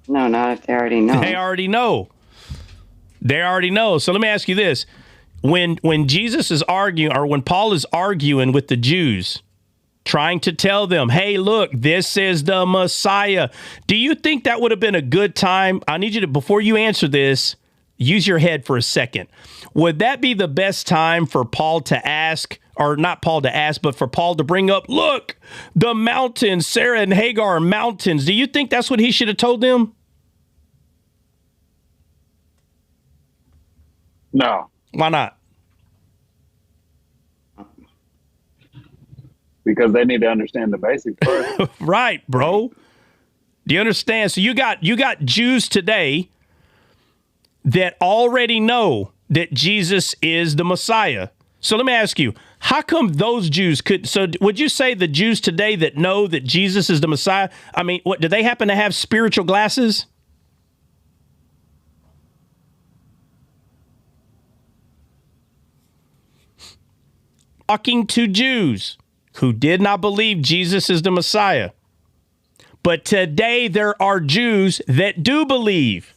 No, not if they already know. They already know. They already know. So let me ask you this. When Jesus is arguing, or when Paul is arguing with the Jews, trying to tell them, hey, look, this is the Messiah, do you think that would have been a good time? I need you to, before you answer this, use your head for a second. Would that be the best time for Paul to ask, or not Paul to ask, but for Paul to bring up, look, the mountains, Sarah and Hagar mountains. Do you think that's what he should have told them? No. Why not? Because they need to understand the basics first. Right, bro. Do you understand? So you got Jews today that already know that Jesus is the Messiah. So let me ask you, How come those Jews could? So would you say the Jews today that know that Jesus is the Messiah? I mean, what do they happen to have spiritual glasses? Talking to Jews who did not believe Jesus is the Messiah. But today there are Jews that do believe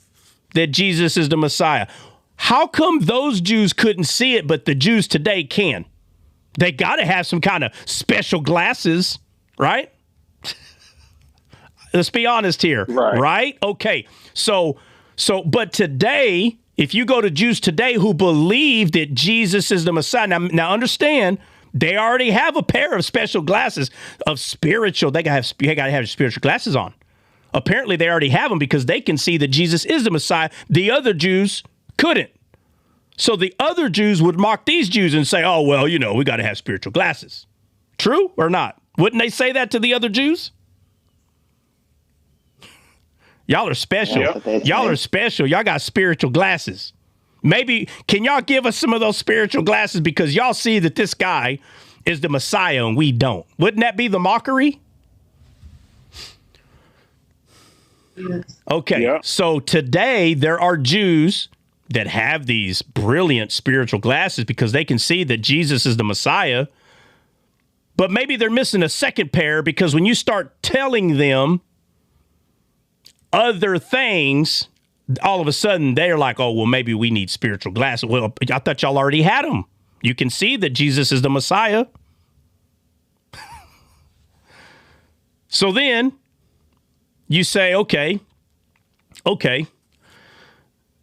that Jesus is the Messiah. How come those Jews couldn't see it, but the Jews today can? They got to have some kind of special glasses, right? Let's be honest here, right? Okay, but today, if you go to Jews today who believe that Jesus is the Messiah, now understand, they already have a pair of special glasses of spiritual. You got to have spiritual glasses on. Apparently, they already have them because they can see that Jesus is the Messiah. The other Jews couldn't. So the other Jews would mock these Jews and say, oh, well, we got to have spiritual glasses. True or not? Wouldn't they say that to the other Jews? Y'all are special. Y'all are special. Y'all got spiritual glasses. Maybe, can y'all give us some of those spiritual glasses because y'all see that this guy is the Messiah and we don't? Wouldn't that be the mockery? Yes. Okay, So today there are Jews that have these brilliant spiritual glasses because they can see that Jesus is the Messiah, but maybe they're missing a second pair because when you start telling them other things, all of a sudden they're like, oh, well, maybe we need spiritual glasses. Well, I thought y'all already had them. You can see that Jesus is the Messiah. So then you say, okay.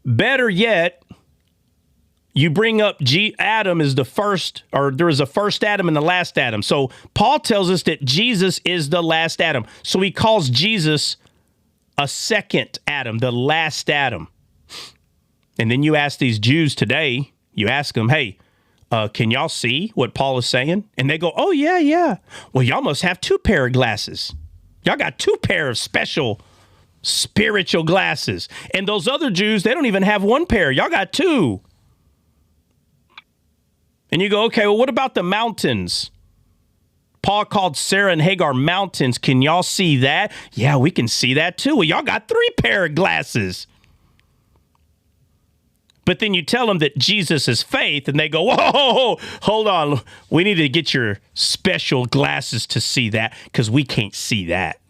Better yet, you bring up Adam is the first, or there is a first Adam and the last Adam. So Paul tells us that Jesus is the last Adam. So he calls Jesus a second Adam, the last Adam. And then you ask these Jews today, you ask them, hey, can y'all see what Paul is saying? And they go, oh, yeah. Well, y'all must have 2 pair of glasses. Y'all got 2 pair of special spiritual glasses. And those other Jews, they don't even have 1 pair. Y'all got 2. And you go, okay, well, what about the mountains? Paul called Sarah and Hagar mountains. Can y'all see that? Yeah, we can see that too. Well, y'all got 3 pair of glasses. But then you tell them that Jesus is faith, and they go, whoa, hold on. We need to get your special glasses to see that because we can't see that.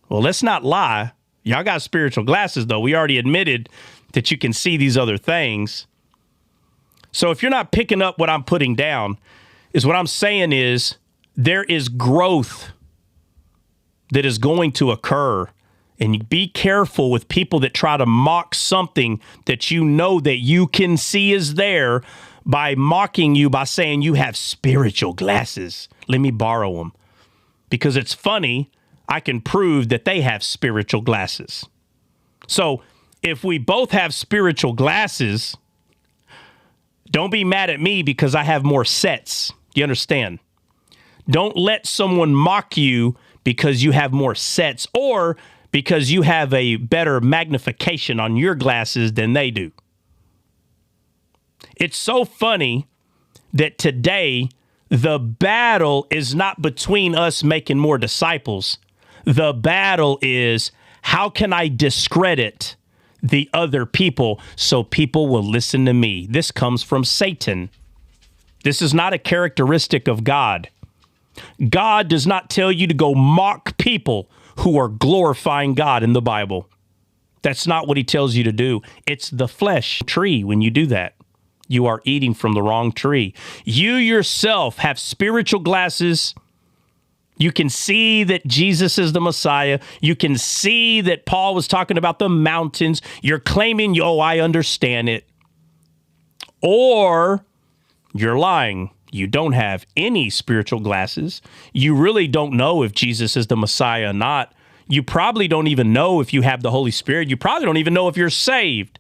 Well, let's not lie. Y'all got spiritual glasses, though. We already admitted that you can see these other things. So if you're not picking up what I'm putting down, is what I'm saying is there is growth that is going to occur. And be careful with people that try to mock something that you know that you can see is there by mocking you by saying you have spiritual glasses. Let me borrow them. Because it's funny, I can prove that they have spiritual glasses. So if we both have spiritual glasses, don't be mad at me because I have more sets. Do you understand? Don't let someone mock you because you have more sets or because you have a better magnification on your glasses than they do. It's so funny that today the battle is not between us making more disciples. The battle is how can I discredit the other people so people will listen to me? This comes from Satan. This is not a characteristic of God. God does not tell you to go mock people who are glorifying God in the Bible. That's not what he tells you to do. It's the flesh tree when you do that. You are eating from the wrong tree. You yourself have spiritual glasses. You can see that Jesus is the Messiah. You can see that Paul was talking about the mountains. You're claiming, oh, I understand it. Or you're lying. You don't have any spiritual glasses. You really don't know if Jesus is the Messiah or not. You probably don't even know if you have the Holy Spirit. You probably don't even know if you're saved,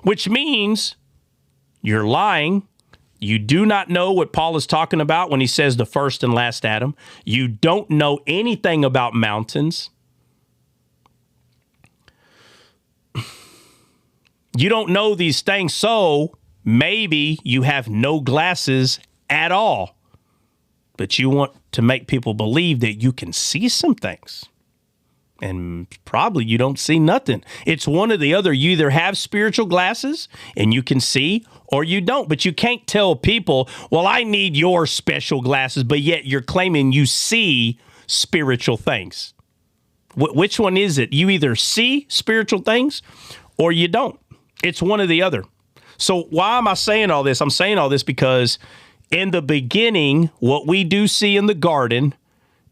which means you're lying. You do not know what Paul is talking about when he says the first and last Adam. You don't know anything about mountains. You don't know these things, so maybe you have no glasses at all. but you want to make people believe that you can see some things. And probably you don't see nothing. It's one or the other. You either have spiritual glasses and you can see, or you don't. But you can't tell people, well, I need your special glasses, but yet you're claiming you see spiritual things. Which one is it? You either see spiritual things or you don't. It's one or the other. So why am I saying all this? I'm saying all this because in the beginning, what we do see in the garden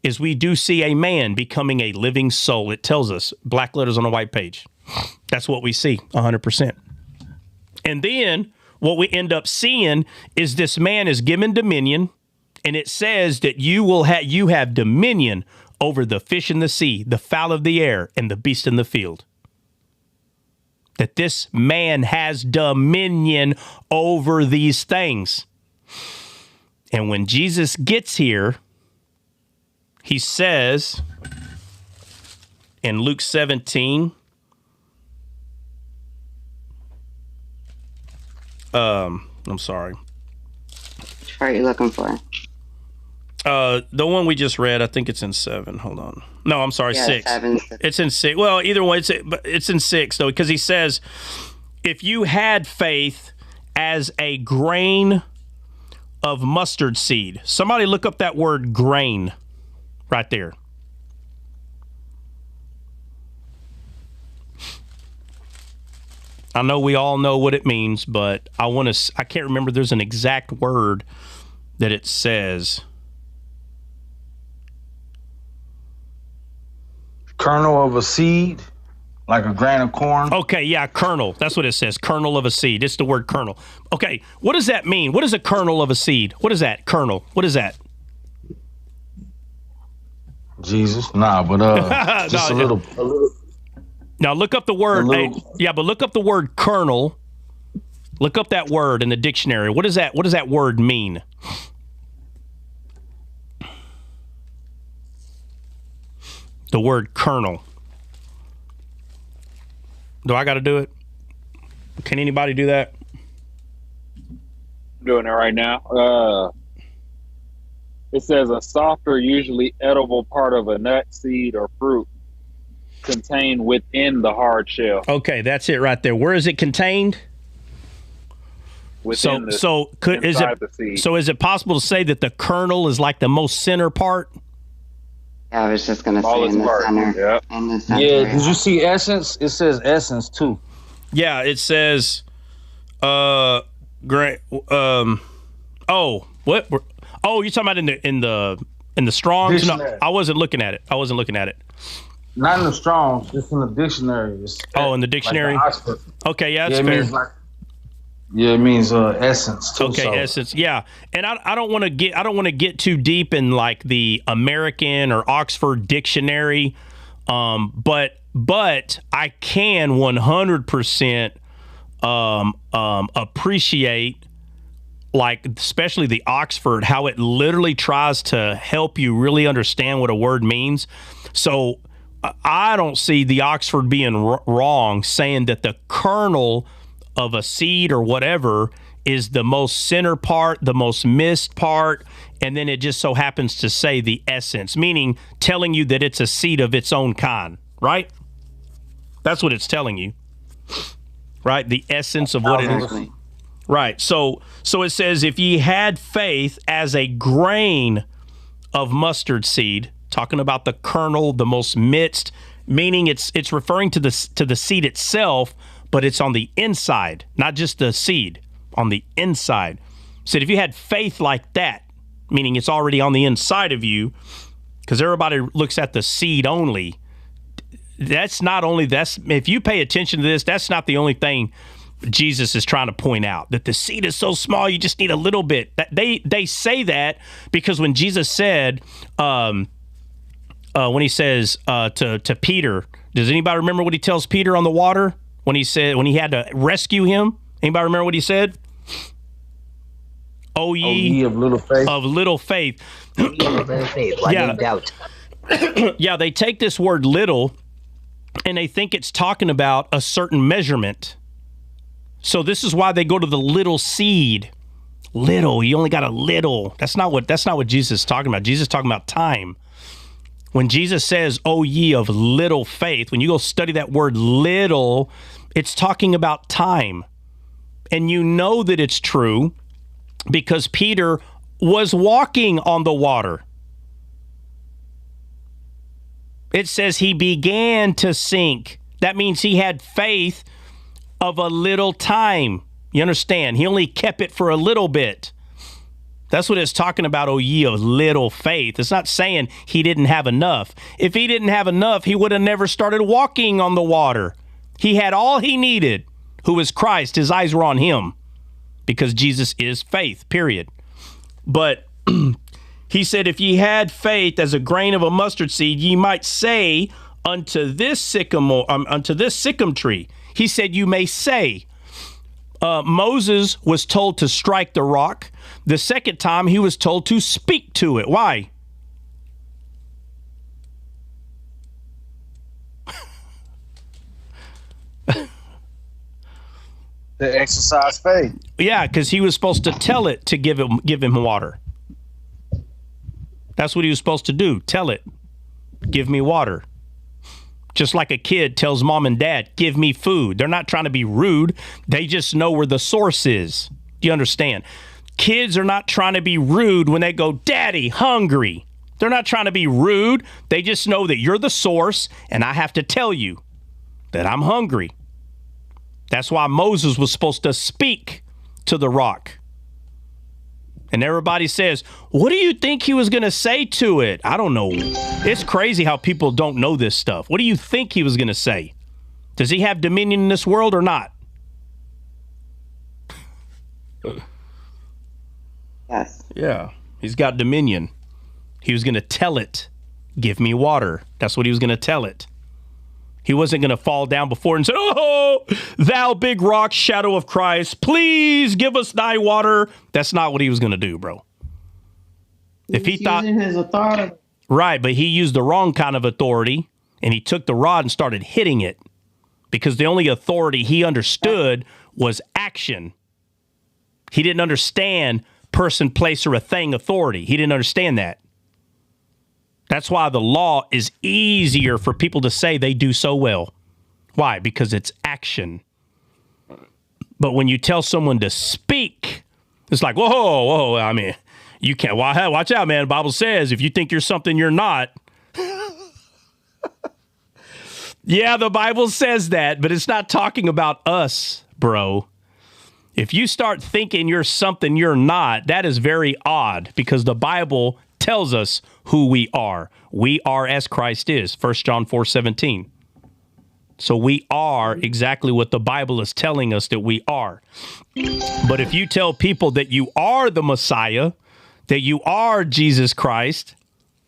is we do see a man becoming a living soul. It tells us, black letters on a white page. That's what we see, 100%. And then what we end up seeing is this man is given dominion, and it says that you have dominion over the fish in the sea, the fowl of the air, and the beast in the field. That this man has dominion over these things. And when Jesus gets here, he says in Luke 17, I'm sorry. Which part are you looking for? The one we just read, I think it's in 7. Hold on. No, I'm sorry, 6. 7. It's in 6. Well, either way, it's in 6, though, because he says, if you had faith as a grain of mustard seed. Somebody look up that word grain. Right there. I know we all know what it means, but I can't remember. There's an exact word that it says. Kernel of a seed, like a grain of corn. Okay, yeah, kernel. That's what it says. Kernel of a seed. It's the word kernel. Okay, what does that mean? What is a kernel of a seed? What is that? Kernel. What is that? Jesus, but just a little. Now look up the word. But look up the word kernel. Look up that word in the dictionary. What does that word mean? The word kernel. Do I got to do it? Can anybody do that? I'm doing it right now. It says a softer, usually edible part of a nut, seed, or fruit contained within the hard shell. Okay, that's it right there. Where is it contained? Within is it possible to say that the kernel is like the most center part? Yeah, I was just going to say in the center. Yeah. In the center. Yeah, did you see essence? It says essence too. Yeah, it says what? Oh, you're talking about in the Strong's? No, I wasn't looking at it. Not in the Strong's, just in the dictionary. In the dictionary? Like the okay, yeah, that's fair. It means essence too. Okay, essence. Yeah. And I don't want to get too deep in like the American or Oxford dictionary. But I can 100% appreciate, like, especially the Oxford, how it literally tries to help you really understand what a word means. So I don't see the Oxford being wrong saying that the kernel of a seed or whatever is the most center part, the most missed part, and then it just so happens to say the essence, meaning telling you that it's a seed of its own kind, right? That's what it's telling you, right? The essence of what it is. Right. So it says, if ye had faith as a grain of mustard seed, talking about the kernel, the most midst, meaning it's referring to the seed itself, but it's on the inside, not just the seed, on the inside. Said if you had faith like that, meaning it's already on the inside of you, because everybody looks at the seed only. If you pay attention to this, that's not the only thing Jesus is trying to point out, that the seed is so small you just need a little bit. They say that because when Jesus said, when he says to Peter, does anybody remember what he tells Peter on the water when he had to rescue him? Anybody remember what he said? O ye of little faith. Of little faith. Yeah. Doubt. Yeah, they take this word little and they think it's talking about a certain measurement. So this is why they go to the little seed Little. You only got a little. That's not what Jesus is talking about. Jesus is talking about time. When Jesus says, "O ye of little faith," when you go study that word little, it's talking about time. And you know that it's true because Peter was walking on the water. It says he began to sink. That means he had faith of a little time. You understand? He only kept it for a little bit. That's what it's talking about, "O ye of little faith." It's not saying he didn't have enough. If he didn't have enough, he would have never started walking on the water. He had all he needed, who was Christ. His eyes were on him because Jesus is faith, period. But he said, if ye had faith as a grain of a mustard seed, ye might say unto this sycamore tree. He said, you may say. Moses was told to strike the rock. The second time, he was told to speak to it. Why? To exercise faith. Yeah, because he was supposed to tell it to give him water. That's what he was supposed to do. Tell it, give me water. Just like a kid tells mom and dad, give me food. They're not trying to be rude. They just know where the source is. Do you understand? Kids are not trying to be rude when they go, Daddy, hungry. They're not trying to be rude. They just know that you're the source, and I have to tell you that I'm hungry. That's why Moses was supposed to speak to the rock. And everybody says, what do you think he was going to say to it? I don't know. It's crazy how people don't know this stuff. What do you think he was going to say? Does he have dominion in this world or not? Yes. Yeah, he's got dominion. He was going to tell it, give me water. That's what he was going to tell it. He wasn't going to fall down before it and say, oh, thou big rock, shadow of Christ, please give us thy water. That's not what he was going to do, bro. If he thought his authority. Right, but he used the wrong kind of authority, and he took the rod and started hitting it because the only authority he understood was action. He didn't understand person, place, or a thing authority. He didn't understand that. That's why the law is easier for people to say they do so well. Why? Because it's action. But when you tell someone to speak, it's like, whoa, I mean, you can't, watch out, man. The Bible says if you think you're something you're not. Yeah, the Bible says that, but it's not talking about us, bro. If you start thinking you're something you're not, that is very odd because the Bible tells us who we are. We are as Christ is, 1 John 4:17. So we are exactly what the Bible is telling us that we are. But if you tell people that you are the Messiah, that you are Jesus Christ,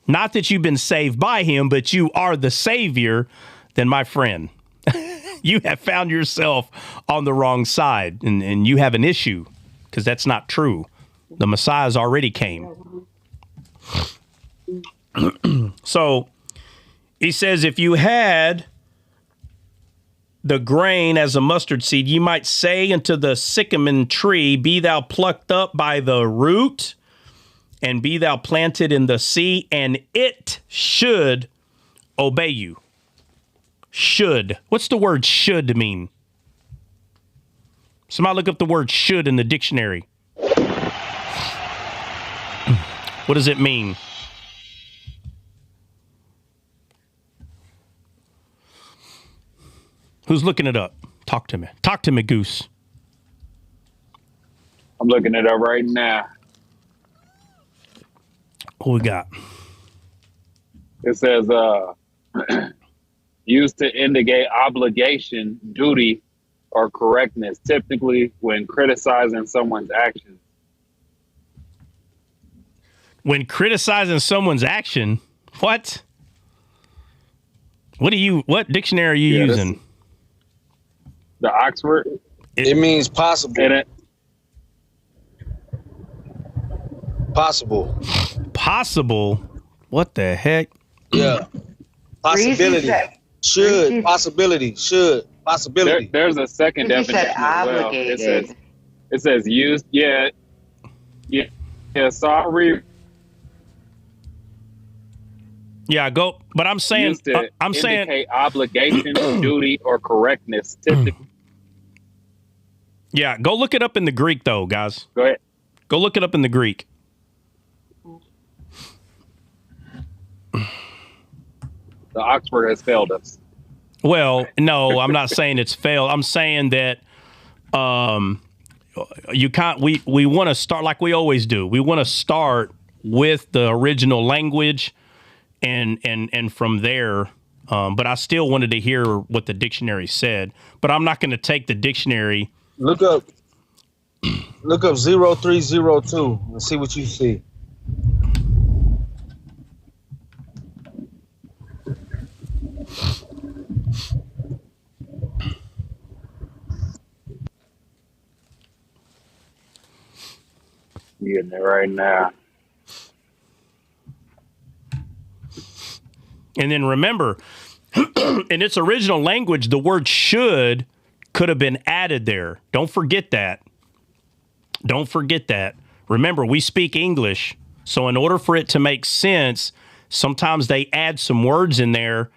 not that you've been saved by him, but you are the Savior, then my friend, you have found yourself on the wrong side and you have an issue because that's not true. The Messiah's already came. So he says, if you had the grain as a mustard seed, you might say unto the sycamore tree, be thou plucked up by the root and be thou planted in the sea, and it should obey you. Should. What's the word should mean? Somebody look up the word should in the dictionary. What does it mean? Who's looking it up? Talk to me. Talk to me, Goose. I'm looking it up right now. What we got? It says, used to indicate obligation, duty, or correctness, typically when criticizing someone's actions. When criticizing someone's action? What? What dictionary are you using? The Oxford. It means possible. Possible. Possible? What the heck? Yeah. Possibility. Should. Possibility. Should. Possibility. There's a second definition as well. It says used. Yeah. Yeah. Yeah. So I'll read. Yeah, go. But I'm saying, I'm saying obligation, duty, or correctness. Typically. Yeah, go look it up in the Greek, though, guys. Go ahead. Go look it up in the Greek. The Oxford has failed us. Well, no, I'm not saying it's failed. I'm saying that you can't. We want to start like we always do. We want to start with the original language, and from there. But I still wanted to hear what the dictionary said. But I'm not going to take the dictionary. Look up 0302 and see what you see. Getting it right now. And then remember, in its original language, the word should could have been added there. Don't forget that. Don't forget that. Remember, we speak English, so in order for it to make sense, sometimes they add some words in there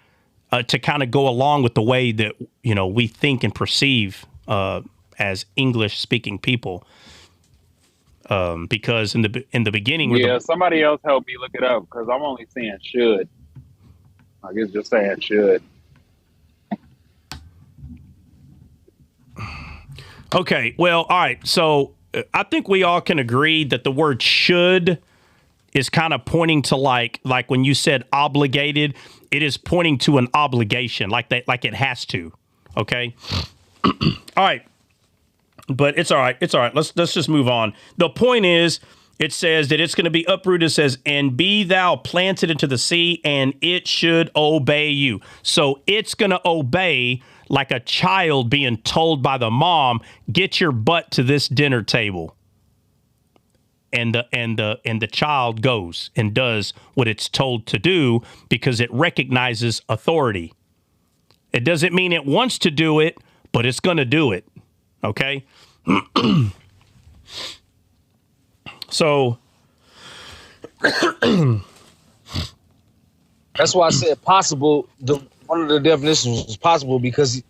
to kind of go along with the way that, you know, we think and perceive as English-speaking people. Because in the beginning, somebody else help me look it up because I'm only saying should. I guess just saying should. Okay, well, all right. So I think we all can agree that the word should is kind of pointing to like when you said obligated, it is pointing to an obligation, like that, like it has to. Okay. All right. But it's all right. It's all right. Let's just move on. The point is, it says that it's going to be uprooted. It says, and be thou planted into the sea, and it should obey you. So it's going to obey like a child being told by the mom, get your butt to this dinner table. And the child goes and does what it's told to do because it recognizes authority. It doesn't mean it wants to do it, but it's going to do it. Okay? So that's why I said possible. One of the definitions was possible because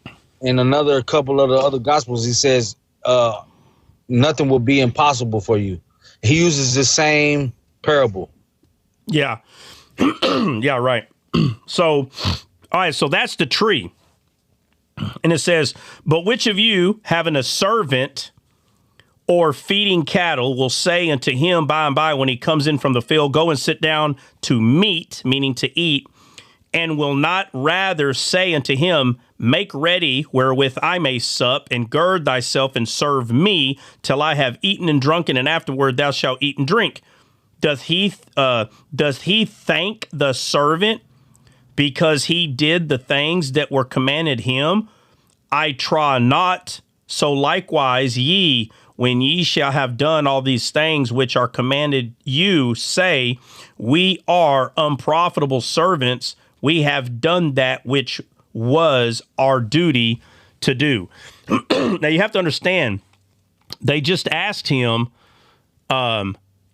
in another couple of the other gospels, he says nothing will be impossible for you. He uses the same parable. Yeah. Yeah, right. So, all right, so that's the tree. And it says, but which of you having a servant or feeding cattle will say unto him by and by when he comes in from the field, go and sit down to meat, meaning to eat, and will not rather say unto him, make ready wherewith I may sup, and gird thyself and serve me till I have eaten and drunken, and afterward thou shalt eat and drink. Doth he thank the servant because he did the things that were commanded him? I trow not. So likewise ye, when ye shall have done all these things which are commanded you, say, we are unprofitable servants. We have done that which was our duty to do. Now you have to understand, they just asked him,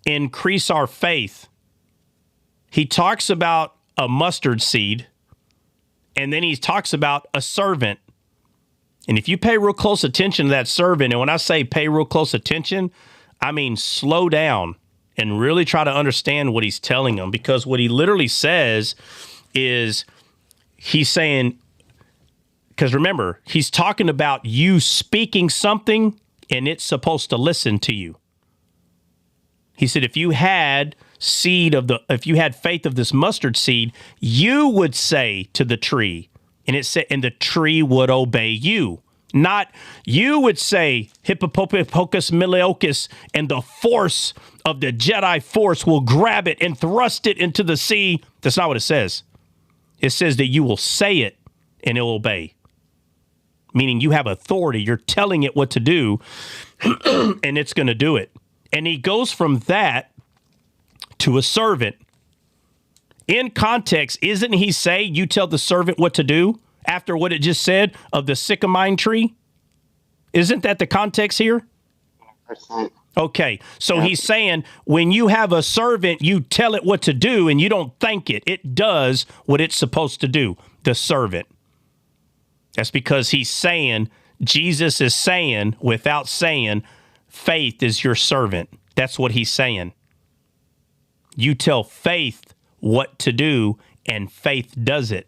increase our faith. He talks about a mustard seed, and then he talks about a servant. And if you pay real close attention to that servant, and when I say pay real close attention, I mean slow down and really try to understand what he's telling them, because what he literally says is he's saying, because remember, he's talking about you speaking something and it's supposed to listen to you. He said, if you had if you had faith of this mustard seed, you would say to the tree, and it said, and the tree would obey you. Not you would say, Hippopocus Miliokus, and the force of the Jedi force will grab it and thrust it into the sea. That's not what it says. It says that you will say it and it will obey. Meaning you have authority. You're telling it what to do, and it's going to do it. And he goes from that to a servant. In context, isn't he saying you tell the servant what to do after what it just said of the sycamine tree? Isn't that the context here? 100%. Okay, so he's saying when you have a servant, you tell it what to do and you don't thank it. It does what it's supposed to do, the servant. That's because he's saying, Jesus is saying, without saying, faith is your servant. That's what he's saying. You tell faith what to do and faith does it.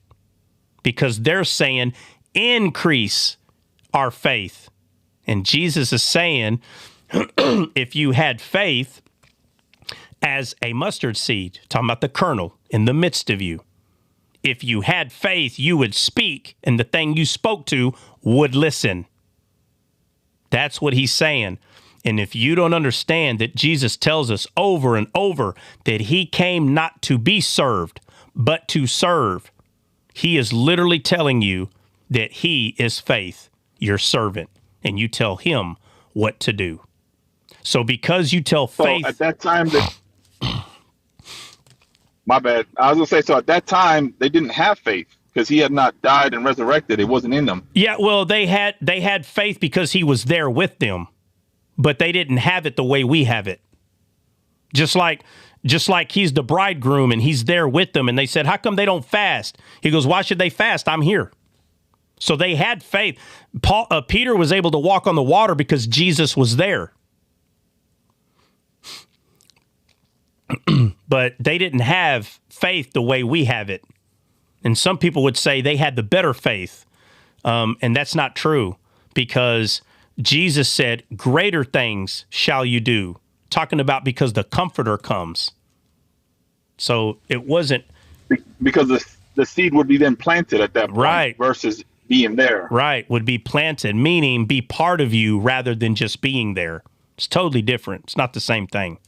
Because they're saying, increase our faith. And Jesus is saying, if you had faith as a mustard seed, talking about the kernel in the midst of you, if you had faith, you would speak and the thing you spoke to would listen. That's what he's saying. And if you don't understand that Jesus tells us over and over that he came not to be served, but to serve, he is literally telling you that he is faith, your servant, and you tell him what to do. So because you tell faith... So at that time, my bad. I was going to say, so at that time, they didn't have faith because he had not died and resurrected. It wasn't in them. Yeah, well, they had faith because he was there with them, but they didn't have it the way we have it. Just like he's the bridegroom and he's there with them, and they said, how come they don't fast? He goes, why should they fast? I'm here. So they had faith. Peter was able to walk on the water because Jesus was there. But they didn't have faith the way we have it. And some people would say they had the better faith. And that's not true, because Jesus said, greater things shall you do. Talking about because the Comforter comes. So it wasn't... Because the seed would be then planted at that point, right, versus being there. Right, would be planted, meaning be part of you rather than just being there. It's totally different. It's not the same thing.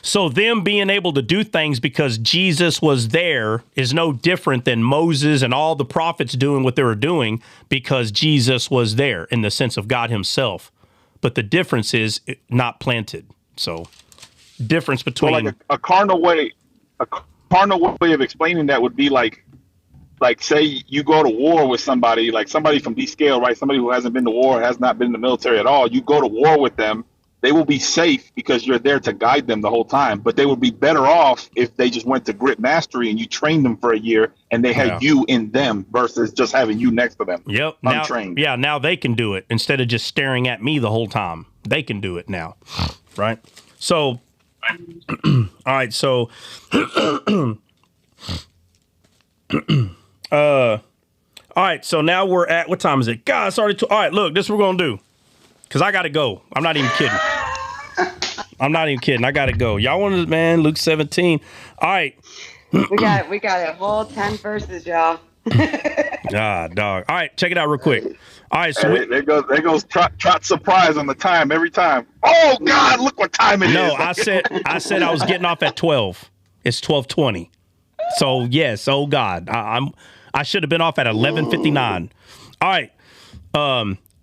So them being able to do things because Jesus was there is no different than Moses and all the prophets doing what they were doing because Jesus was there in the sense of God himself. But the difference is not planted. So difference between... So like a carnal way of explaining that would be like say you go to war with somebody, like somebody from D-scale, right? Somebody who hasn't been to war, has not been in the military at all. You go to war with them. They will be safe because you're there to guide them the whole time, but they would be better off if they just went to Grit Mastery and you trained them for a year and they had you in them versus just having you next to them. Yep. Untrained. Now they can do it instead of just staring at me the whole time. They can do it now. Right? So, all right. So, all right. So now we're at, what time is it? God, it's already, all right, look, this is what we're going to do. Because I got to go. I'm not even kidding. I got to go. Y'all wanted, man, Luke 17. All right. We got a whole 10 verses, y'all. Dog. All right, check it out real quick. All right, so there goes Trot surprise on the time every time. Oh God, look what time it is. No, I said I was getting off at 12. It's 12:20. So yes, oh God, I should have been off at 11:59. All right.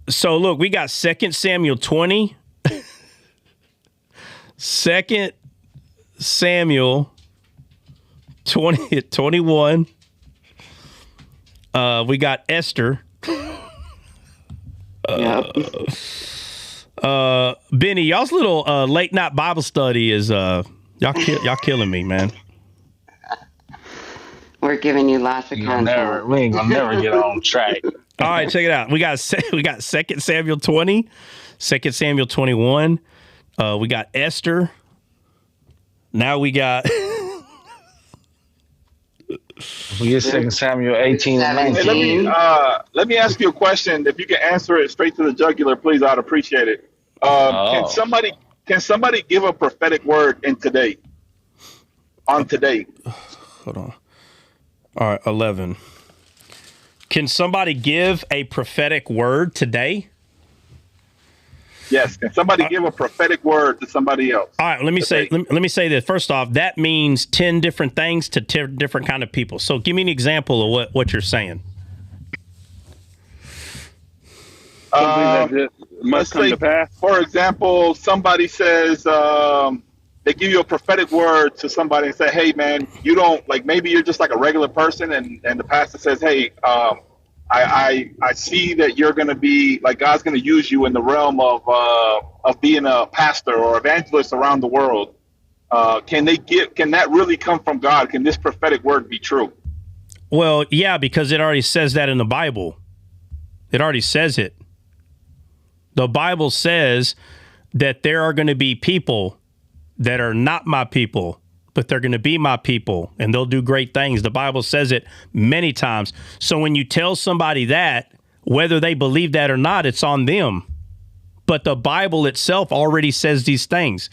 So look, we got 2 Samuel 20. 2 Samuel 21. We got Esther. Benny, y'all's little late night Bible study is y'all killing me, man. We're giving you lots of content. We ain't gonna never get on track. All right, check it out. We got 2 Samuel 20, 2 Samuel 21. We got Esther. Now we got... We get 2 Samuel 18 and 19. Hey, let me ask you a question. If you can answer it straight to the jugular, please, I'd appreciate it. Can somebody give a prophetic word on today? Hold on. All right, 11. Can somebody give a prophetic word today? Yes. Can somebody give a prophetic word to somebody else? All right. Let me say this. First off, that means 10 different things to 10 different kind of people. So give me an example of what you're saying. Let's say, for example, somebody says they give you a prophetic word to somebody and say, "Hey, man, you don't like. Maybe you're just like a regular person," and the pastor says, "Hey, I see that you're going to be like God's going to use you in the realm of being a pastor or evangelist around the world. Can that really come from God? Can this prophetic word be true? Well, yeah, because it already says that in the Bible. It already says it. The Bible says that there are going to be people that are not my people, but they're going to be my people, and they'll do great things. The Bible says it many times. So when you tell somebody that, whether they believe that or not, it's on them. But the Bible itself already says these things.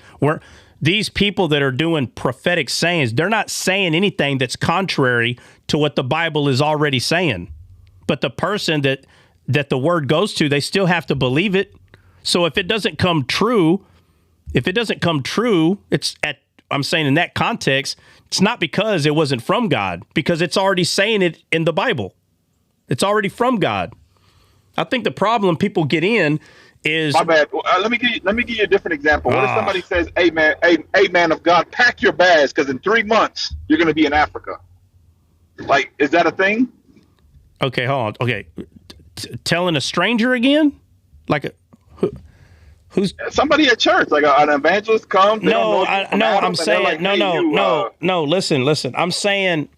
These people that are doing prophetic sayings, they're not saying anything that's contrary to what the Bible is already saying. But the person that the word goes to, they still have to believe it. So if it doesn't come true, I'm saying in that context, it's not because it wasn't from God, because it's already saying it in the Bible. It's already from God. I think the problem people get in is... My bad. Let me give you a different example. What if somebody says, hey man of God, pack your bags because in 3 months you're going to be in Africa. Like, is that a thing? Okay, hold on. Okay. Telling a stranger again? Like who's somebody at church, like an evangelist comes? I'm saying listen. I'm saying,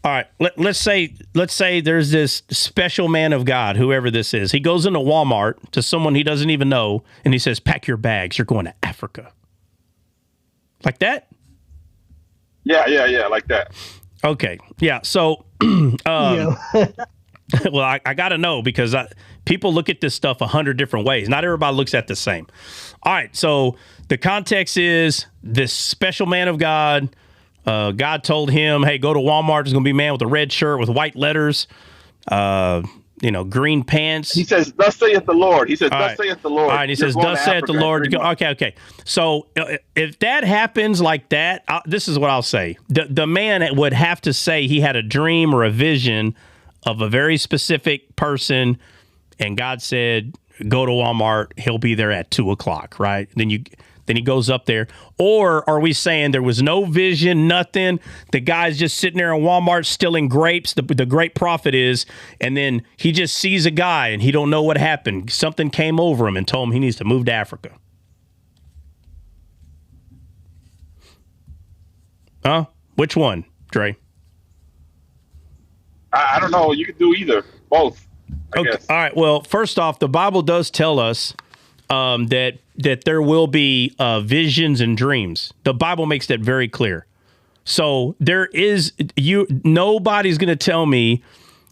all right, let's say there's this special man of God, whoever this is. He goes into Walmart to someone he doesn't even know, and he says, pack your bags, you're going to Africa. Like that? Yeah, like that. Okay, yeah, so, well, I got to know because people look at this stuff 100 different ways. Not everybody looks at the same. All right, so the context is this special man of God. God told him, hey, go to Walmart. There's going to be a man with a red shirt with white letters, green pants. He says, thus saith the Lord. He says, thus saith the Lord. All right, he says, thus saith the Lord. Okay. So if that happens like that, this is what I'll say. The man would have to say he had a dream or a vision of a very specific person, and God said, go to Walmart, he'll be there at 2:00, right? Then he goes up there. Or are we saying there was no vision, nothing? The guy's just sitting there in Walmart stealing grapes, the great prophet is, and then he just sees a guy and he don't know what happened. Something came over him and told him he needs to move to Africa. Huh? Which one, Dre? I don't know. You could do either. Both. I guess. All right. Well, first off, the Bible does tell us that there will be visions and dreams. The Bible makes that very clear. So nobody's going to tell me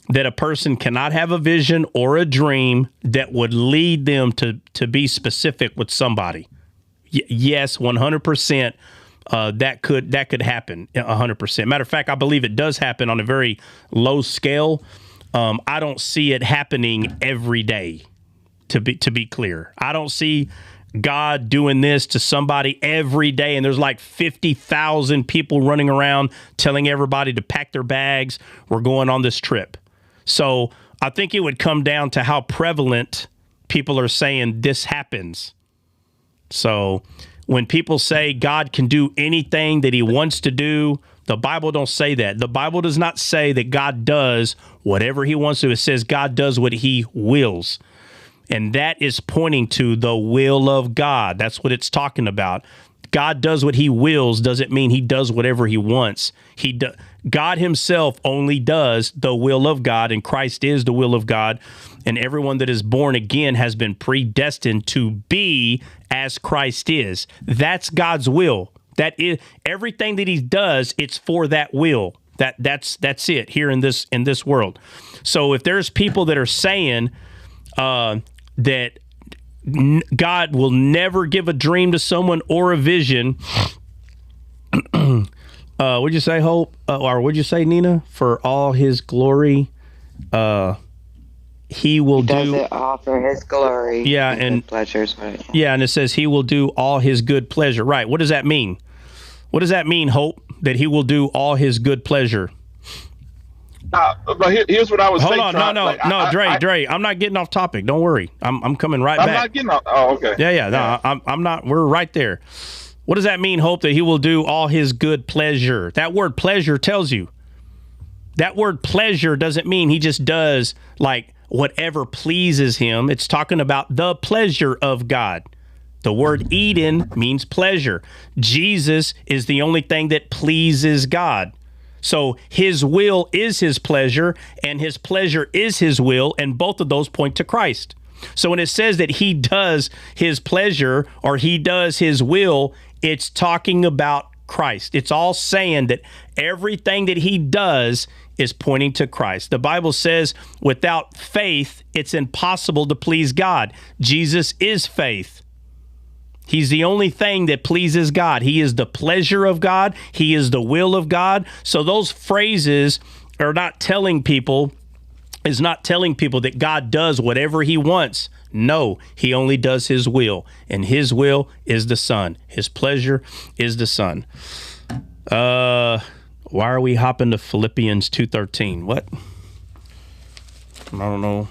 that a person cannot have a vision or a dream that would lead them to be specific with somebody. Yes, 100%. That could happen 100%. Matter of fact, I believe it does happen on a very low scale. I don't see it happening every day. To be clear, I don't see God doing this to somebody every day, and there's like 50,000 people running around telling everybody to pack their bags. We're going on this trip. So I think it would come down to how prevalent people are saying this happens. So when people say God can do anything that he wants to do, the Bible don't say that. The Bible does not say that God does whatever he wants to. It says God does what he wills. And that is pointing to the will of God. That's what it's talking about. God does what he wills doesn't mean he does whatever he wants. God himself only does the will of God, and Christ is the will of God. And everyone that is born again has been predestined to be as Christ is. That's God's will. That is everything that he does, it's for that will. That's it here in this world. So if there's people that are saying that God will never give a dream to someone or a vision. Would you say, Hope? Or would you say, Nina? For all his glory, he will does it all for his glory. Yeah, and pleasures. Right? Yeah, and it says he will do all his good pleasure. Right. What does that mean? What does that mean, Hope? That he will do all his good pleasure? But here's what I was saying. Hold on, Dre, I'm not getting off topic. Don't worry. I'm coming right back. I'm not getting off. Oh, okay. Yeah. No, I'm not. We're right there. What does that mean, Hope? That he will do all his good pleasure? That word pleasure tells you That word pleasure doesn't mean he just does like whatever pleases him. It's talking about the pleasure of God. The word Eden means pleasure. Jesus is the only thing that pleases God. So his will is his pleasure, and his pleasure is his will, and both of those point to Christ. So when it says that he does his pleasure or he does his will, it's talking about Christ. It's all saying that everything that he does is pointing to Christ. The Bible says without faith, it's impossible to please God. Jesus is faith. He's the only thing that pleases God. He is the pleasure of God. He is the will of God. So those phrases are not telling people, is not telling people that God does whatever he wants. No, he only does his will, and his will is the Son. His pleasure is the Son. Why are we hopping to Philippians 2:13? What? I don't know.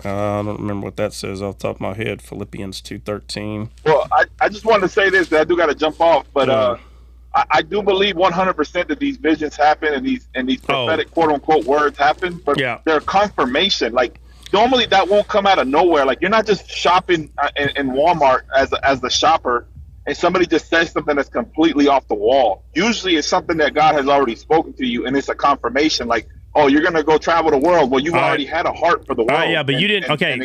I don't remember what that says off the top of my head. Philippians 2:13. Well, I just wanted to say this, that I do got to jump off, but I do believe 100% that these visions happen and these prophetic quote unquote words happen, but they're confirmation. Like normally that won't come out of nowhere. Like you're not just shopping in Walmart as the shopper and somebody just says something that's completely off the wall. Usually it's something that God has already spoken to you, and it's a confirmation. Like, oh, you're going to go travel the world. Well, you've already had a heart for the world. Yeah, but you didn't. Okay,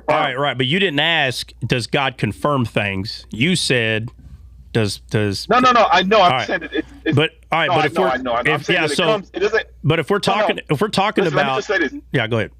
right. But you didn't ask, does God confirm things? You said, does? No. I know. I'm saying it's. But all right, no, but if I know. I'm saying that it comes. It doesn't. But if we're talking, Listen, about, let me just say this. Yeah, go ahead.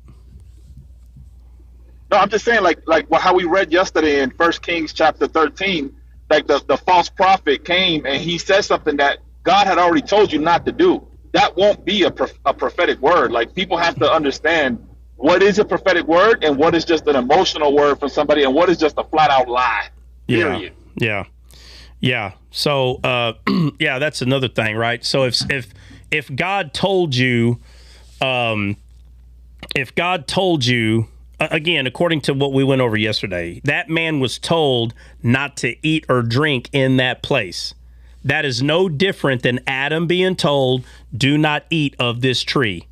No, I'm just saying, like how we read yesterday in 1 Kings chapter 13. Like the false prophet came and he said something that God had already told you not to do. That won't be a prophetic word. Like people have to understand what is a prophetic word and what is just an emotional word from somebody and what is just a flat out lie. Period. Yeah. So that's another thing, right? So if God told you, again, according to what we went over yesterday, that man was told not to eat or drink in that place. That is no different than Adam being told, do not eat of this tree.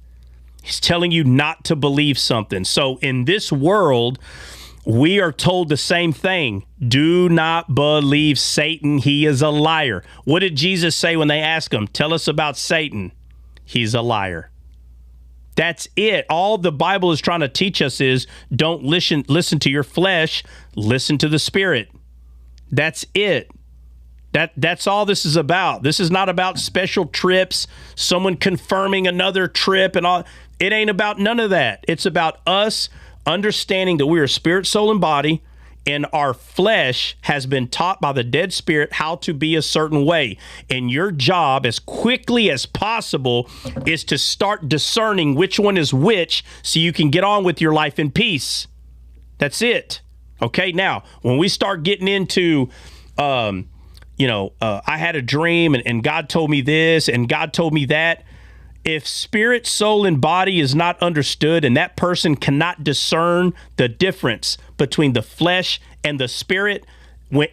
He's telling you not to believe something. So in this world, we are told the same thing. Do not believe Satan. He is a liar. What did Jesus say when they asked him? Tell us about Satan. He's a liar. That's it. All the Bible is trying to teach us is don't listen to your flesh, listen to the Spirit. That's it. That's all this is about. This is not about special trips, someone confirming another trip and all. It ain't about none of that. It's about us understanding that we are spirit, soul, and body, and our flesh has been taught by the dead spirit how to be a certain way. And your job, as quickly as possible, is to start discerning which one is which so you can get on with your life in peace. That's it. Okay, now, when we start getting into, I had a dream and God told me this and God told me that. If spirit, soul, and body is not understood and that person cannot discern the difference between the flesh and the spirit, when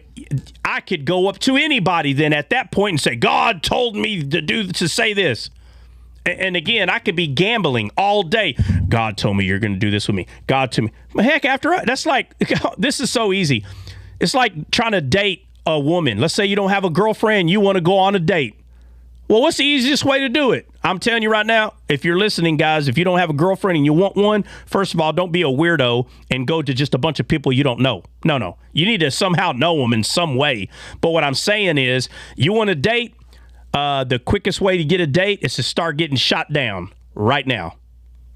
I could go up to anybody then at that point and say, God told me to say this. And again, I could be gambling all day. God told me you're going to do this with me. God told me. Heck, that's like, this is so easy. It's like trying to date a woman. Let's say you don't have a girlfriend. You want to go on a date. Well, what's the easiest way to do it? I'm telling you right now, if you're listening, guys, if you don't have a girlfriend and you want one, first of all, don't be a weirdo and go to just a bunch of people you don't know. No. You need to somehow know them in some way. But what I'm saying is, you want to date, the quickest way to get a date is to start getting shot down right now.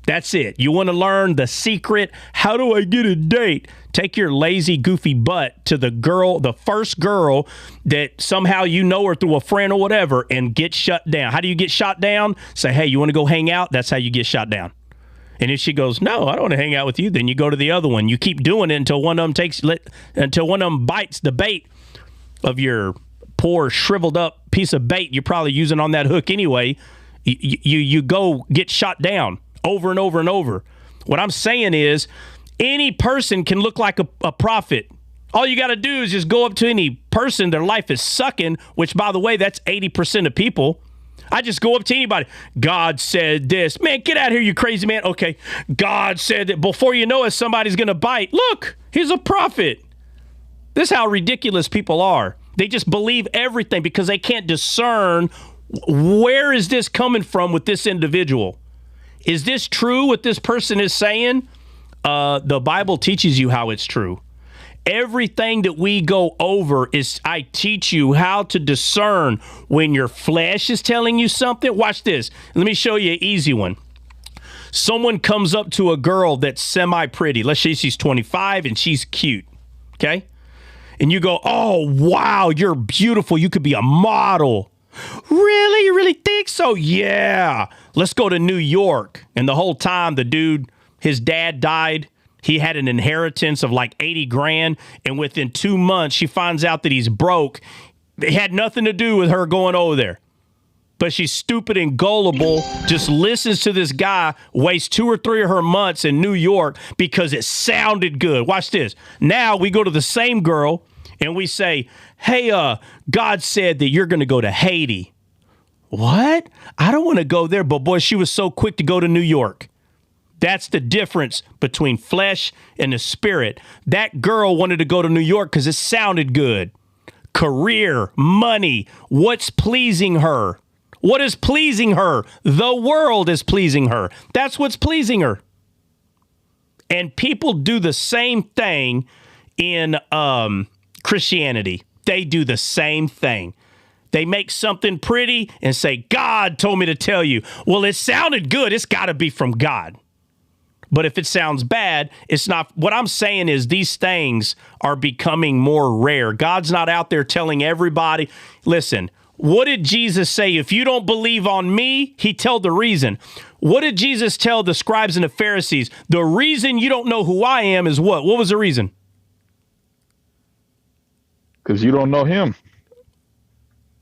That's it. You want to learn the secret? How do I get a date? Take your lazy, goofy butt to the first girl that somehow you know her through a friend or whatever, and get shut down. How do you get shot down? Say, hey, you want to go hang out? That's how you get shot down. And if she goes, no, I don't want to hang out with you, then you go to the other one. You keep doing it until one of them bites the bait of your poor, shriveled up piece of bait you're probably using on that hook anyway. You go get shot down. Over and over and over. What I'm saying is, any person can look like a prophet. All you got to do is just go up to any person, their life is sucking, which, by the way, that's 80% of people. I just go up to anybody. God said this. Man, get out of here, you crazy man. Okay, God said that. Before you know it, somebody's going to bite. Look, he's a prophet. This is how ridiculous people are. They just believe everything because they can't discern where is this coming from with this individual. Is this true what this person is saying? The Bible teaches you how it's true. Everything that we go over is I teach you how to discern when your flesh is telling you something. Watch this. Let me show you an easy one. Someone comes up to a girl that's semi-pretty. Let's say she's 25 and she's cute. Okay? And you go, oh, wow, you're beautiful. You could be a model. Really? You really think so? Yeah. Let's go to New York. And the whole time the dude, his dad died. He had an inheritance of like 80 grand. And within 2 months, she finds out that he's broke. It had nothing to do with her going over there. But she's stupid and gullible, just listens to this guy, wastes 2 or 3 of her months in New York because it sounded good. Watch this. Now we go to the same girl and we say, hey, God said that you're going to go to Haiti. What? I don't want to go there. But boy, she was so quick to go to New York. That's the difference between flesh and the spirit. That girl wanted to go to New York because it sounded good. Career, money, what's pleasing her? What is pleasing her? The world is pleasing her. That's what's pleasing her. And people do the same thing in Christianity. They do the same thing. They make something pretty and say, God told me to tell you. Well, it sounded good. It's got to be from God. But if it sounds bad, it's not. What I'm saying is these things are becoming more rare. God's not out there telling everybody, listen, what did Jesus say? If you don't believe on me, he told the reason. What did Jesus tell the scribes and the Pharisees? The reason you don't know who I am is what? What was the reason? Because you don't know him.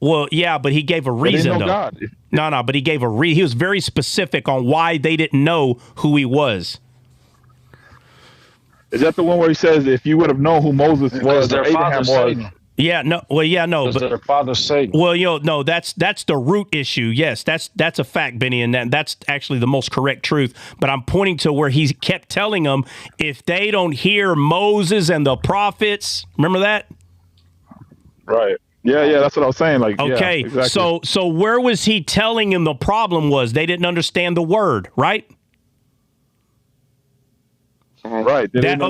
Well, yeah, but he gave a reason, though. God. No, but he gave he was very specific on why they didn't know who he was. Is that the one where he says, if you would have known who Moses was or Abraham was? Satan. Yeah, no. Well, yeah, no. But their father Satan. Well, no, that's the root issue. Yes, that's a fact, Benny, and that's actually the most correct truth. But I'm pointing to where he kept telling them, if they don't hear Moses and the prophets, remember that? Right. Yeah, that's what I was saying. Like, okay, yeah, exactly. So where was he telling him the problem was? They didn't understand the word, right? Right. That's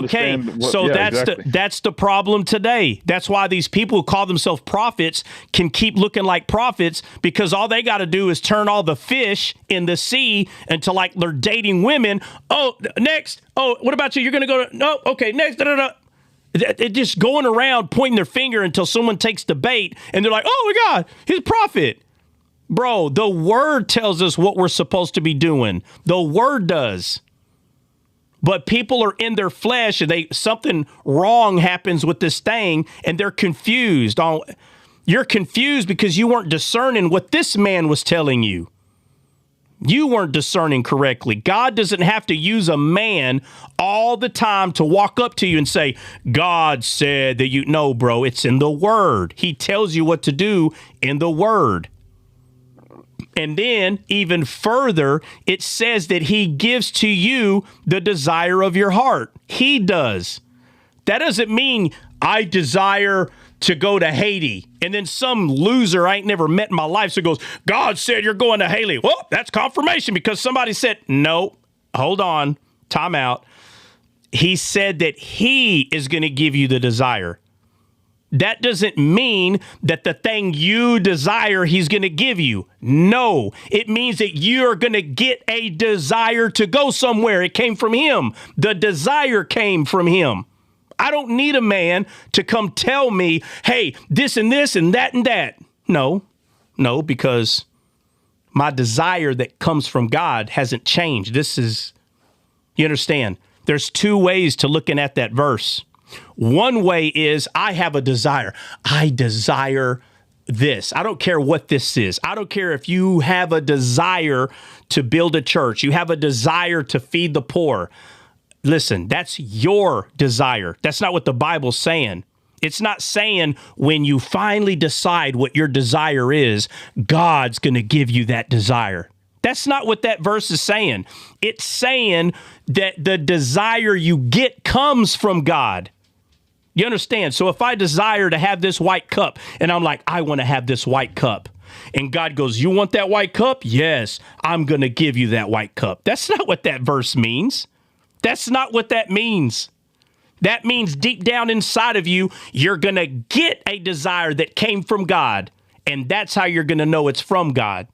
the problem today. That's why these people who call themselves prophets can keep looking like prophets, because all they got to do is turn all the fish in the sea into like they're dating women. Oh, next. Oh, what about you? You're going to go to, no, okay, next. They're just going around pointing their finger until someone takes the bait and they're like, oh my God, he's a prophet. Bro, the word tells us what we're supposed to be doing. The word does. But people are in their flesh and something wrong happens with this thing and they're confused. You're confused because you weren't discerning what this man was telling you. You weren't discerning correctly. God doesn't have to use a man all the time to walk up to you and say, God said that you know, bro, it's in the word. He tells you what to do in the word. And then even further, it says that he gives to you the desire of your heart. He does. That doesn't mean I desire to go to Haiti. And then some loser I ain't never met in my life so goes, God said you're going to Haiti. Well, that's confirmation because somebody said, no, hold on, time out. He said that he is going to give you the desire. That doesn't mean that the thing you desire, he's going to give you. No, it means that you're going to get a desire to go somewhere. It came from him. The desire came from him. I don't need a man to come tell me, hey, this and this and that and that. No, because my desire that comes from God hasn't changed. You understand? There's two ways to looking at that verse. One way is I have a desire. I desire this. I don't care what this is. I don't care if you have a desire to build a church. You have a desire to feed the poor. Listen, that's your desire. That's not what the Bible's saying. It's not saying when you finally decide what your desire is, God's going to give you that desire. That's not what that verse is saying. It's saying that the desire you get comes from God. You understand? So if I desire to have this white cup and I'm like, I want to have this white cup. And God goes, you want that white cup? Yes, I'm going to give you that white cup. That's not what that verse means. That's not what that means. That means deep down inside of you, you're going to get a desire that came from God. And that's how you're going to know it's from God.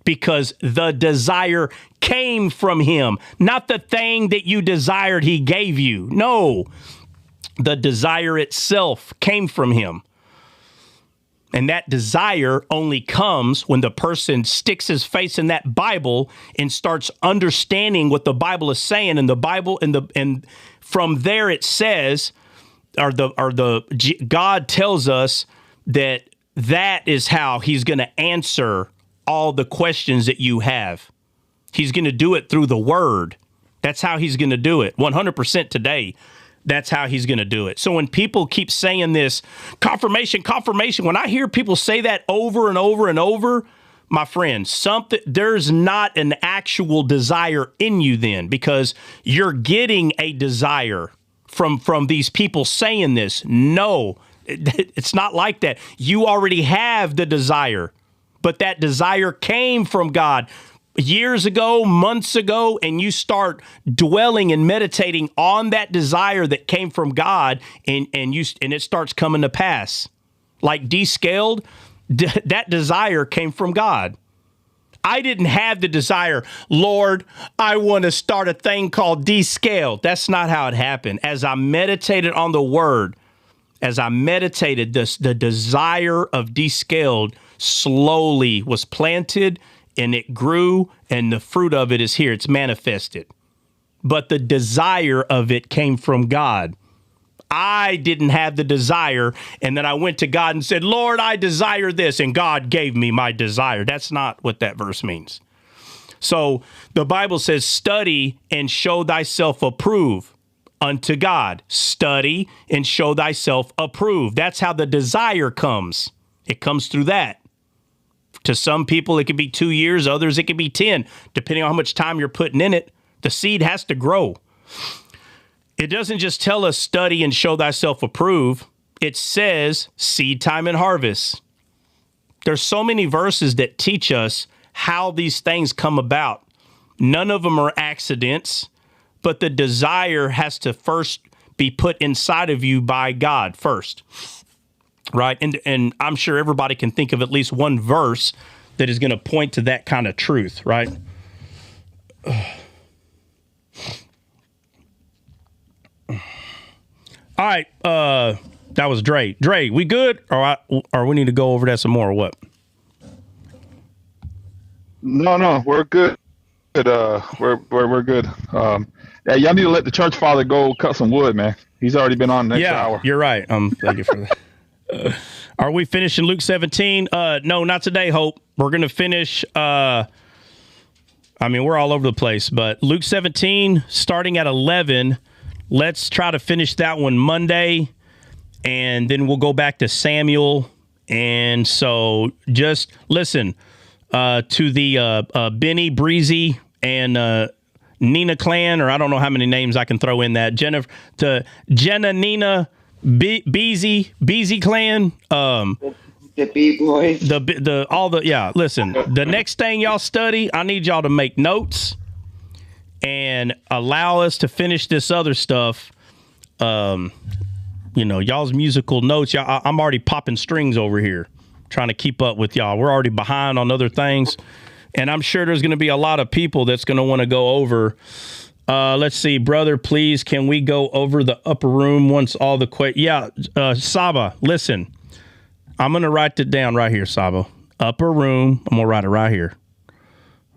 Because the desire came from him, not the thing that you desired he gave you. No, the desire itself came from him. And that desire only comes when the person sticks his face in that Bible and starts understanding what the Bible is saying. And the Bible and from there it says, God tells us that is how he's going to answer all the questions that you have. He's going to do it through the word. That's how he's going to do it. 100% today. That's how he's going to do it. So when people keep saying this, confirmation, when I hear people say that over and over and over, my friend, there's not an actual desire in you then, because you're getting a desire from these people saying this. No, it's not like that. You already have the desire, but that desire came from God years ago, months ago, and you start dwelling and meditating on that desire that came from God, and it starts coming to pass. Like descaled, that desire came from God. I didn't have the desire, Lord, I want to start a thing called descaled. That's not how it happened. As I meditated on the word, the desire of descaled slowly was planted, and it grew, and the fruit of it is here. It's manifested. But the desire of it came from God. I didn't have the desire, and then I went to God and said, Lord, I desire this, and God gave me my desire. That's not what that verse means. So the Bible says, study and show thyself approved unto God. Study and show thyself approved. That's how the desire comes. It comes through that. To some people, it could be 2 years. Others, it could be 10, depending on how much time you're putting in it. The seed has to grow. It doesn't just tell us study and show thyself approved. It says seed time and harvest. There's so many verses that teach us how these things come about. None of them are accidents, but the desire has to first be put inside of you by God first. Right. And I'm sure everybody can think of at least one verse that is going to point to that kind of truth. Right. All right. That was Dre. Dre, we good? Or we need to go over that some more or what? No, we're good. We're good. Yeah, y'all need to let the church father go cut some wood, man. He's already been on the next hour. You're right. Thank you for that. Are we finishing Luke 17? No, not today, Hope. We're going to finish. We're all over the place, but Luke 17, starting at 11. Let's try to finish that one Monday, and then we'll go back to Samuel. And so just listen to the Benny, Breezy, and Nina clan, or I don't know how many names I can throw in that. Jenna, Nina, Beezy clan, the B-boys, listen, the next thing y'all study, I need y'all to make notes and allow us to finish this other stuff. Y'all's musical notes. I'm already popping strings over here trying to keep up with y'all. We're already behind on other things, and I'm sure there's going to be a lot of people that's going to want to go over. Let's see, brother, please, can we go over the upper room once all the Saba, listen, I'm going to write it down right here, Saba. Upper room, I'm going to write it right here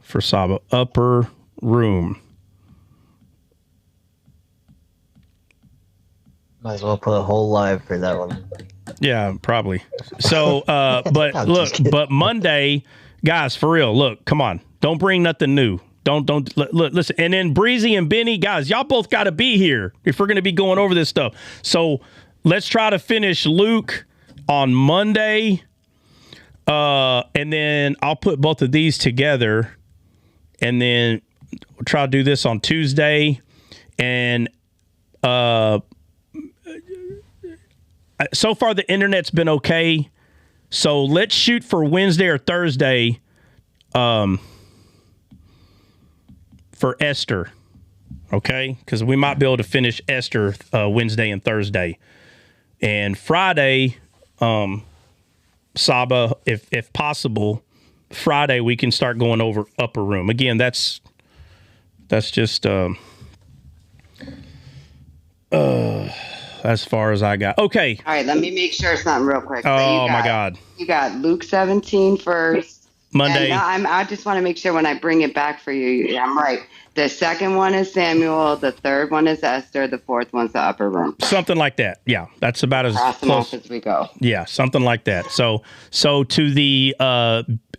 for Saba. Upper room. Might as well put a whole live for that one. Yeah, probably. So, but Monday, guys, for real, look, come on. Don't bring nothing new. Don't listen. And then Breezy and Benny, guys, y'all both got to be here if we're going to be going over this stuff. So let's try to finish Luke on Monday. And then I'll put both of these together, and then we'll try to do this on Tuesday. And so far the internet's been okay. So let's shoot for Wednesday or Thursday for Esther. Okay? Because we might be able to finish Esther Wednesday and Thursday. And Friday, Saba, if possible, Friday we can start going over Upper Room. Again, that's just as far as I got. Okay. All right, let me make sure something real quick. Oh, my God. You got Luke 17 first. Monday. I just want to make sure when I bring it back for you, I'm right. The second one is Samuel. The third one is Esther. The fourth one's the Upper Room. Something like that. Yeah, that's about as close as we go. Yeah, something like that. So to the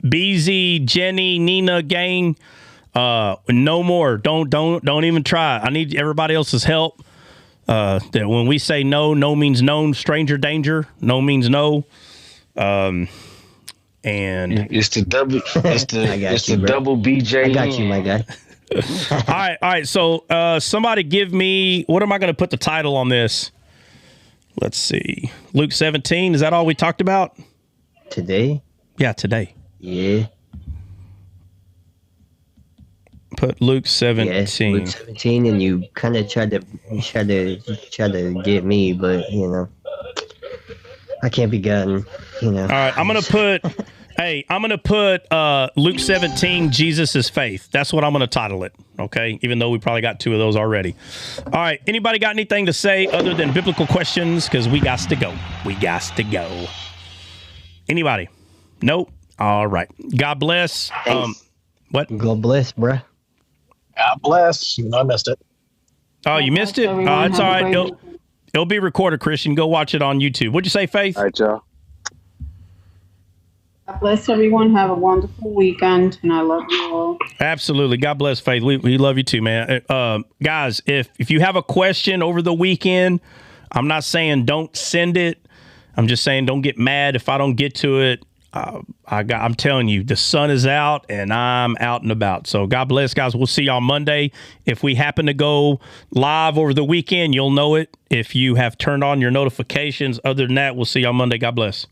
BZ, Jenny, Nina gang, no more. Don't even try. I need everybody else's help. That when we say no, no means no. Stranger danger. No means no. And it's the double. It's the double BJ. I got you, my guy. All right. So somebody give me, what am I going to put the title on this? Let's see. Luke 17. Is that all we talked about? Today? Yeah, today. Yeah. Put Luke 17. Yeah, Luke 17, and you kind of tried to get me, but I can't be gotten. All right, I'm going to put. Hey, I'm going to put Luke 17, Jesus is faith. That's what I'm going to title it, okay? Even though we probably got 2 of those already. All right, anybody got anything to say other than biblical questions? Because we got to go. Anybody? Nope. All right. God bless. What? God bless, bruh. God bless. I missed it. Oh, you missed it? It's all right. It'll be recorded, Christian. Go watch it on YouTube. What'd you say, Faith? All right, y'all. God bless everyone. Have a wonderful weekend, and I love you all. Absolutely. God bless, Faith. We love you too, man. Guys, if you have a question over the weekend, I'm not saying don't send it. I'm just saying don't get mad if I don't get to it. I'm telling you, the sun is out, and I'm out and about. So God bless, guys. We'll see y'all Monday. If we happen to go live over the weekend, you'll know it if you have turned on your notifications. Other than that, we'll see y'all Monday. God bless.